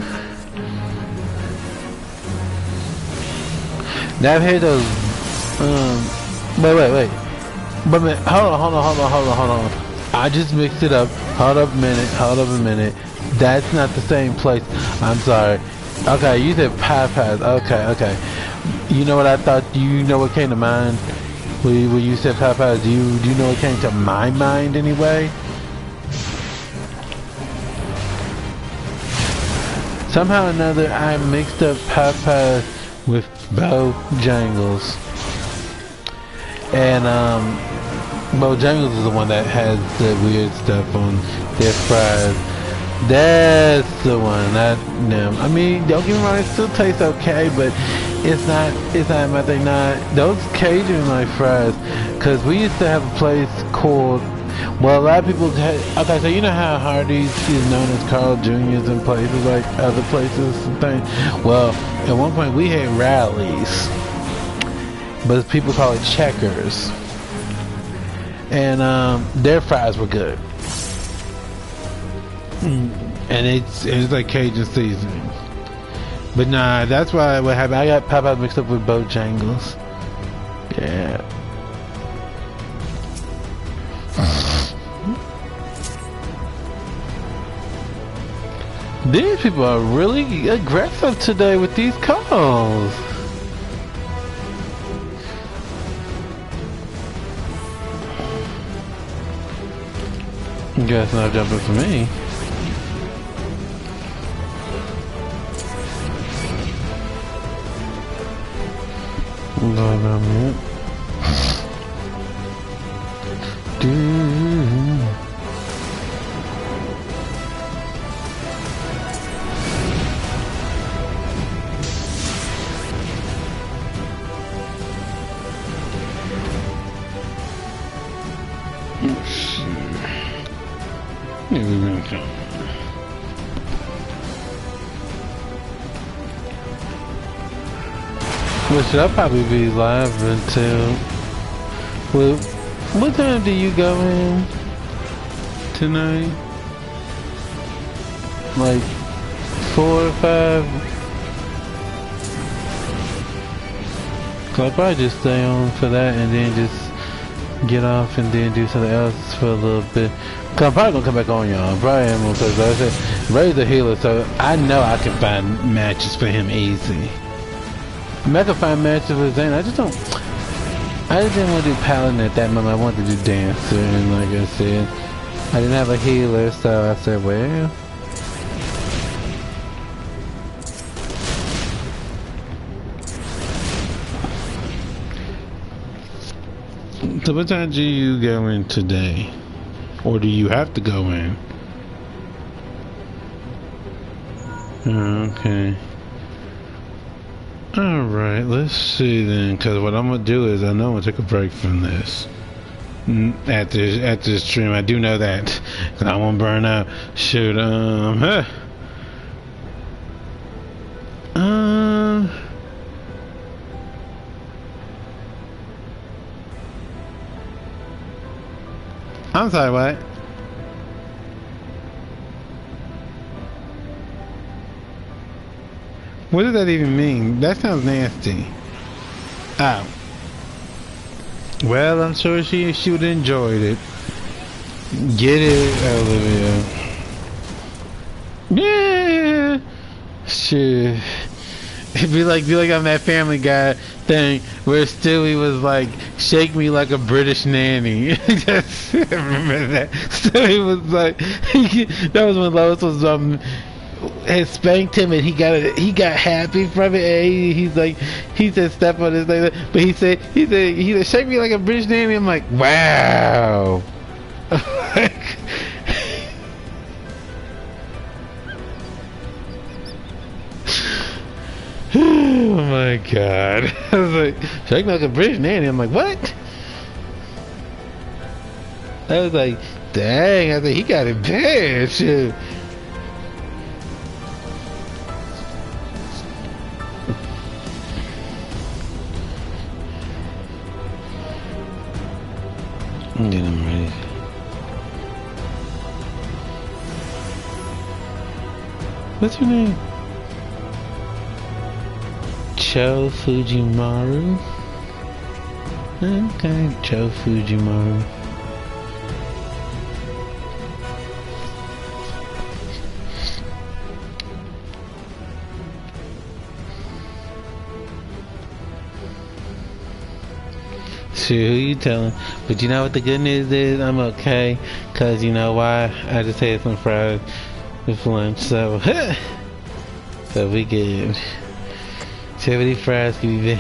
[SPEAKER 1] Now I've had those, wait. But man, hold on. I just mixed it up. Hold up a minute. That's not the same place. I'm sorry. Okay, you said Popeyes. Okay. You know what I thought? You know what came to mind when you said Popeyes? Do you know what came to my mind anyway? Somehow or another, I mixed up Popeyes with Bojangles. And Bojangles is the one that has the weird stuff on their fries. That's the one. Not them. I mean, don't get me wrong, it still tastes okay, but it's not my thing. Those Cajun like fries, cause we used to have a place called, well, a lot of people okay, so you know how Hardee's is known as Carl Jr.'s and places like other places and things. Well, at one point we had Rallies, but people call it Checkers, and their fries were good, and it's like Cajun seasoning. But nah, that's why what happened. I got Popeyes mixed up with Bojangles. Yeah. These people are really aggressive today with these calls. Guess not jumping for me. Which I'll probably be live until. Well, what time do you go in tonight? Like 4 or 5? So I'll probably just stay on for that and then just get off and then do something else for a little bit. Cause I'm probably gonna come back on, y'all. I probably am, because like I said, Ray's a healer, so I know I can find matches for him easy. I can find matches with Zane. I just didn't want to do Paladin at that moment. I wanted to do Dancer, and like I said, I didn't have a healer, so I said, well. So what time do you go in today? or do you have to go in? Okay. Alright, let's see then, because what I'm going to do is I know I'm going to take a break from this. At this stream, I do know that. Cause I won't burn out. Shoot, I'm sorry, what? What does that even mean? That sounds nasty. Oh. Well, I'm sure she would have enjoyed it. Get it, Olivia. Yeah. Shit. Be like on that Family Guy thing where Stewie was like, "Shake me like a British nanny." Just remember that. Stewie was like, that was when Lois was had spanked him and he got happy from it. And he said step on his thing, but he said shake me like a British nanny. I'm like, wow. Oh my god. I was like, shake me like a British nanny. I'm like, what? I was like, dang. I was like, he got it bad. Shit. I'm getting ready. What's your name? Cho Fujimaru. Okay, Cho Fujimaru. Who you telling? But you know what the good news is? I'm okay, cause you know why? I just had some fries with lunch, so so we good. 70 fries can be.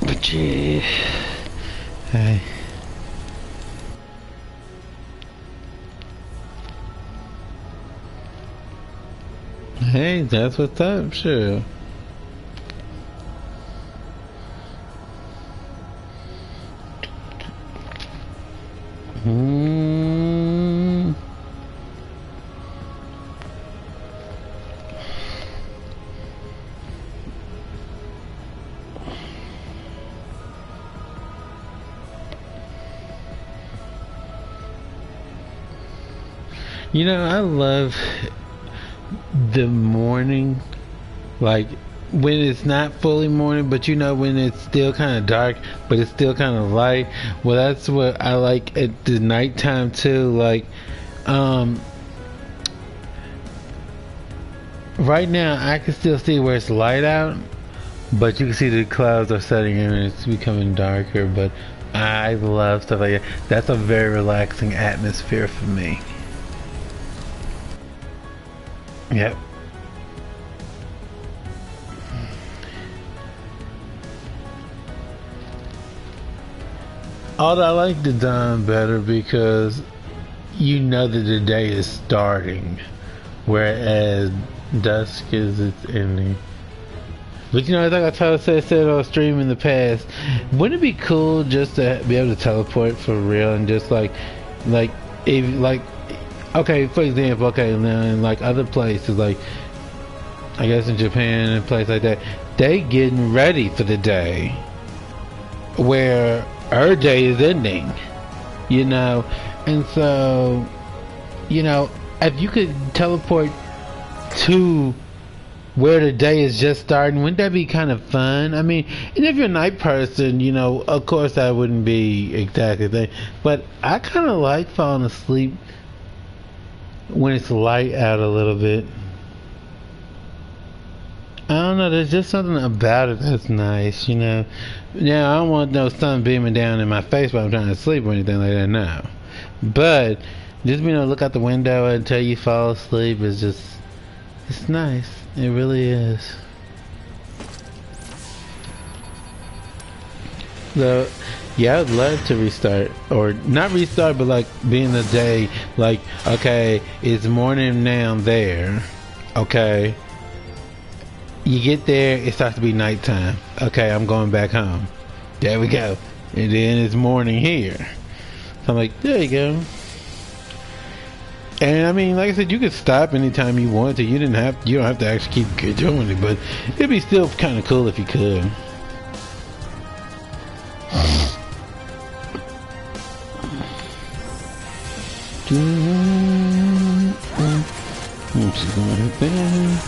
[SPEAKER 1] But yeah. Hey. Hey, that's what's up, sure. You know, I love the morning, like when it's not fully morning, but you know, when it's still kind of dark, but it's still kind of light. Well, that's what I like at the nighttime too. Like, right now I can still see where it's light out, but you can see the clouds are setting in and it's becoming darker. But I love stuff like that. That's a very relaxing atmosphere for me. Yep. Although I like the dawn better because you know that the day is starting, whereas dusk is its ending. But you know, I think I said on stream in the past, wouldn't it be cool just to be able to teleport for real and just like if like. Okay, for example, okay, now in like other places, like I guess in Japan and places like that, they getting ready for the day where our day is ending, you know, and so, you know, if you could teleport to where the day is just starting, wouldn't that be kind of fun? I mean, and if you're a night person, you know, of course that wouldn't be exactly the thing, but I kind of like falling asleep when it's light out a little bit. I don't know, there's just something about it that's nice, you know. Now, I don't want no sun beaming down in my face while I'm trying to sleep or anything like that, no. But, just, you know, look out the window until you fall asleep is just, it's nice. It really is. So, yeah, I'd love to restart, or not restart, but like be in the day, like, okay, it's morning now there, okay. You get there, it starts to be nighttime. Okay, I'm going back home. There we go. And then it's morning here. So I'm like, there you go. And I mean, like I said, you could stop anytime you want to. You don't have to actually keep doing it, but it'd be still kind of cool if you could. She's going right there.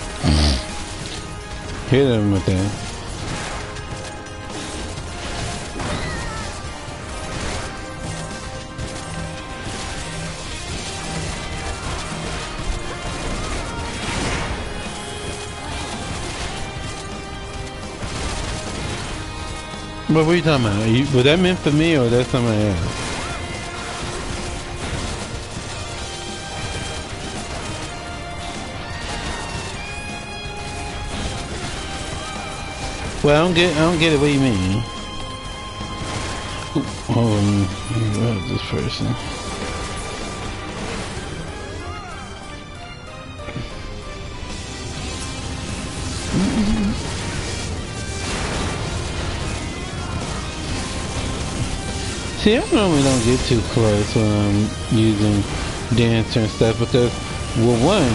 [SPEAKER 1] Hit him with that. What were you talking about? Was that meant for me or that's somebody else? Well, I don't get it. What do you mean? Ooh, hold on, what is this person? See, I normally don't get too close when I'm using dancer and stuff because, well, one,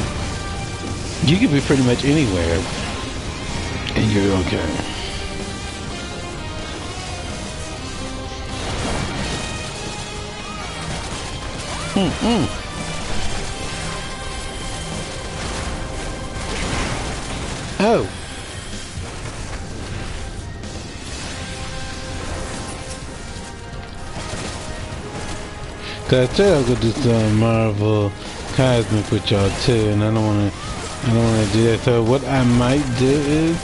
[SPEAKER 1] you could be pretty much anywhere and you're okay. Oh. Cause I said I could do some Marvel Cosmic with y'all too, and I don't wanna do that. So what I might do is,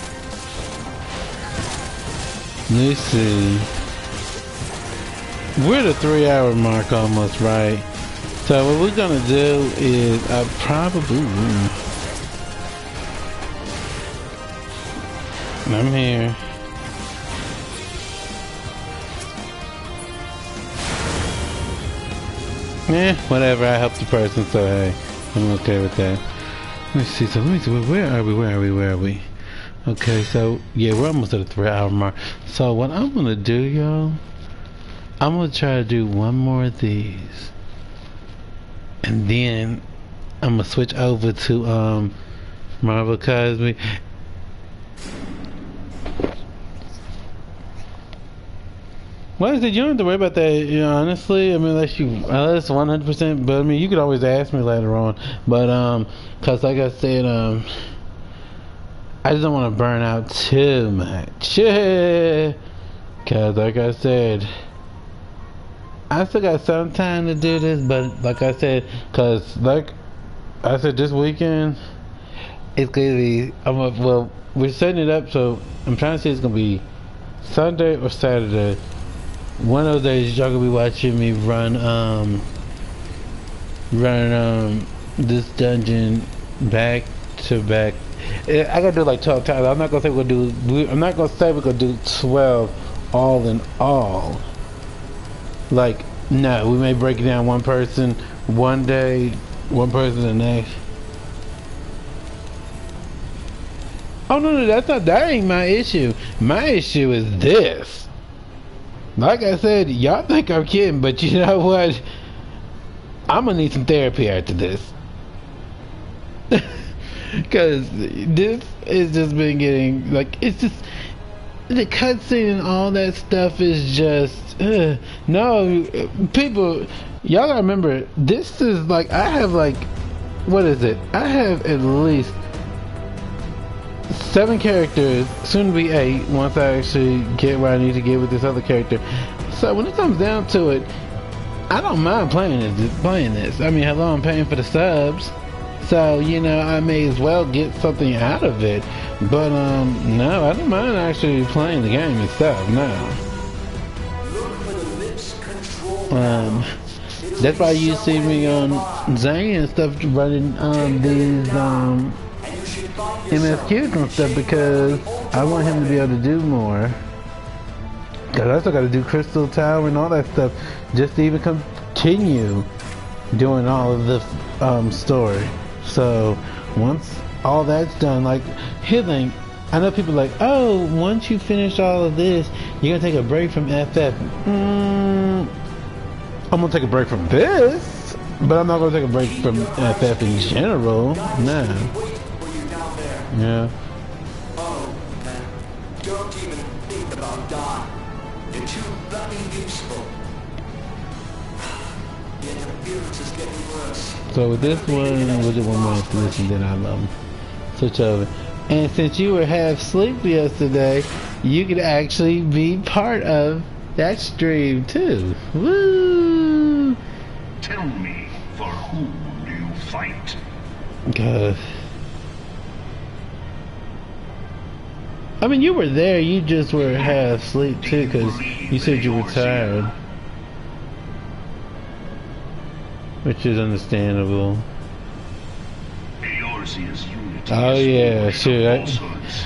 [SPEAKER 1] let's see. We're at the 3-hour mark almost, right? So what we're gonna do is I'm here. Whatever, I helped the person, so hey, I'm okay with that. Let me see, where are we? Okay, so, yeah, we're almost at the 3-hour mark. So what I'm gonna do, y'all, I'm gonna try to do one more of these. And then, I'm gonna switch over to, Marvel Cosmic. Well, I said, you don't have to worry about that, you know, honestly. I mean, unless 100%, but I mean, you could always ask me later on. But, cause like I said, I just don't want to burn out too much. Cause like I said, I still got some time to do this, but like I said, cause like I said, this weekend, it's gonna be, well, we're setting it up, so I'm trying to see it's gonna be Sunday or Saturday. One of those days y'all gonna be watching me run this dungeon back to back. I gotta do it like 12 times. I'm not gonna say we're gonna do 12 all in all. Like, no, we may break it down one person one day, one person the next. Oh no, that ain't my issue. My issue is this. Like I said, y'all think I'm kidding, but you know what? I'm gonna need some therapy after this. Cause this has just been getting, like, it's just, the cutscene and all that stuff is just, no, people, y'all gotta remember, this is like, I have like, what is it? I have at least 7 characters, soon to be 8, once I actually get where I need to get with this other character. So when it comes down to it, I don't mind playing this. I mean, hello, I'm paying for the subs, so you know I may as well get something out of it. But no, I don't mind actually playing the game itself. No. That's why you see me on Zane and stuff running these MSQs and stuff, because I want him to be able to do more. Cause I still got to do Crystal Tower and all that stuff just to even continue doing all of the story. So once all that's done, like healing, I know people are like, oh, once you finish all of this, you're gonna take a break from FF. I'm gonna take a break from this, but I'm not gonna take a break from FF in general. Nah. Yeah.
[SPEAKER 2] Oh, man. Don't even think about dying. You're too bloody useful. The interference is getting worse.
[SPEAKER 1] So with this one, we'll do one more listen, then I'll switch over. And since you were half asleep yesterday, you could actually be part of that stream too. Woo!
[SPEAKER 3] Tell me, for whom do you fight?
[SPEAKER 1] God. I mean, you were there, you just were half asleep too, because you said you were tired. Which is understandable. Oh yeah, sure.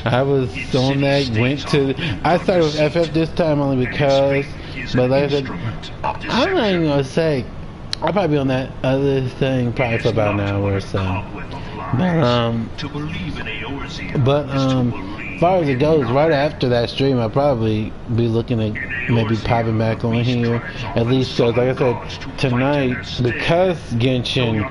[SPEAKER 1] I was on that, went to... I started with FF this time only because... But like I said, I'm not even going to say... I'll probably be on that other thing probably for about an hour or so. But as far as it goes, right after that stream, I'll probably be looking at maybe popping back on here. At least, so like I said, tonight, because Genshin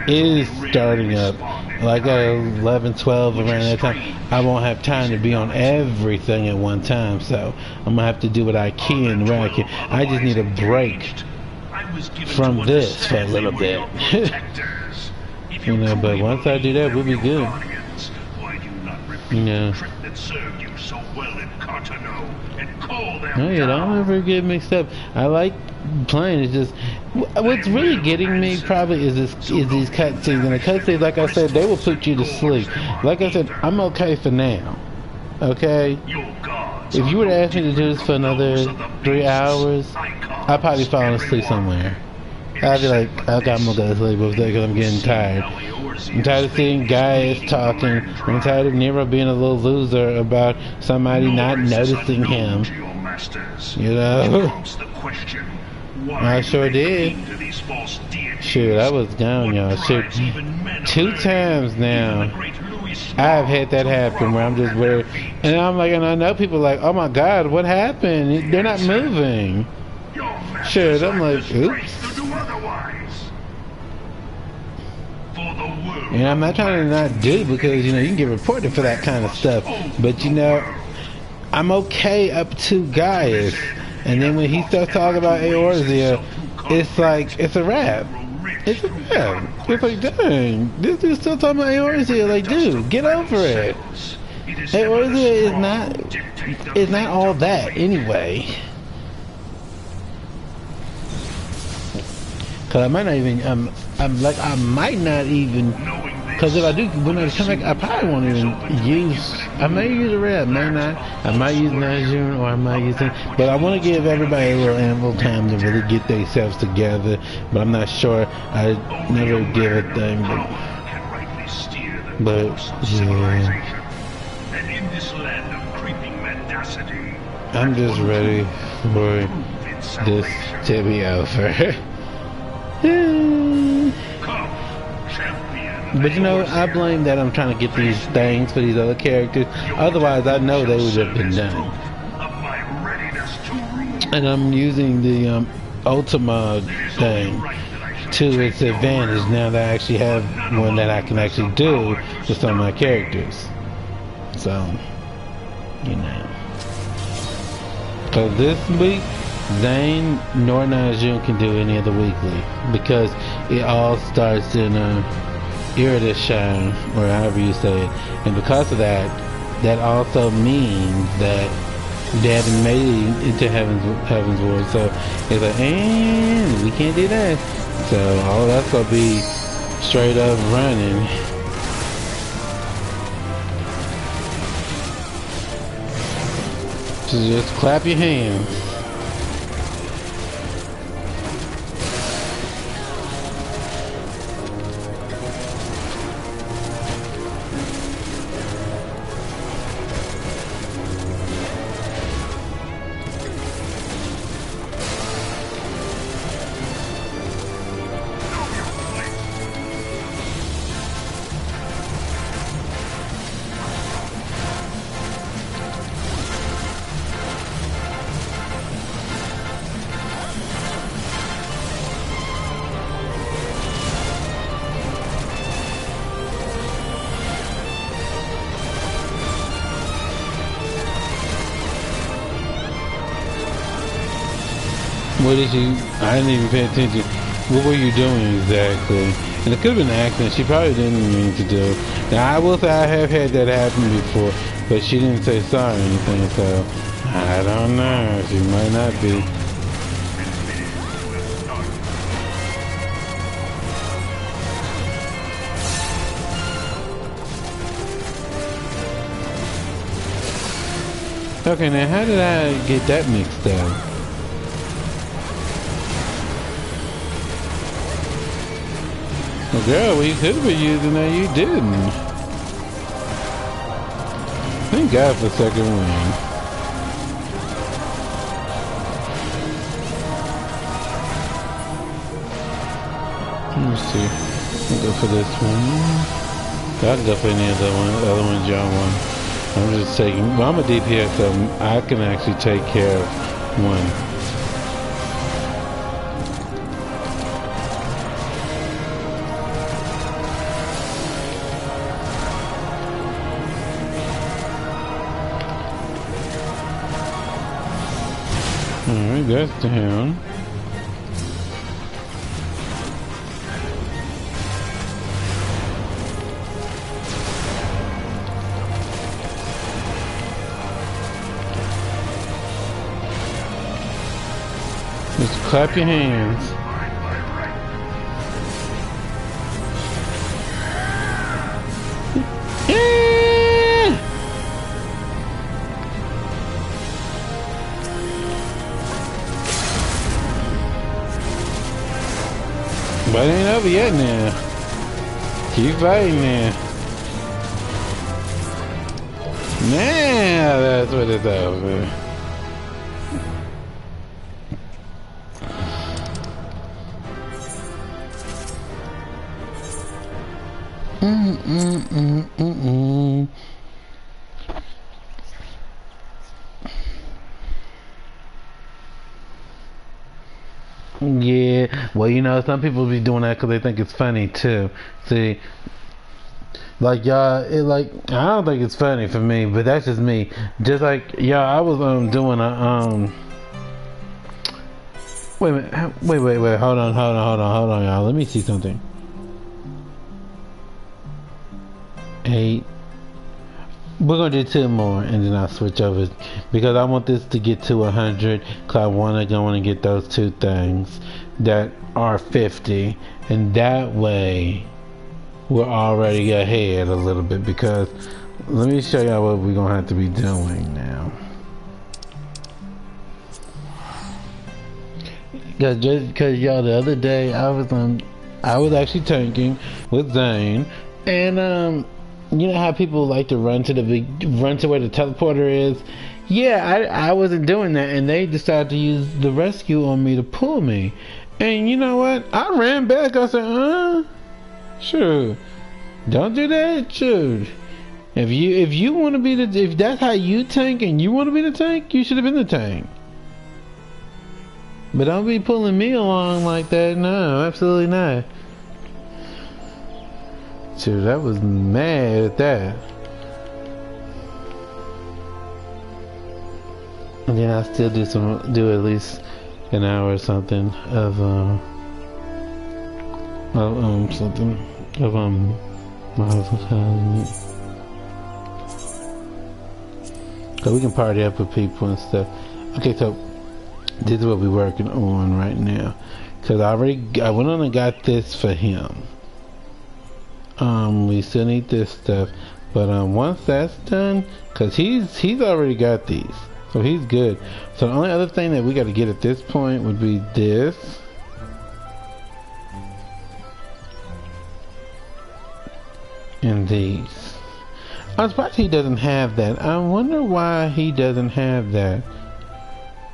[SPEAKER 1] is starting up, like at 11, 12, around that time, I won't have time to be on everything at one time. So I'm going to have to do what I can where I can. I just need a break from this for a little bit. You know, but once I do that, we'll be good. You know. Oh yeah, don't ever get mixed up. I like playing. It's just what's really getting me probably is these cutscenes. And the cutscenes, like I said, they will put you to sleep. Like I said, I'm okay for now. Okay. If you were to ask me to do this for another 3 hours, I'd probably fall asleep somewhere. I'd be like, okay, I'm gonna go to sleep because I'm getting tired. I'm tired of seeing guys talking. I'm tired of Nero being a little loser about somebody not noticing him. You know? I sure did. Shoot, I was gone, y'all. Shoot, 2 times now I've had that happen where I'm just weird. And I'm like, and I know people are like, oh my god, what happened? They're not moving. Shit, I'm like, oops. And I'm not trying to not do, because you know you can get reported for that kind of stuff, but you know I'm okay up to Gaius, and then when he starts talking about Eorzea, it's like it's a wrap. It's a wrap. It's like, dang, this dude's still talking about Eorzea. Like, dude, get over it. Eorzea is not all that anyway. Cause I might not even I might not even, cause if I do, when I come back, I probably won't even use. I may use a red, I may not. I might use Najun, or I might use it. But I want to give everybody a little ample time to really get themselves together. But I'm not sure. I never give a thing. But yeah, I'm just ready for this to be over. But you know, I blame that I'm trying to get these things for these other characters. Otherwise, I know they would have been done. And I'm using the Ultima thing to its advantage now that I actually have one that I can actually do with some of my characters. So, you know. So this week, Zane nor Najun can do any of the weekly because it all starts in Iridesheim, or however you say it, and because of that, that also means that they haven't made it into Heaven's Ward. So it's like, and we can't do that. So all that's gonna be straight up running. So just clap your hands. What did you? I didn't even pay attention. What were you doing exactly? And it could have been an accident. She probably didn't mean to do. Now I will say I have had that happen before, but she didn't say sorry or anything. So I don't know. She might not be. Okay, now how did I get that mixed up? Well, girl, well, you could have been using that, you didn't. Thank God for second win. Let me see. I'll go for this one. I can go for any other one, John one. I'm just taking, well, I'm a DPS, so I can actually take care of one. Alright, that's down. Just clap your hands. But it ain't over yet now. Keep fighting now. Now that's what it's over. Yeah, well, you know, some people be doing that because they think it's funny too. See, like y'all, I don't think it's funny for me, but that's just me. Just like y'all, I was doing a Wait a minute, wait, hold on, y'all. Let me see something. 8. We're gonna do 2 more and then I'll switch over because I want this to get to 100 because I want to get those 2 things that are 50 and that way we're already ahead a little bit because let me show y'all what we're gonna have to be doing now. Cause y'all, the other day I was actually tanking with Zane and you know how people like to run to where the teleporter is? Yeah, I wasn't doing that, and they decided to use the rescue on me to pull me. And you know what? I ran back. I said, sure, don't do that. Sure, if you want to be if that's how you tank and you want to be the tank, you should have been the tank. But don't be pulling me along like that. No, absolutely not. Dude, I was mad at that. And then I still do at least an hour or something of So we can party up with people and stuff. Okay, so this is what we're working on right now. Cause I went on and got this for him. We still need this stuff, but once that's done, cause he's already got these, so he's good. So the only other thing that we got to get at this point would be this. And these. I'm surprised he doesn't have that. I wonder why he doesn't have that.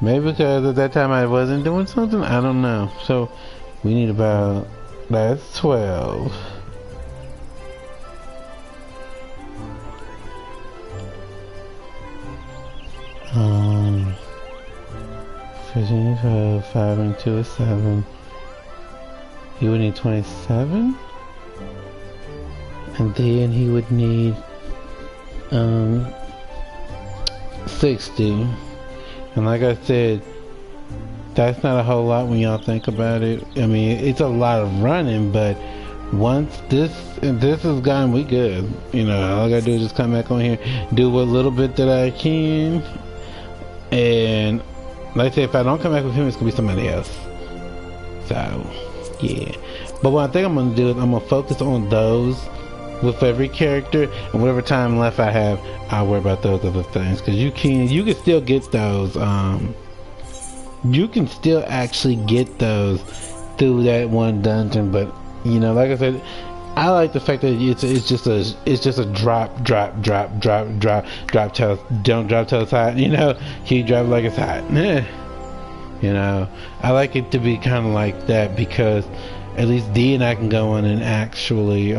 [SPEAKER 1] Maybe because at that time I wasn't doing something? I don't know. So, we need about... That's 12. Fifteen, 5 and 2 is 7. He would need 27? And then he would need 60. And like I said, that's not a whole lot when y'all think about it. I mean, it's a lot of running, but once this is gone, we good. You know, all I gotta do is just come back on here, do what little bit that I can, and like I said, if I don't come back with him, it's gonna be somebody else. So, yeah. But what I think I'm gonna do is I'm gonna focus on those with every character, and whatever time left I have, I'll worry about those other things. Cause you can still get those. You can still actually get those through that one dungeon. But you know, like I said, I like the fact that it's just a drop till don't drop till it's hot. You know, keep drop like it's hot. You know, I like it to be kind of like that because at least D and I can go on and actually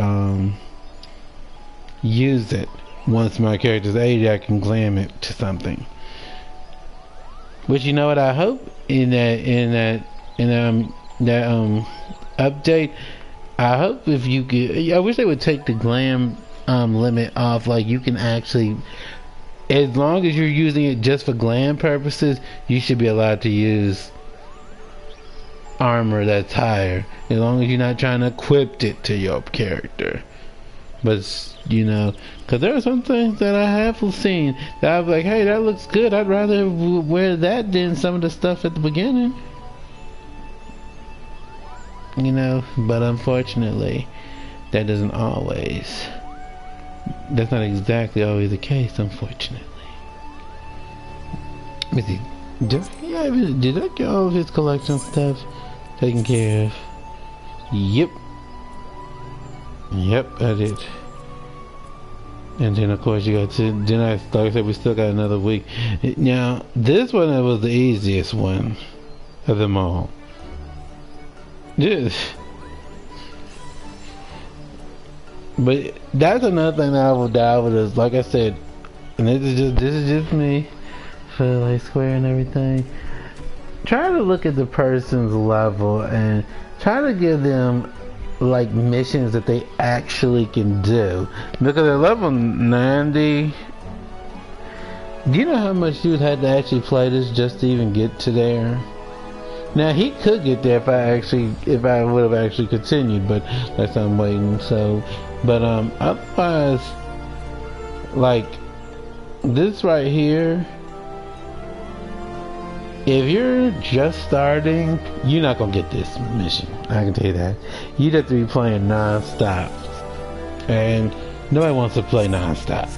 [SPEAKER 1] use it. Once my character's 80, I can glam it to something. Which, you know what, I hope in that update, I hope if you could, I wish they would take the glam limit off. Like, you can actually, as long as you're using it just for glam purposes, you should be allowed to use armor that's higher, as long as you're not trying to equip it to your character. But, you know, because there are some things that I have seen that I'm like, hey, that looks good. I'd rather wear that than some of the stuff at the beginning. You know, but unfortunately, that doesn't always. That's not exactly always the case, unfortunately. Let me see. Did I get all of his collection stuff taken care of? Yep. Yep, I did. And then of course you got to, then like I said, we still got another week. Now, this one was the easiest one of them all. Yes. But that's another thing that I would die with is, like I said, and this is just me, for like Square and everything. Try to look at the person's level and try to give them like missions that they actually can do, because at level 90, do you know how much you would have to actually play this just to even get to there? Now he could get there if I would have actually continued, but that's I'm waiting. So, but otherwise, like this right here, if you're just starting, you're not gonna get this mission. I can tell you that. You'd have to be playing non-stop, and nobody wants to play non-stop.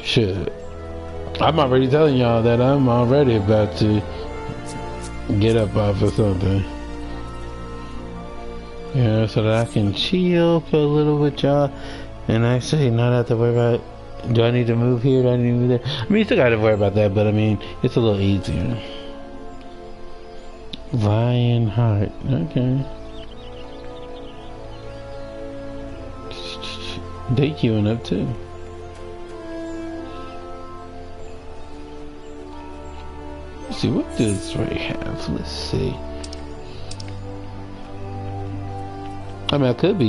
[SPEAKER 1] Should. I'm already telling y'all that I'm already about to get up off of something. You know, so that I can chill for a little with y'all, and actually not have to worry about, do I need to move here? Do I need to move there? I mean, you still got to worry about that, but I mean, it's a little easier. Lion Heart. Okay. They queuing up too. Let's see, what does Ray have? Let's see. I mean, I could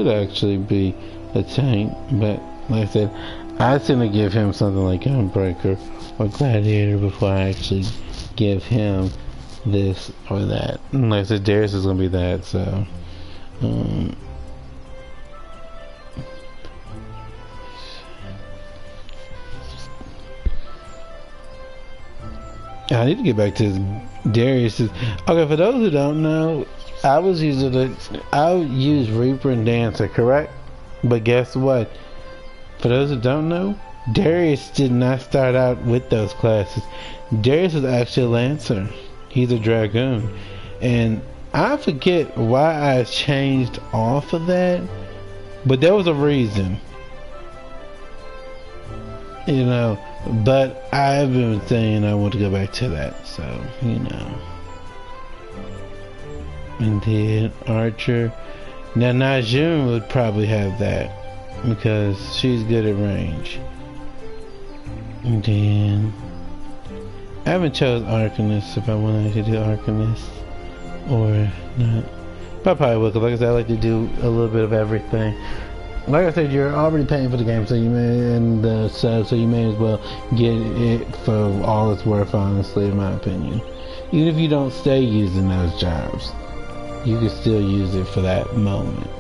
[SPEAKER 1] actually be a tank, but like I said, I tend to give him something like Gunbreaker or Gladiator before I actually give him this or that. And like I said, Darius is gonna be that, so I need to get back to Darius. Okay, for those who don't know, I use Reaper and Dancer, correct? But guess what? For those who don't know, Darius did not start out with those classes. Darius is actually a Lancer. He's a Dragoon. And I forget why I changed off of that, but there was a reason. You know, but I've been saying I want to go back to that, so, you know. And then Archer. Now Najun would probably have that, because she's good at range. And then I haven't chose Arcanist if I wanted to do Arcanist or not. But I probably will, because like I said, I like to do a little bit of everything. Like I said, you're already paying for the game, so you may so you may as well get it for all it's worth, honestly, in my opinion. Even if you don't stay using those jobs, you can still use it for that moment.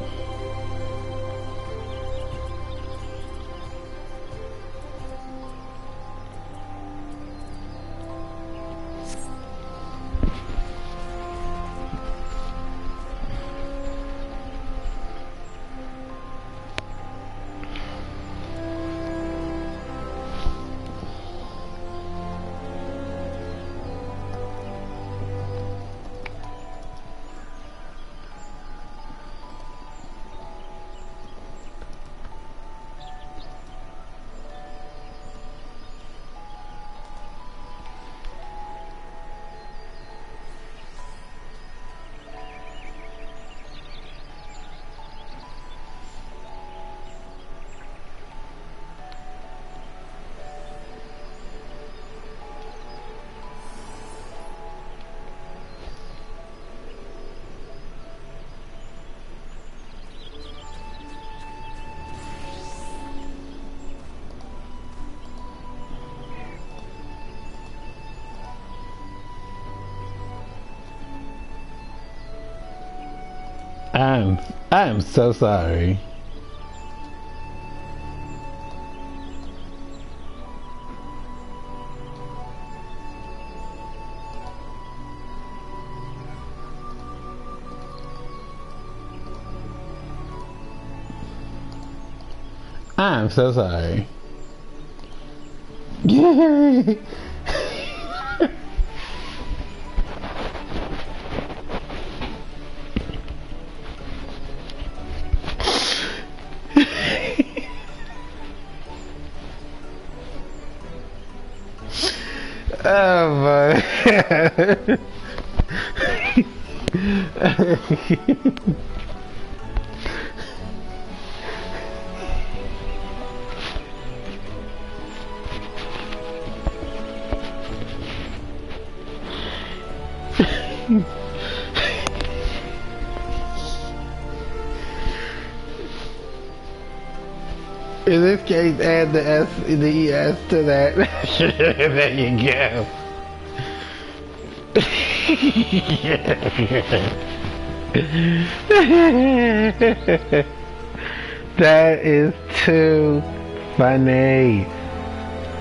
[SPEAKER 1] I am so sorry. I'm so sorry. Yay! Oh my God. In this case, add the ES to that. There you go. That is too funny.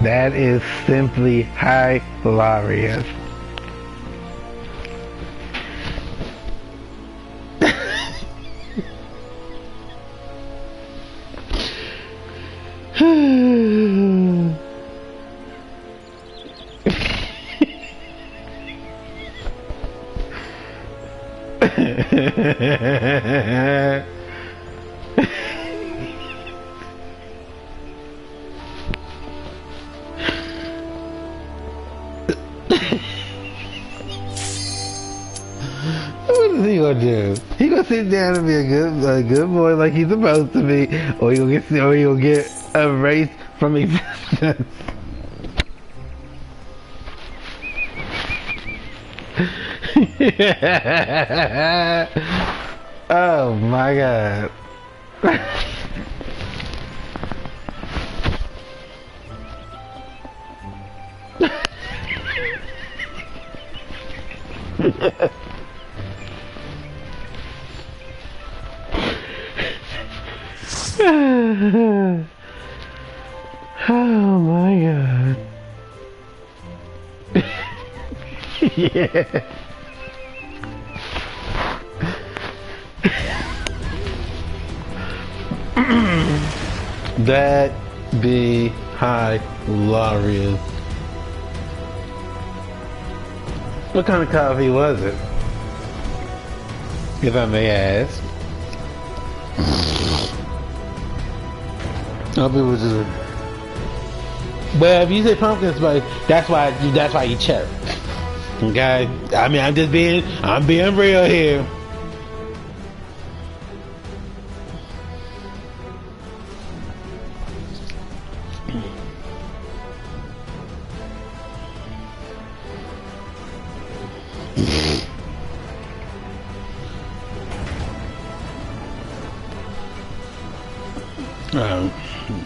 [SPEAKER 1] That is simply hilarious. What is he gonna do? He gonna sit down and be a good boy like he's supposed to be, or he gonna get erased from existence. Oh my God. Oh my God. Yeah. That be hilarious. What kind of coffee was it? If I may ask. I hope it was just... Well, if you say pumpkin spice, that's why you chirp. Okay? I mean, I'm being real here.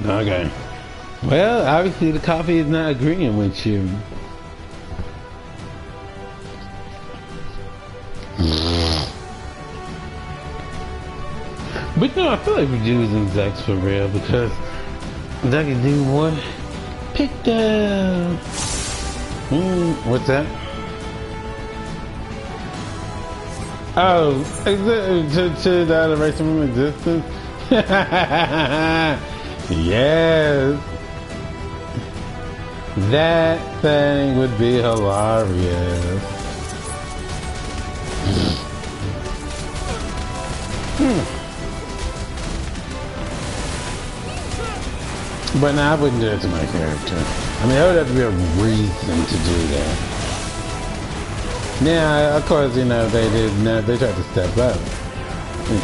[SPEAKER 1] Okay. Well, obviously the coffee is not agreeing with you. But no, I feel like we're using Zex for real because Zex can do what? Pick the... what's that? Oh, to the other race from existence? Yes. That thing would be hilarious. But no, I wouldn't do it to my character. I mean, there would have to be a reason to do that. Yeah, of course, you know, they tried to step up. If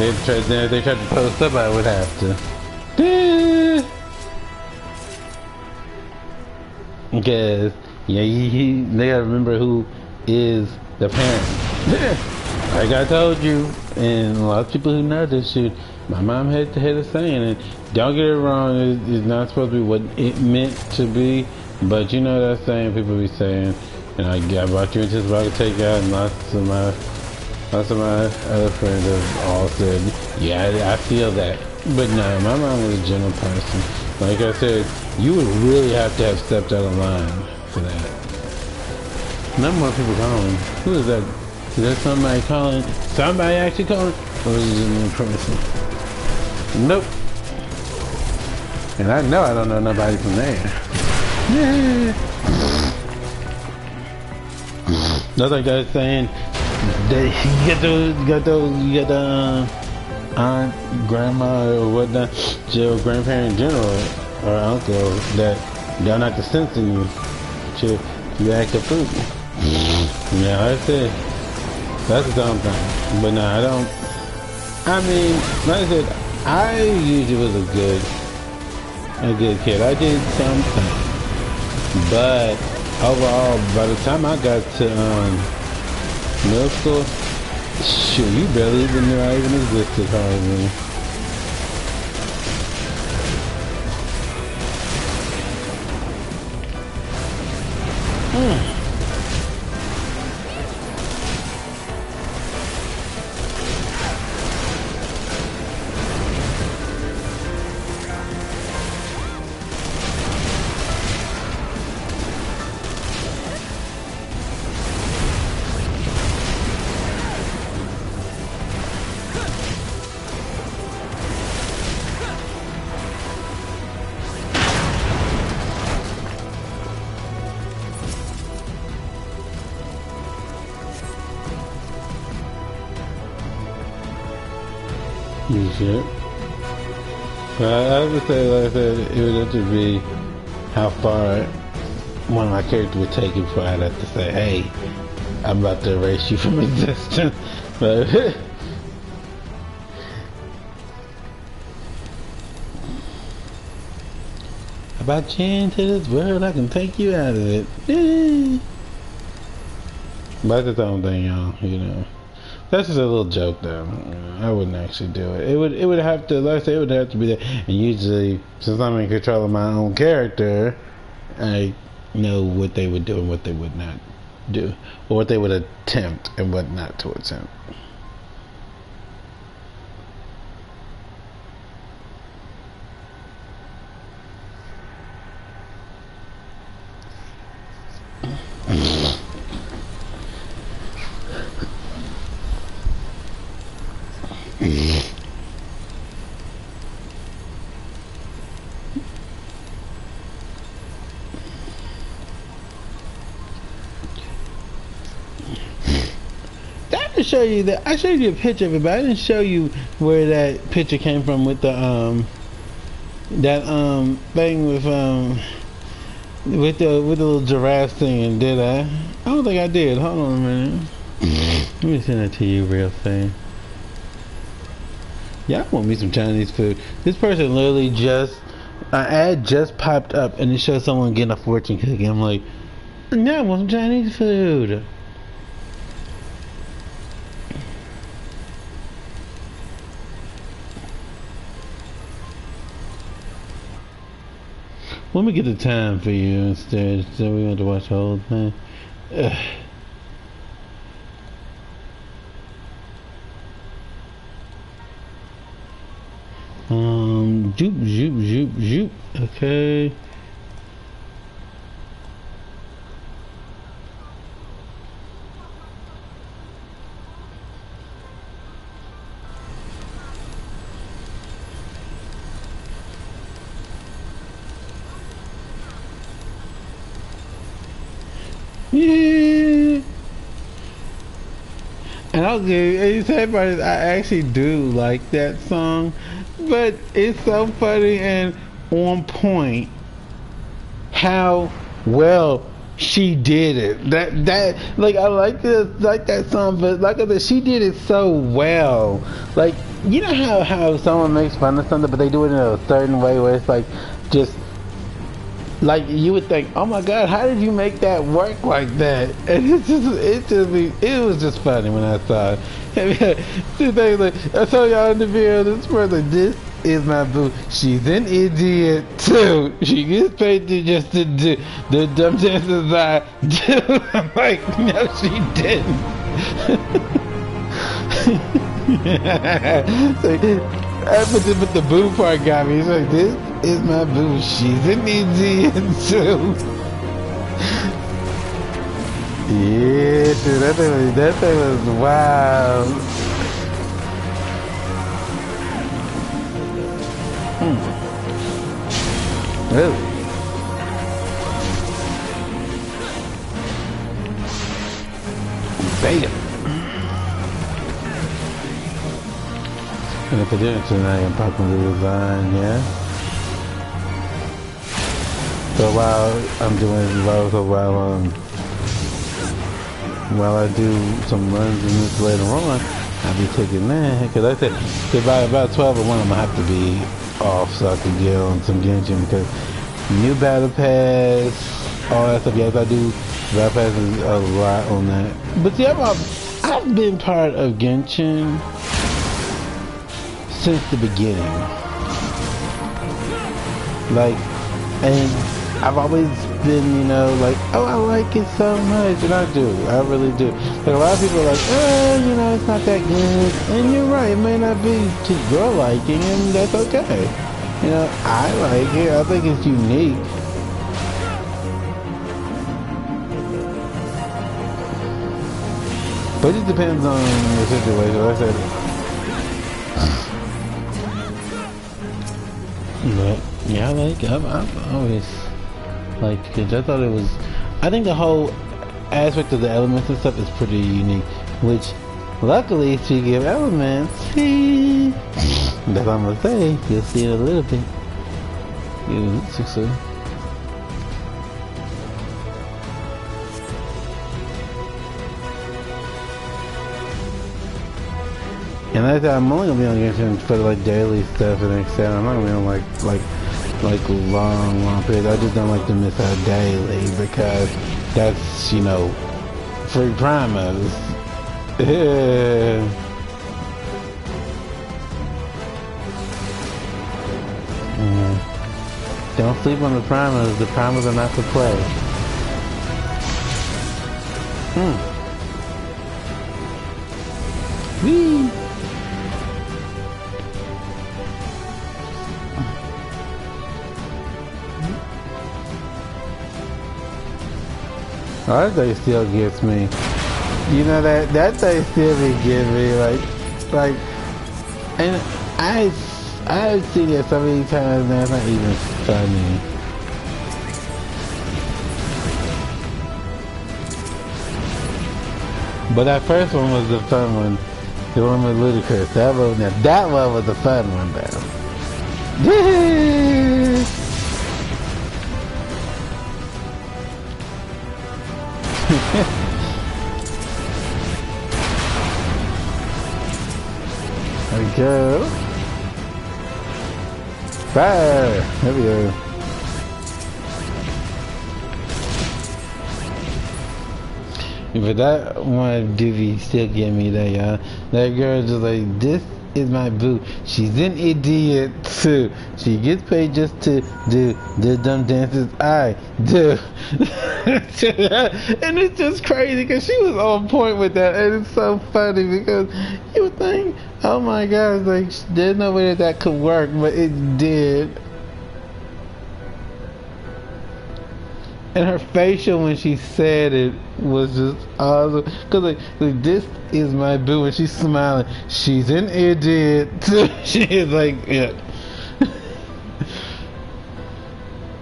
[SPEAKER 1] they tried to post up, I would have to. Because, yeah, they gotta remember who is the parent. Like I told you, and a lot of people who know this shit, my mom had a saying, and don't get it wrong, it's not supposed to be what it meant to be, but you know that saying people be saying, and I brought you into this about to take out, and lots of my other friends have all said, yeah, I feel that. But no, my mom was a gentle person. Like I said, you would really have to have stepped out of line for that. Not more people calling. Who is that? Is that somebody calling? Somebody actually calling? Or is it a new person? Nope. And I know I don't know nobody from there. Yeah. That's like that saying that you get the aunt, grandma, or whatnot, your grandparent in general, or uncle, that they're not the sense in you. You act a fool. Yeah, that's it. That's a dumb thing. But no, I don't. I mean, like I said, I usually was a good kid. I did something. But overall, by the time I got to middle school, shoot, you barely even knew I even existed, hardly. Shit. But I would say, like I said, it would have to be how far one of my characters would take it before I'd have to say, hey, I'm about to erase you from existence. But I brought you into this world, I can take you out of it. But that's the own thing, y'all, you know. That's just a little joke, though. I wouldn't actually do it. It would have to, like I say, it would have to be there. And usually, since I'm in control of my own character, I know what they would do and what they would not do, or what they would attempt and what not to attempt. To show you that I showed you a picture of it, but I didn't show you where that picture came from with the that thing with the little giraffe thing. Did I? I don't think I did. Hold on a minute. Let me send it to you real fast. Yeah, I want me some Chinese food. This person literally just an ad just popped up and it shows someone getting a fortune cookie. I'm like, now I want some Chinese food. Let me get the time for you instead, so we have to watch the whole thing. Ugh. Zoop. Okay. Yeah. And I'll give you sad part is I actually do like that song, but it's so funny and on point how well she did it. That like I like that song, but like I said, she did it so well. Like you know how someone makes fun of something, but they do it in a certain way where it's like just. Like you would think, oh my God, how did you make that work like that? And it was just funny when I saw it. I saw y'all in the video. This person, this is my boo. She's an idiot too. She gets paid to just to do the dumb dances I do. I'm like, no, she didn't. But the boo part got me. It's like this. Is my boo, she's an idiot too. Yeah, dude, that thing was wild. Really? Bam. And if I didn't tonight, I'm popping the design, yeah. So while I'm doing while I do some runs in this later on, I'll be taking that because I said by about 12 or 1 I'm gonna have to be off so I can get on some Genshin because new battle pass, all that stuff. Yes, I do. Battle pass is a lot on that. But see, I've been part of Genshin since the beginning. like, and I've always been, you know, like, oh, I like it so much, and I do, I really do. Like, a lot of people are like, oh, you know, it's not that good, and you're right, it may not be to your liking, and that's okay. You know, I like it, I think it's unique. But it depends on the situation, like I said. But, yeah, I've always liked kids. I thought it was, I think the whole aspect of the elements and stuff is pretty unique, which, luckily, speaking of elements, that's what I'm gonna say, you'll see it a little bit. Yeah, so. And I'm only gonna be on Genshin for like daily stuff and etc. I'm not gonna be on like long periods. I just don't like to miss out daily because that's, you know, free primers. Yeah. Don't sleep on the primers. The primers are not for play. Whee! Oh, that thing still gets me. You know that thing still be getting me, like, And I've seen it so many times now, it's not even funny. But that first one was the fun one. The one with Ludacris. That one was the fun one though. There we go. Fire! There we go. But that one doobie still get me there, y'all. That girl just like, this is my boo. She's an idiot too. She gets paid just to do the dumb dances I do. And it's just crazy because she was on point with that. And it's so funny because you would think, oh my gosh, like there's no way that could work, but it did. And her facial when she said it was just awesome. Cause like this is my boo, and she's smiling. She's an idiot. She is like, yeah.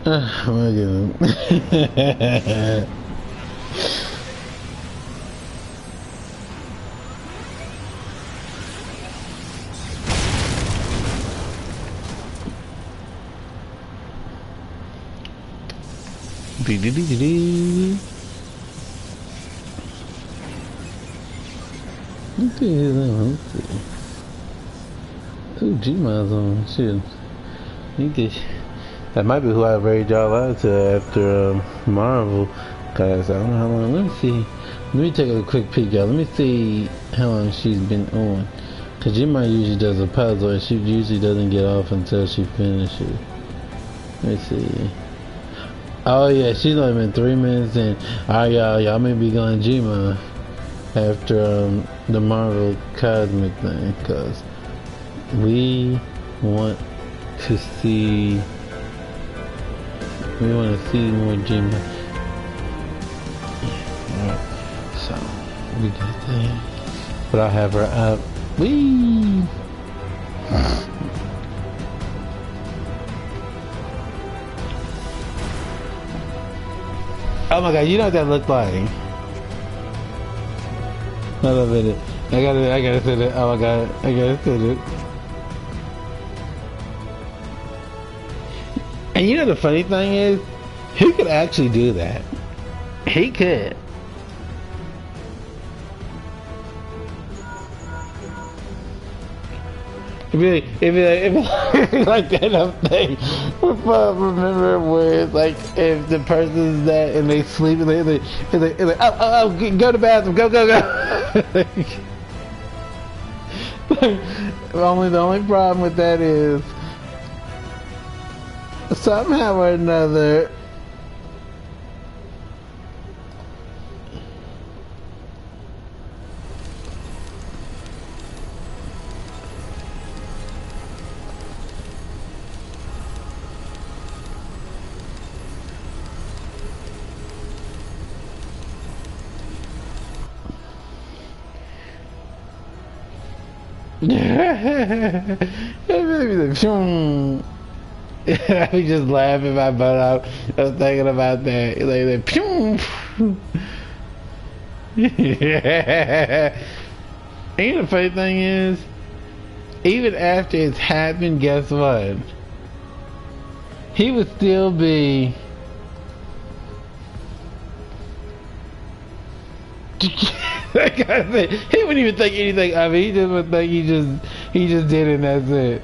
[SPEAKER 1] Oh my goodness. Let's see. Ooh, G-Miles on. Shit. That might be who I raid y'all out to after Marvel. Cause I don't know how long. Let me see. Let me take a quick peek, y'all. Let me see how long she's been on. Cause G-Miles usually does a puzzle and she usually doesn't get off until she finishes. Let me see. Oh yeah, she's only been 3 minutes in. Alright, y'all may be going G-Miles after the Marvel Cosmic thing, cause we want to see more G-Miles. Alright, so we got that. But I'll have her up. Whee! Oh my god, you know what that looked like? Hold on a minute. I gotta sit it. Oh my god, I gotta sit it. And you know the funny thing is, he could actually do that. He could. It'd be like that up thing. Remember where it's like if the person's that and they sleep and it's like oh go to the bathroom, go. The only problem with that is somehow or another I was just laughing my butt off. I was thinking about that. Like pew. Yeah. And the funny thing is, even after it's happened, guess what? He would still be. Like I said, he wouldn't even think anything of it. He just would think he just did it and that's it.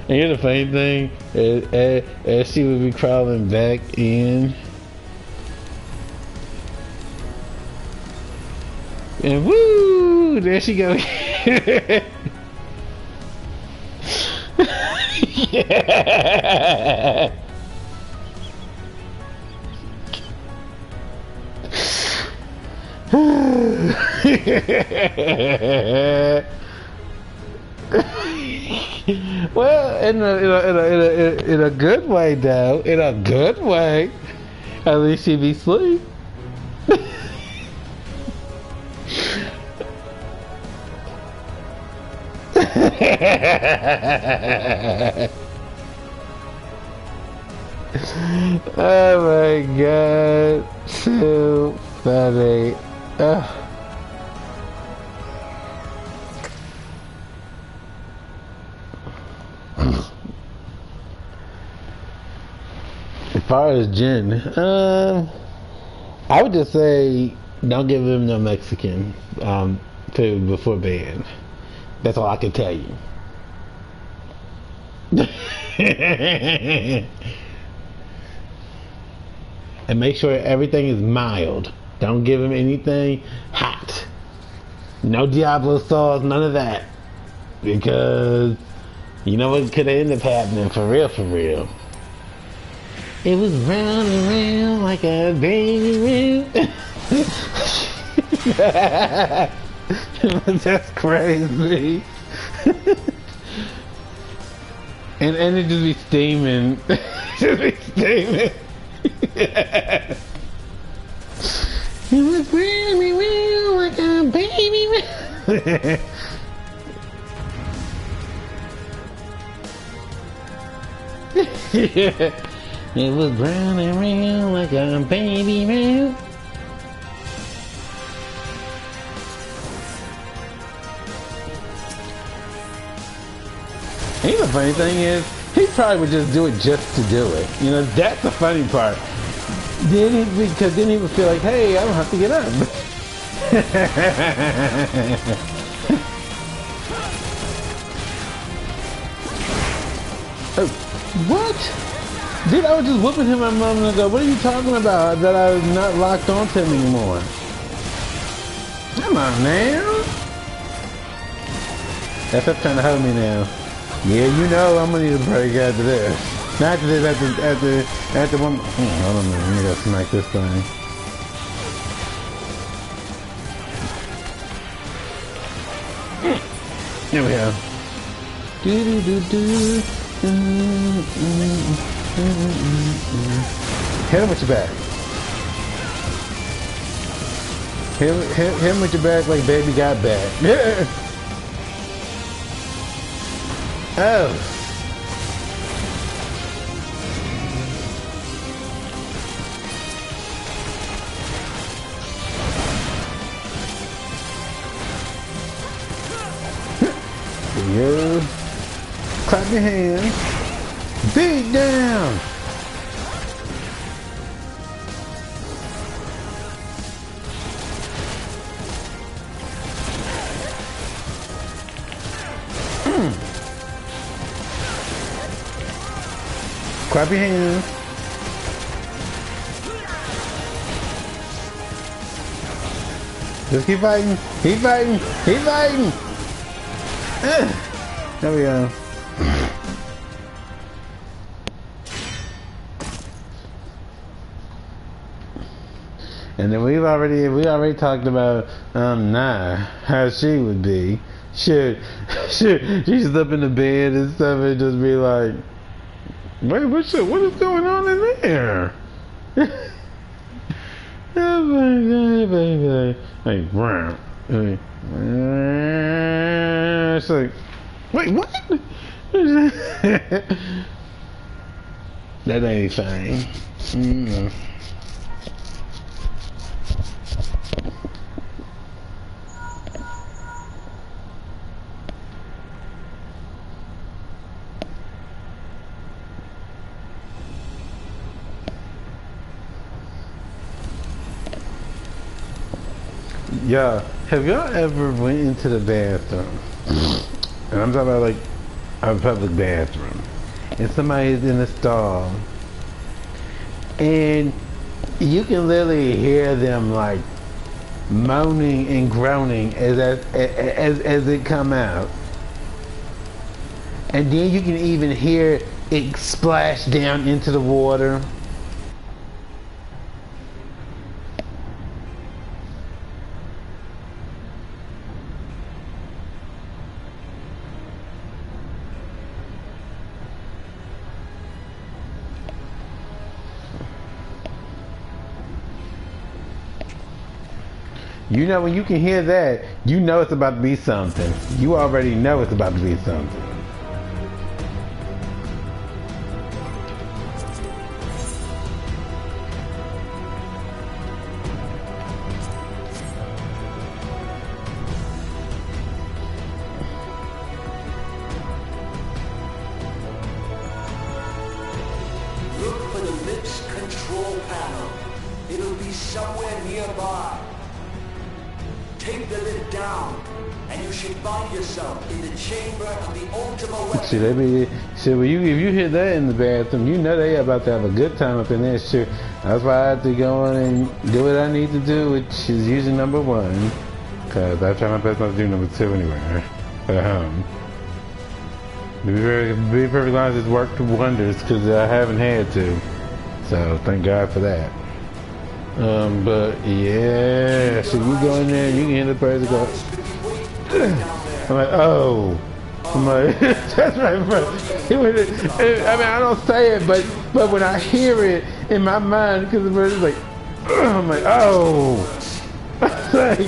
[SPEAKER 1] And here's the funny thing, as she would be crawling back in. And woo! There she goes. Yeah. Well, in a good way, though. In a good way. At least she be asleep. Oh my god, so funny. Ugh. As far as Jin, I would just say don't give him no Mexican food before bed. That's all I can tell you. And make sure everything is mild. Don't give him anything hot. No Diablo sauce, none of that. Because you know what could end up happening for real, for real. It was round and round like a baby round. That's crazy. and it just be steaming. Just be steaming. It was round and round like a baby round. Yeah. It was round and round like a baby round. And the funny thing is, he probably would just do it just to do it. You know, that's the funny part. Because then he would feel like, hey, I don't have to get up. Oh, what? Dude, I was just whooping him a moment ago. What are you talking about? That I'm not locked onto him anymore. Come on, now. FF trying to hold me now. Yeah, you know I'm gonna need a break after this. Not after this, after one. Hold on a minute, let me go smack this thing. Here we go. Hit him with your back. Hit him with your back like baby got back. Oh. Yeah. Clap your hands. Beat down. Clap your hands. Just keep fighting. Keep fighting. Keep fighting. There we go. And then we already talked about how she would be. She's up in the bed and stuff and just be like, wait, what is going on in there? Oh my god, baby. Like, wow. It's like, wait, what? That ain't fine. Yeah, have y'all ever went into the bathroom? And I'm talking about like a public bathroom. And somebody's in the stall. And you can literally hear them like moaning and groaning as it come out. And then you can even hear it splash down into the water. You know, when you can hear that, you know it's about to be something. You already know it's about to be something.
[SPEAKER 2] Look for the lips control panel. It'll be somewhere nearby. Take the lid down, and you should find yourself in the chamber of the ultimate weapon.
[SPEAKER 1] See, when if you hear that in the bathroom, you know they about to have a good time up in there. Sure, that's why I have to go on and do what I need to do, which is usually number 1, because I try my best not to do number 2 anywhere. To be perfectly honest, it's worked wonders because I haven't had to, so thank God for that. But yeah, so you go in there, you can hear the person go. I'm like, oh, I'm like, that's right, bro. I mean, I don't say it, but when I hear it in my mind, because the person's like, I'm like, oh, like,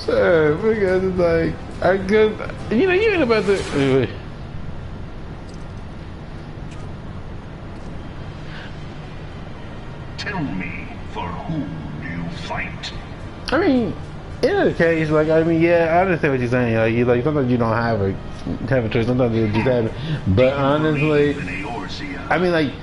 [SPEAKER 1] sure, because it's like, I guess, you know, you ain't about to. Anyway.
[SPEAKER 3] Tell me, for whom do you fight?
[SPEAKER 1] I mean, in the case, like, I mean, yeah, I understand what you're saying. Like sometimes you don't have a choice. Sometimes you just have it. But honestly, I mean, like,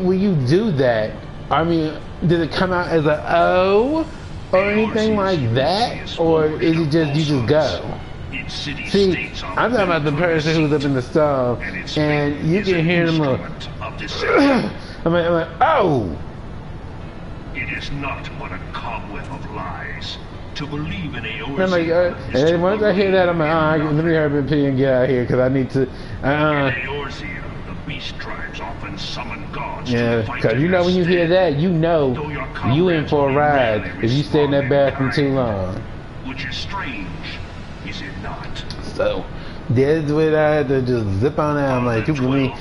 [SPEAKER 1] when you do that, I mean, did it come out as a O or anything like that, or is it just you just go? See, I'm talking about the person who's up in the stall, and you can hear them. I'm like, oh.
[SPEAKER 3] It is not but a cobweb of lies. To believe in Eorzea.
[SPEAKER 1] I'm like, and once I hear that, I'm like, let me hurry up and get out of here because I need to.
[SPEAKER 3] In Eorzea, the beast tribes often summon gods
[SPEAKER 1] yeah,
[SPEAKER 3] to fight.
[SPEAKER 1] because you know when you hear that, you know you in for a ride if you stay in that bathroom too long.
[SPEAKER 3] Which is strange, is it not?
[SPEAKER 1] So that's what I had to just zip on out. I'm like, let me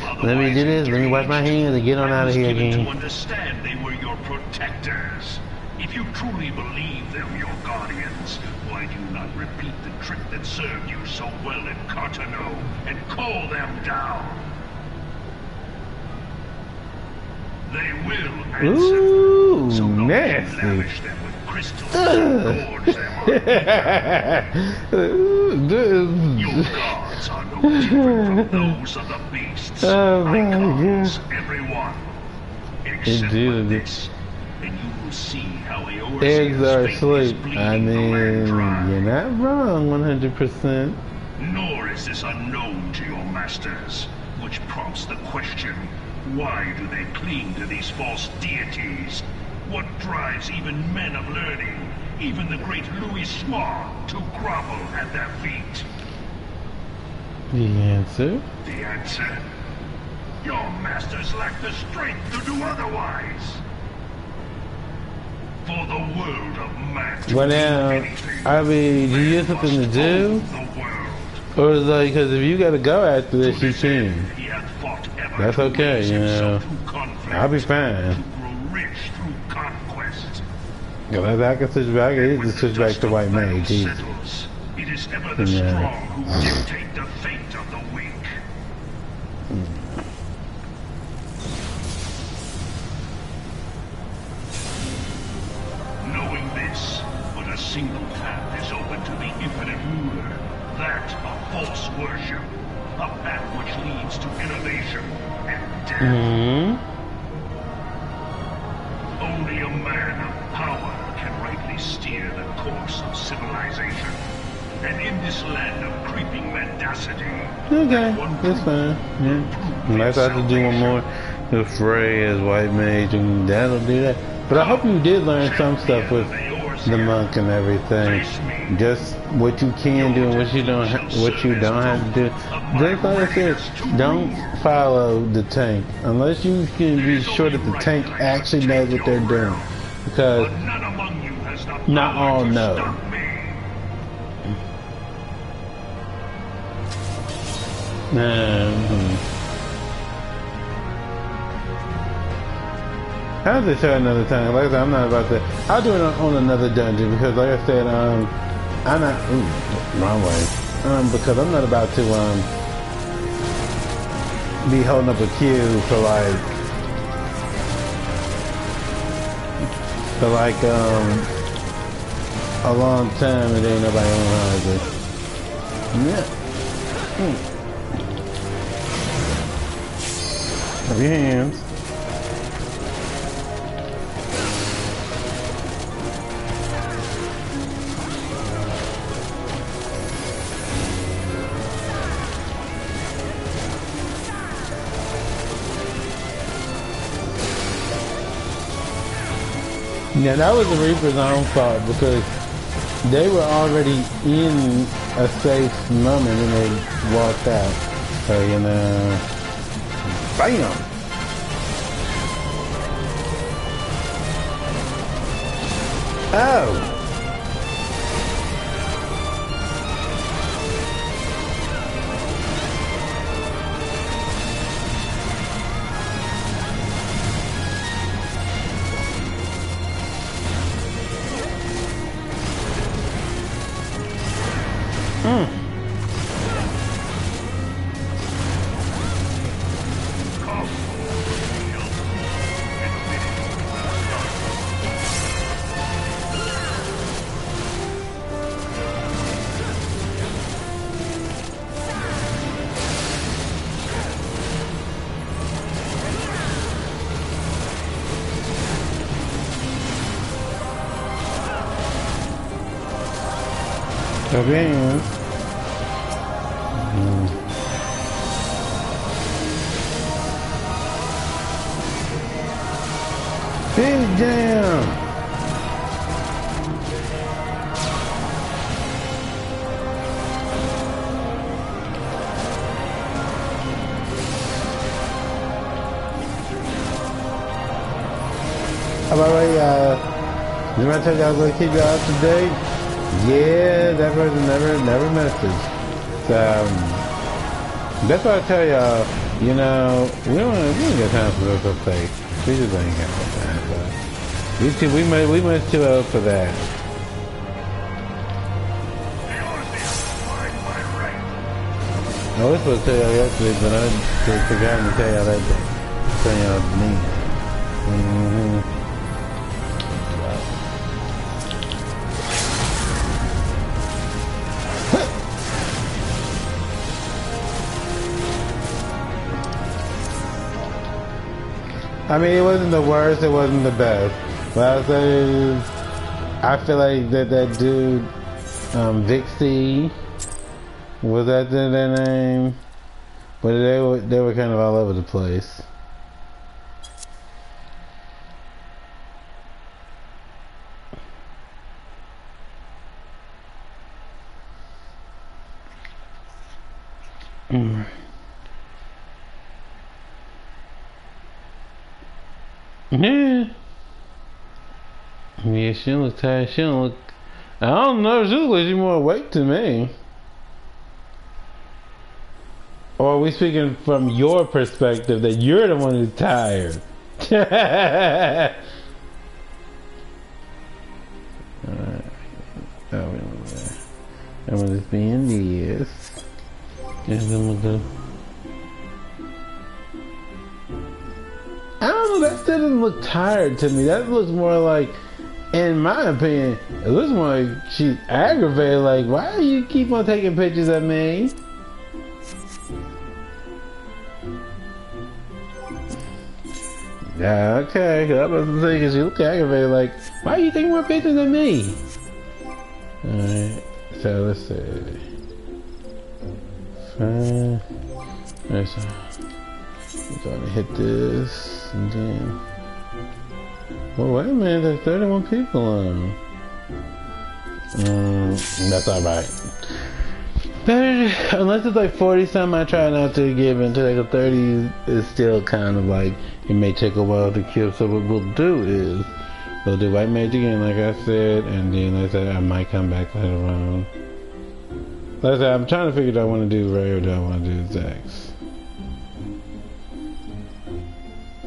[SPEAKER 1] do this, let me wash my hands and get on out of here again.
[SPEAKER 3] To understand they were your protectors. If you truly believe them your guardians, why do you not repeat the trick that served you so well in Cartano and call them down? They will answer.
[SPEAKER 1] Ooh,
[SPEAKER 3] so
[SPEAKER 1] nasty.
[SPEAKER 3] Lavish them with crystals and gorge them on. Your gods are no different from those of the beasts.
[SPEAKER 1] Oh my
[SPEAKER 3] Icons,
[SPEAKER 1] God.
[SPEAKER 3] everyone. Except for this, and you will see how
[SPEAKER 1] Eggs are asleep. I mean,
[SPEAKER 3] you're
[SPEAKER 1] you're not wrong 100%.
[SPEAKER 3] Nor is this unknown to your masters, which prompts the question, why do they cling to these false deities? What drives even men of learning, even the great Louis Schwa, to grovel at their feet?
[SPEAKER 1] The answer?
[SPEAKER 3] The answer? Your masters lack the strength to do otherwise. For the world of man to
[SPEAKER 1] Well
[SPEAKER 3] do
[SPEAKER 1] now,
[SPEAKER 3] anything,
[SPEAKER 1] I mean, do you have
[SPEAKER 3] man
[SPEAKER 1] something to
[SPEAKER 3] must
[SPEAKER 1] do?
[SPEAKER 3] own the world.
[SPEAKER 1] Or is like, because if you gotta go after this, you can.
[SPEAKER 3] He hath fought ever
[SPEAKER 1] That's
[SPEAKER 3] to
[SPEAKER 1] okay,
[SPEAKER 3] raise
[SPEAKER 1] you know.
[SPEAKER 3] himself through conflict,
[SPEAKER 1] I'll be fine.
[SPEAKER 3] to grow rich through conquest.
[SPEAKER 1] Because I can switch back, I need to switch back to white mage. Easy.
[SPEAKER 3] Settles, it is ever the
[SPEAKER 1] Yeah.
[SPEAKER 3] strong who dictate the fate of the weak. Knowing this, but a single path is open to the infinite ruler. That of false worship. A path which leads to innovation and death. Only a man of power can rightly steer the course of civilization. And in this land of creeping mendacity,
[SPEAKER 1] Okay, that's fine. Yeah. Unless I have to do one more with Frey as white mage, and that'll do that. But I hope you did learn some stuff with the monk and everything. Just what you can do and what you don't have to do. Just like I said, don't follow the tank unless you can be sure that the tank actually knows what they're doing. Because
[SPEAKER 3] none among you has the
[SPEAKER 1] not
[SPEAKER 3] power
[SPEAKER 1] all
[SPEAKER 3] to
[SPEAKER 1] know.
[SPEAKER 3] stop me.
[SPEAKER 1] I'll just try another time. Like I said, I'm not about to. I'll do it on another dungeon because, like I said, I'm not. Ooh, wrong way. Because I'm not about to be holding up a queue for a long time and ain't nobody on hardly. Yeah. Have your hands. Yeah, that was the Reaper's own fault because they were already in a safe moment when they walked out. So, you know, bam! Oh! Again. Big jam. How about right, did I tell you I was going to keep you up to date? Yeah, that person never messaged. So, that's why I tell y'all, you know, we don't got time for this update. We just ain't got no time for it. We much too old for that. I was supposed to tell y'all yesterday, but I forgot to tell y'all that day. Tell y'all me. I mean, it wasn't the worst, it wasn't the best. But I say, I feel like that dude, Vixie, was that their name? But they were kind of all over the place. Yeah. Yeah, she don't look tired. She don't look... I don't know. She looks like she's more awake to me. Or are we speaking from your perspective that you're the one who's tired? Alright. I'm gonna just be in this. And then we'll go. I don't know, that still doesn't look tired to me. That looks more like, in my opinion, it looks more like she's aggravated. Like, why do you keep on taking pictures of me? Yeah, okay, I was about to say, because you look aggravated. Like, why are you taking more pictures of me? Alright, so let's see. Fine. Alright, so I'm trying to hit this. And then, well, wait a minute, there's 31 people on. That's alright. Unless it's like 40 something, I try not to give until like a 30 is still kind of like, it may take a while to kill. So what we'll do is, we'll do white mage again, like I said, and then like I said, I might come back later on. Like I said, I'm trying to figure out what I want to do Ray or do I want to do Zax.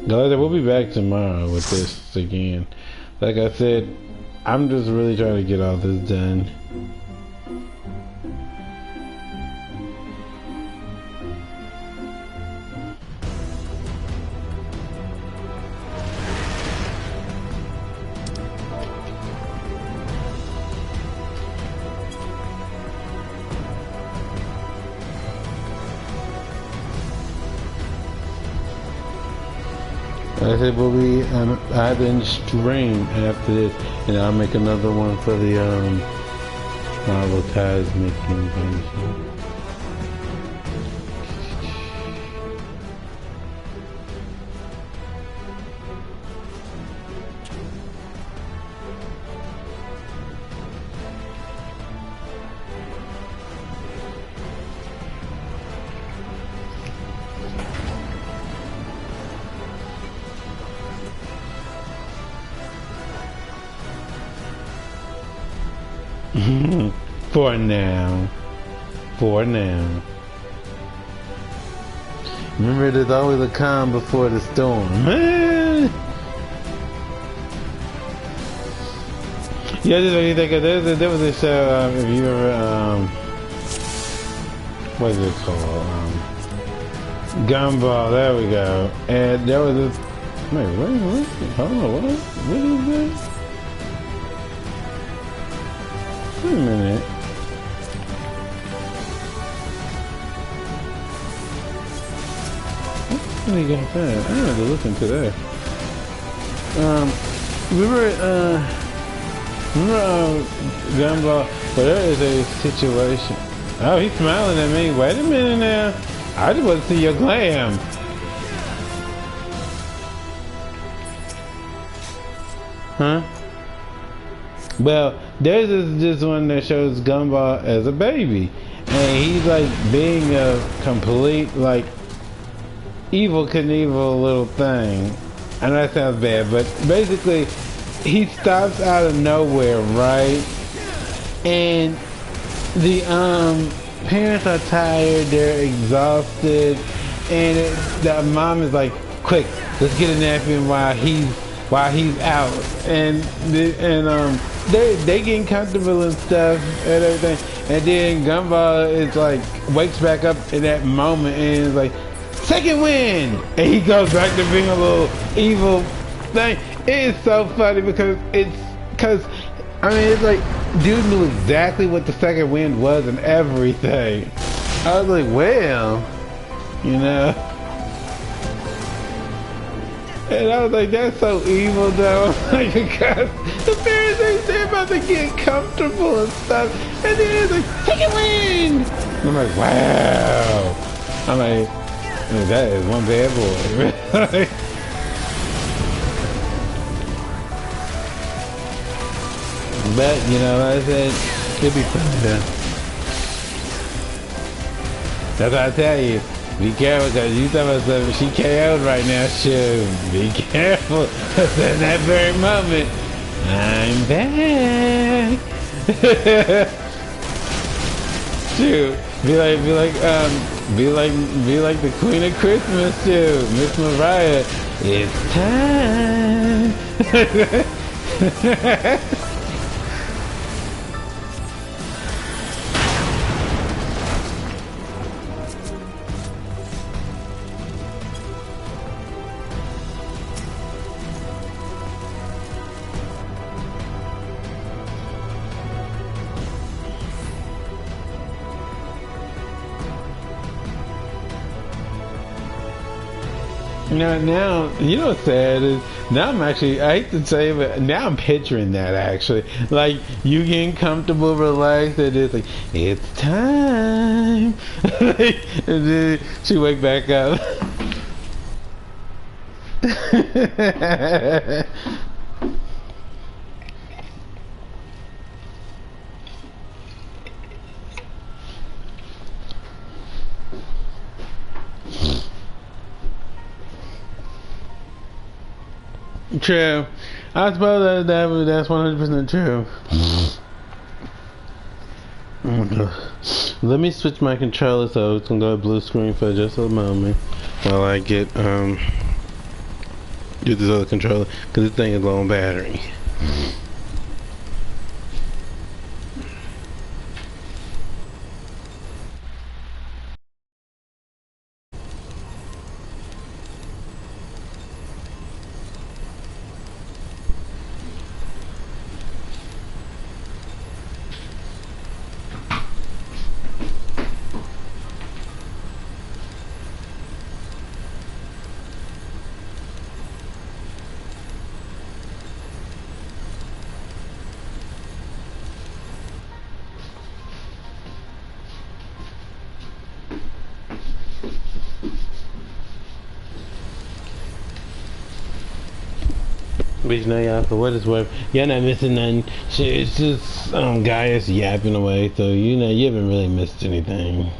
[SPEAKER 1] Guys, we'll be back tomorrow with this again. Like I said, I'm just really trying to get all this done. I said we'll be either in stream after this, and I'll make another one for the Marvel Cosmic Invasion. For now. For now. Remember, there's always a calm before the storm. Yeah, just what you think of this. There was a show, if you ever, what is it called? Gumball, there we go. And there was this, wait, what? Hold on, what is this? Wait a minute. What do you got that? I have to listen to that. Remember Gumball, but there is a situation. Oh, he's smiling at me. Wait a minute now. I just want to see your glam. Huh? Well, there's this one that shows Gumball as a baby. And he's like being a complete, like, evil Knievel little thing. I know that sounds bad, but basically, he stops out of nowhere, right? And the parents are tired, they're exhausted, and the mom is like, "Quick, let's get a napkin while he's out." And they getting comfortable and stuff and everything. And then Gumball is like wakes back up in that moment and is like, "Second wind!" And he goes back to being a little evil thing. It is so funny because I mean, it's like, dude knew exactly what the second wind was and everything. I was like, well, you know. And I was like, that's so evil though. Like, because the parents, they're about to get comfortable and stuff. And then it's like, second wind! I'm like, wow. I'm like, that is one bad boy. But, you know, like I said, it'll be fun though. That's what I tell you. Be careful, because you talking about something, she KO'd right now, shoot. Be careful, because in that very moment, I'm back. Shoot. Be like the Queen of Christmas, too. Miss Mariah. It's time. Now, you know what's sad is, now I'm actually, I hate to say it, but now I'm picturing that actually. Like, you getting comfortable, relaxed, and it's like, it's time. And then she wake back up. True. I suppose that's 100% true. Let me switch my controller so it's gonna go blue screen for just a moment while I get Get this other controller, because this thing is low on battery. But you know, y'all, for what it's worth, y'all not missing nothing. Shit, it's just guys yapping away, so you know, you haven't really missed anything.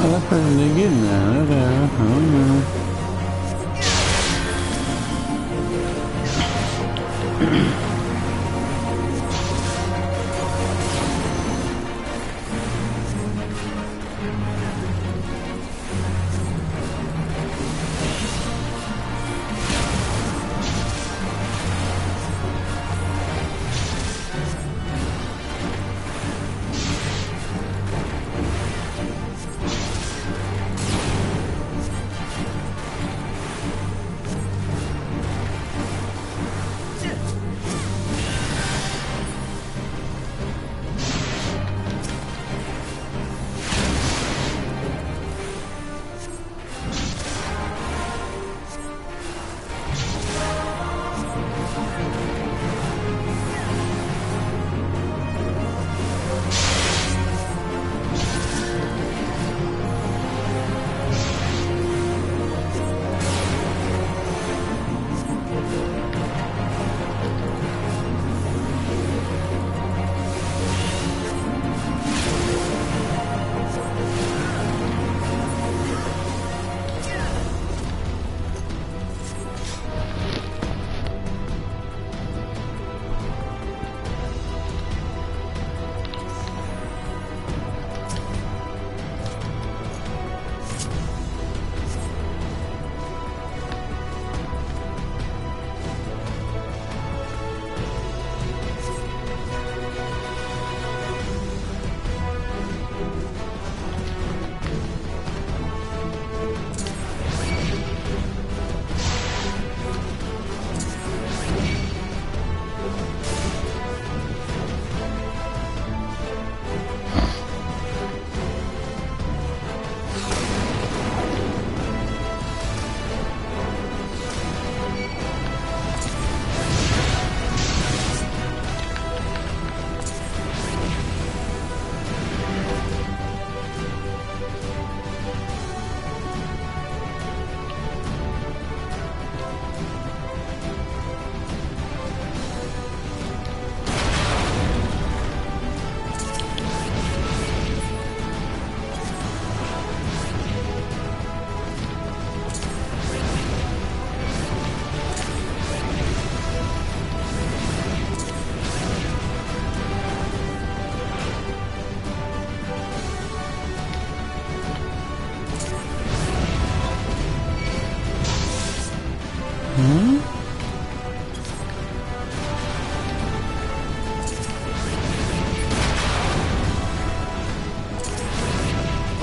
[SPEAKER 1] Oh, that's pretty good now. Okay, I don't know.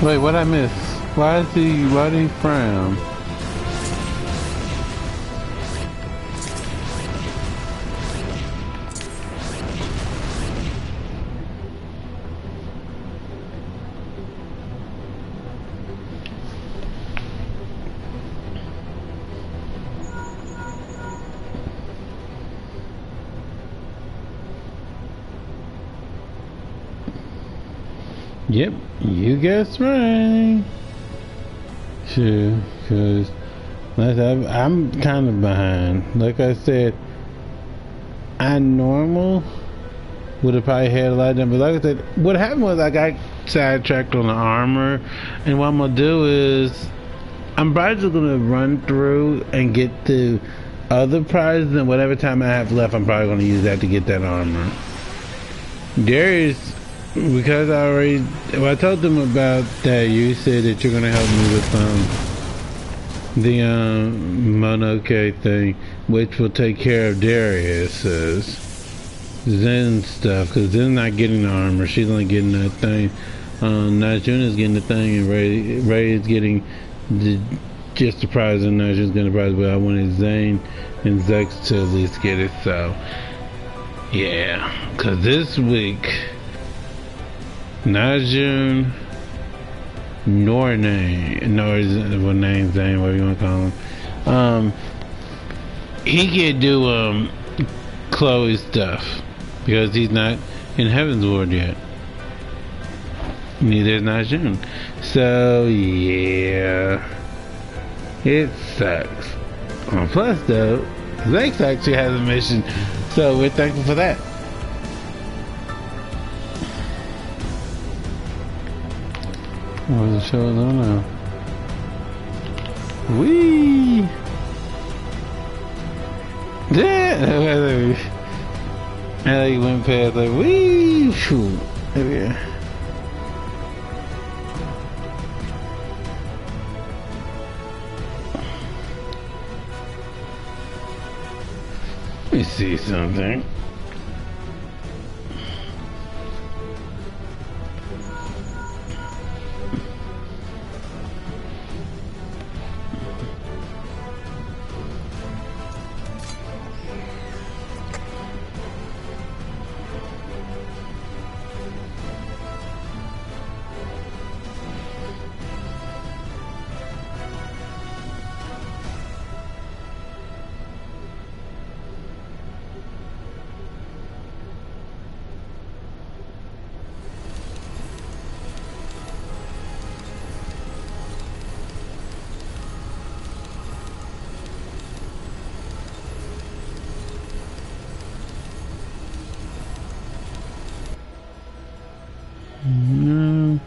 [SPEAKER 1] Wait, what I miss? Why did he frown? Yep, you guessed right. Sure, because I'm kind of behind. Like I said, I normal would have probably had a lot of them, but like I said, what happened was I got sidetracked on the armor, and what I'm gonna do is I'm probably just gonna run through and get the other prizes, and whatever time I have left, I'm probably gonna use that to get that armor. Darius. Because I told them about that, you said that you're gonna help me with the Monoke thing, which will take care of Darius's Zen stuff, because Zen's not getting the armor, she's only getting that thing. Najuna's getting the thing, and Ray is getting just the prize, and Najuna's getting the prize, but I wanted Zane and Zex to at least get it, so yeah, because this week Najun, nor Zane, whatever you want to call him. He can't do Chloe's stuff because he's not in Heaven's Ward yet. Neither is Najun. So yeah, it sucks. Plus though, Zex actually has a mission, so we're thankful for that. What was the show? I don't know. Wee! Yeah! I like went past like wee! Shoot! There we go. Let me see something. No.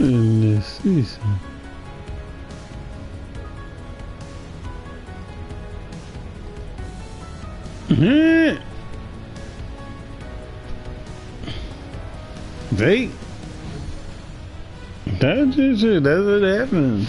[SPEAKER 1] In this season. They that's just it, that's what happened.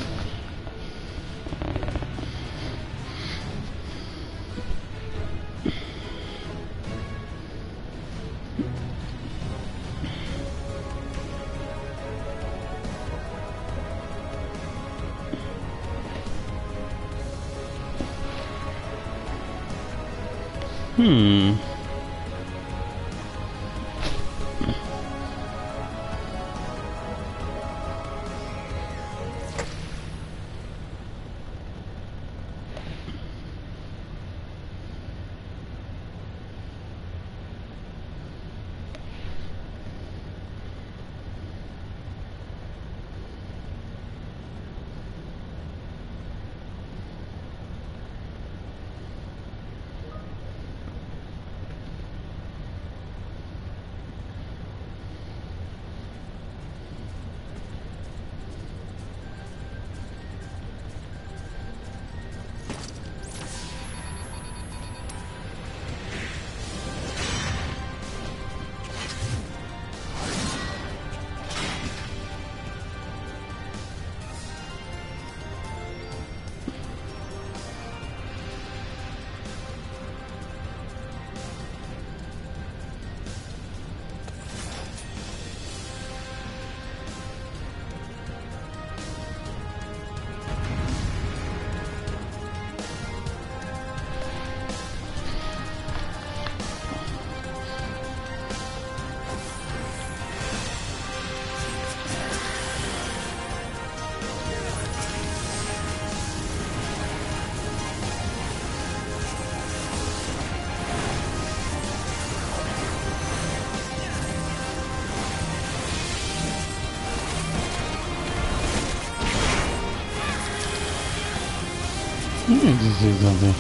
[SPEAKER 1] me just see something.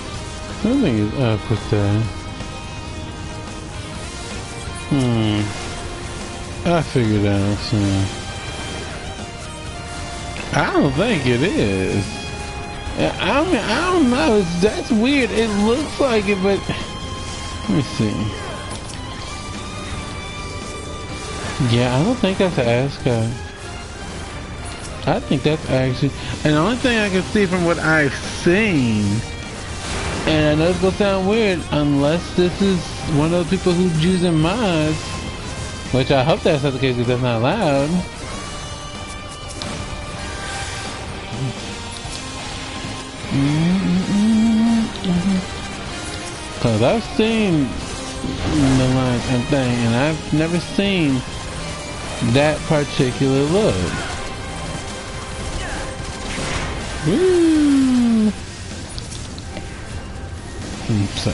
[SPEAKER 1] Something is up with that. I figured out soon. I don't think it is. I mean, I don't know. That's weird. It looks like it, but let me see. Yeah, I don't think that's an ascot. I think that's actually, and the only thing I can see from what I've seen, and I know it's gonna sound weird, unless this is one of the people who's using mods, which I hope that's not the case because that's not allowed. Cause I've seen the line and thing, and I've never seen that particular look. Woo! So.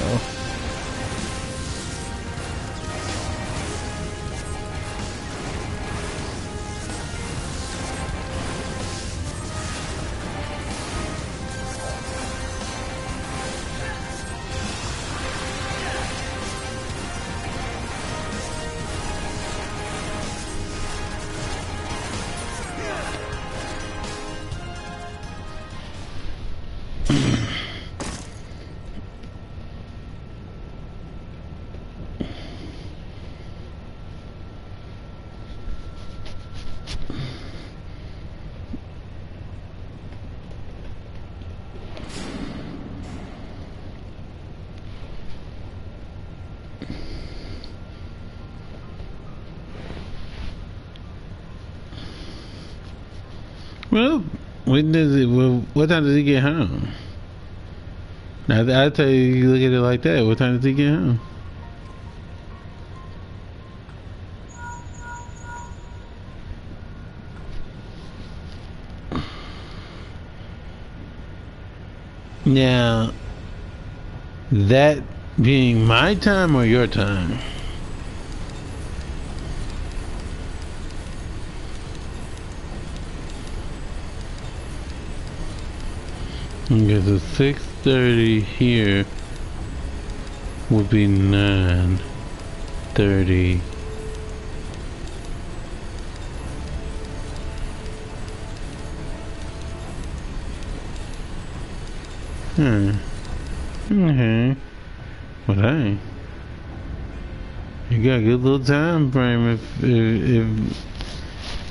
[SPEAKER 1] Well, when does it? Well, what time does he get home? Now, I tell you look at it like that. What time does he get home? Now, that being my time or your time? Because it's 6:30 here would be 9:30. Okay. Well, hey, you got a good little time frame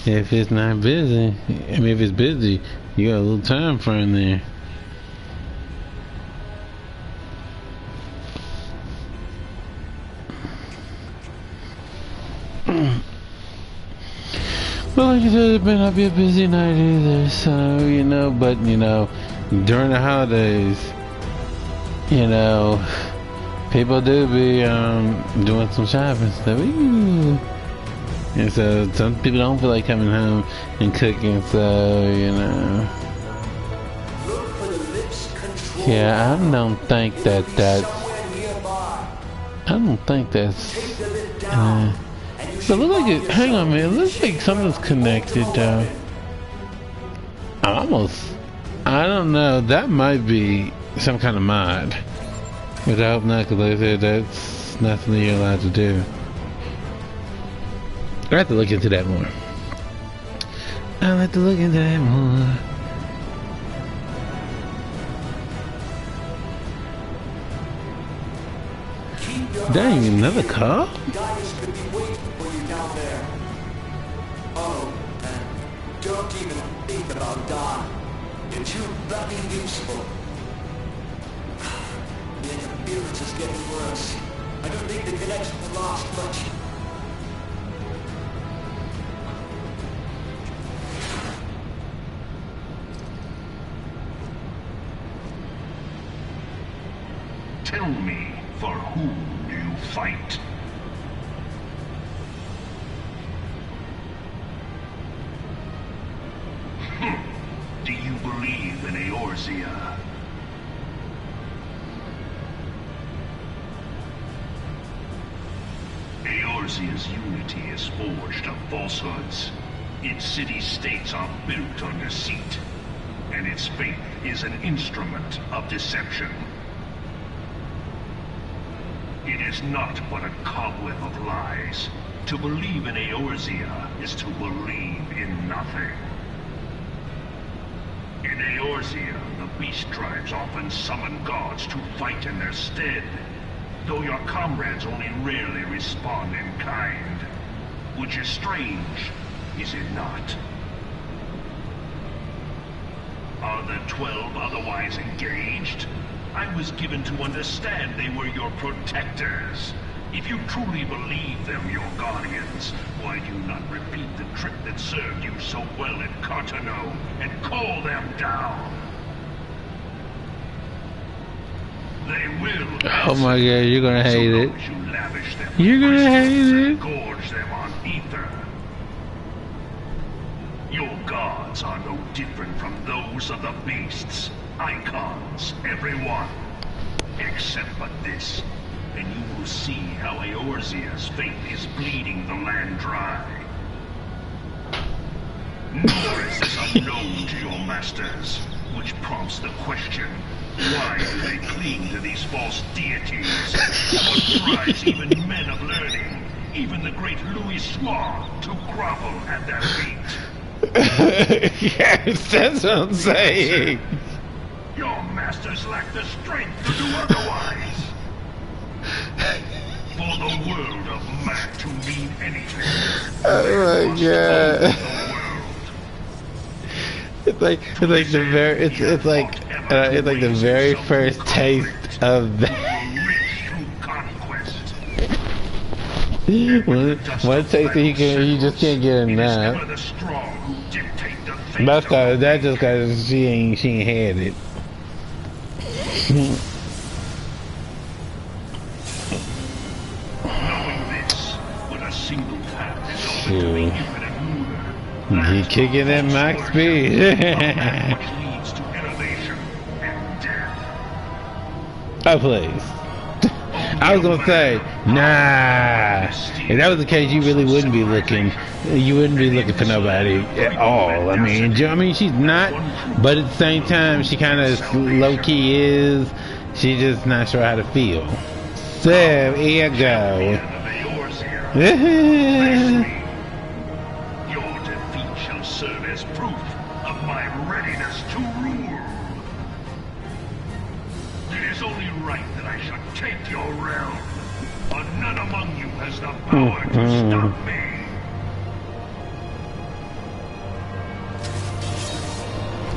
[SPEAKER 1] if it's not busy. I mean, if it's busy, you got a little time frame there. Well, like you said, it may not be a busy night either, so, you know, but, you know, during the holidays, you know, people do be, doing some shopping stuff. Ooh. And so, some people don't feel like coming home and cooking, so, you know. Yeah, I don't think that's, so it looks like it, hang on man, it looks like something's connected though. I don't know, that might be some kind of mod. But I hope not, because like I said, that's nothing you're allowed to do. I have to look into that more. I'll have to look into that more. Dang, another car?
[SPEAKER 2] Don't even think about Don. You're too bloody useful. The interference is getting worse. I don't think the connection will last much.
[SPEAKER 3] Tell me, for whom do you fight? Do you believe in Eorzea? Eorzea's unity is forged of falsehoods. Its city-states are built on deceit. and its faith is an instrument of deception. It is not but a cobweb of lies. To believe in Eorzea is to believe in nothing. In Eorzea, the beast tribes often summon gods to fight in their stead, though your comrades only rarely respond in kind. Which is strange, is it not? Are the 12 otherwise engaged? I was given to understand they were your protectors. If you truly believe them your guardians, why do you not repeat the trick that served you so well at Cartano and call them down? They will.
[SPEAKER 1] Oh my god, you're gonna hate it.
[SPEAKER 3] You lavish them
[SPEAKER 1] You're gonna hate it.
[SPEAKER 3] Gorge them on ether. Your gods are no different from those of the beasts. Icons, everyone. Except but this. And you will see how Eorzea's faith is bleeding the land dry. Nor is this unknown to your masters, which prompts the question, why do they cling to these false deities? What drives even men of learning, even the great Louis Swa, to grovel at their feet?
[SPEAKER 1] Yes, that's what I'm saying.
[SPEAKER 3] Your masters lack the strength to do otherwise. For the world of man to mean anything.
[SPEAKER 1] Oh my god. It's like the very first taste of that. One taste that he just can't get enough. That's just cause she ain't had it. He kicking at max speed. Oh please. I was gonna say, nah. If that was the case, you really wouldn't be looking. You wouldn't be looking for nobody at all. I mean, she's not, but at the same time, she kind of low key is. She's just not sure how to feel. So here you go.
[SPEAKER 3] Your defeat shall serve as proof of my readiness to rule. It is only right that I should take your realm, but none among you has the power to stop me.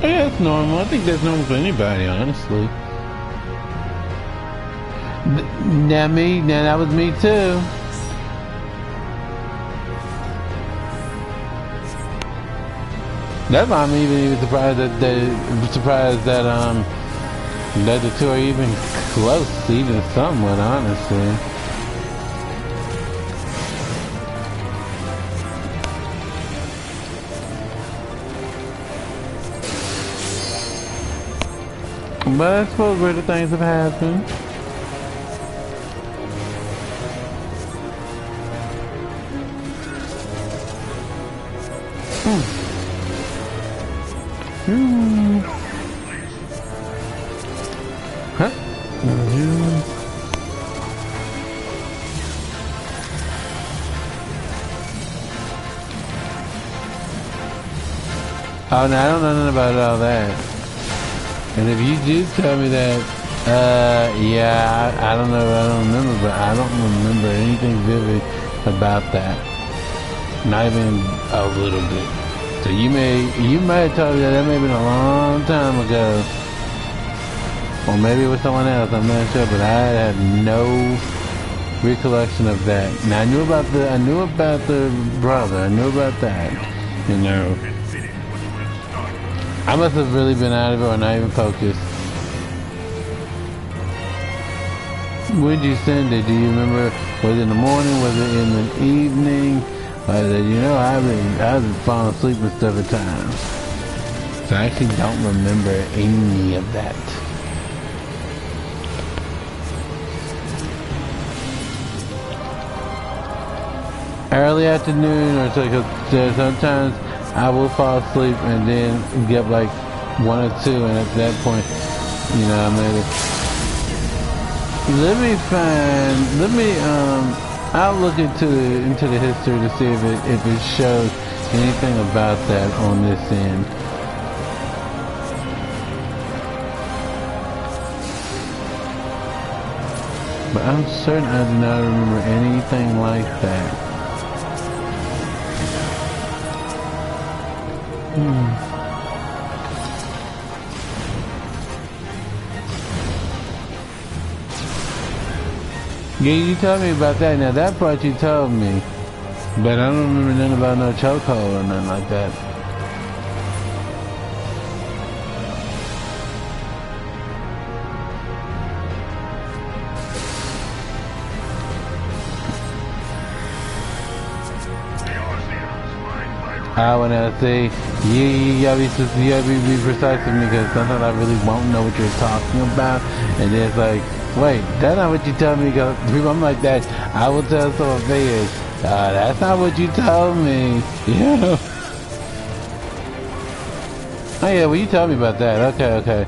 [SPEAKER 1] Yeah, it's normal. I think that's normal for anybody, honestly. That was me too. That's why I'm even surprised that that the two are even close, even somewhat, honestly. But I suppose greater things have happened. Huh? Oh no, I don't know nothing about all that. And if you do tell me that, yeah, I don't know, I don't remember, but I don't remember anything vivid about that. Not even a little bit. So you may have told me that may have been a long time ago. Or maybe it was someone else, I'm not sure, but I had no recollection of that. Now I knew about the brother, I knew about that, you know. I must have really been out of it or not even focused. When did you send it? Do you remember? Was it in the morning? Was it in the evening? You know, I've been falling asleep and stuff at times. So I actually don't remember any of that. Early afternoon or so, because sometimes I will fall asleep and then get like one or two, and at that point, you know, I mean, let me I'll look into the history to see if it shows anything about that on this end. But I'm certain I do not remember anything like that. Yeah, you told me about that. Now that part you told me. But I don't remember nothing about no chokehold or nothing like that. I wanna say, you gotta be precise with me, because sometimes I really won't know what you're talking about, and then it's like, wait, that's not what you told me. Because I'm like that. I will tell someone figures, that's not what you told me. You know? Oh yeah, well you told me about that. Okay.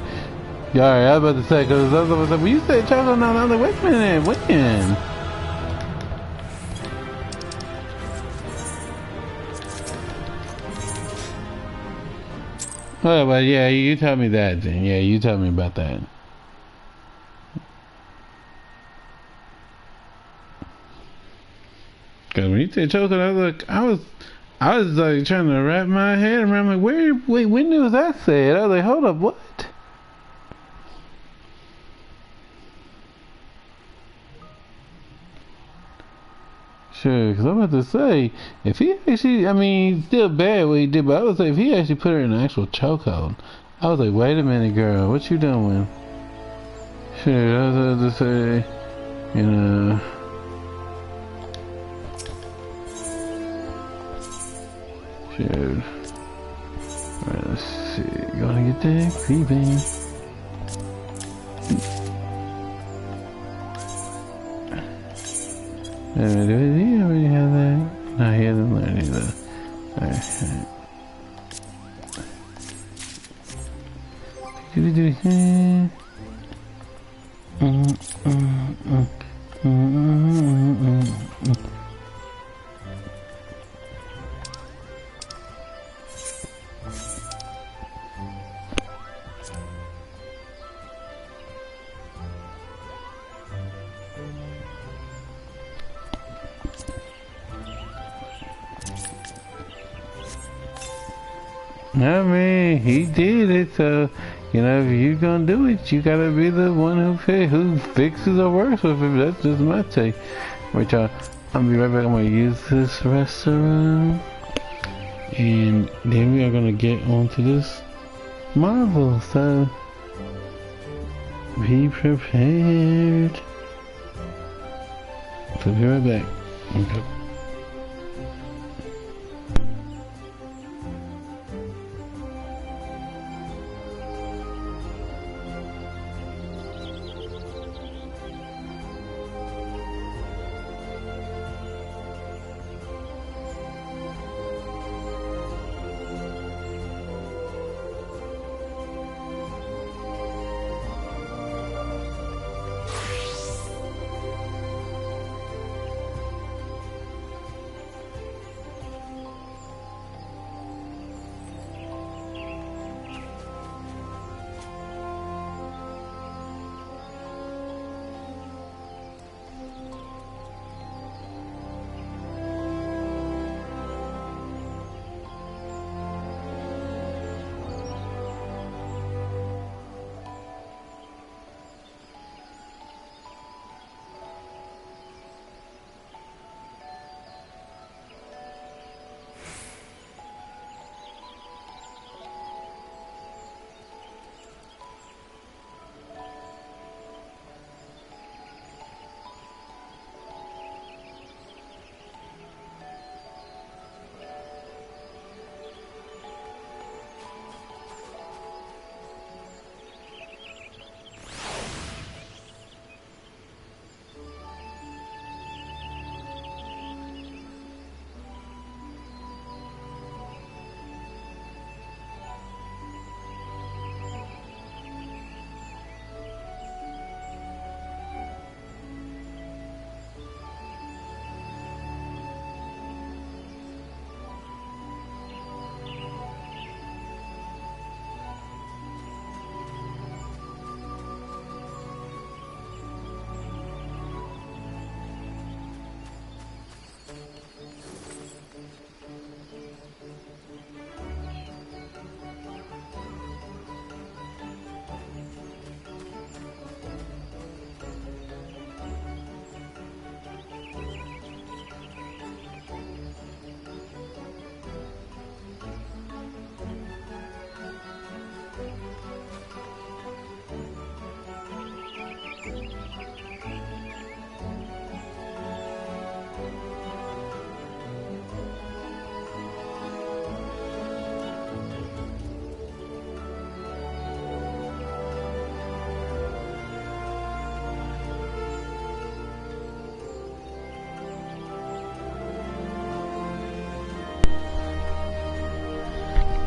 [SPEAKER 1] Yeah, alright, I was about to say, because I was like, well you said chocolate, no, I was like, wait a minute, when? Oh, well, yeah, you tell me that then. Yeah, you tell me about that. Cause when you said chocolate, I was like trying to wrap my head around, like, wait, when was that said? I was like, hold up, what? Sure, because I'm about to say, if he actually, I mean, he's still bad what he did, but I would say if he actually put her in an actual chokehold, I was like, wait a minute, girl, what you doing? Sure, I was about to say, you know. Sure. Alright, let's see. Gonna get that creeping. Did he already have that? No, he hasn't learned either. Alright. I mean, he did it, so, you know, if you're gonna do it, you gotta be the one who fixes or works with it. That's just my take. Which I'll be right back. I'm gonna use this restaurant, and then we are gonna get onto this marvel, so be prepared. So be right back. Okay.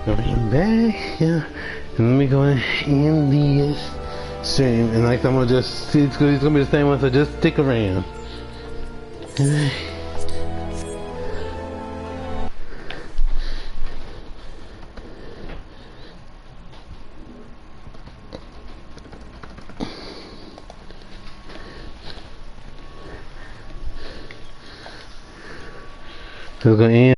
[SPEAKER 1] Going back, yeah. And let me go and end this stream. And like I'm gonna just see, it's gonna be the same one, so just stick around. So we're gonna end.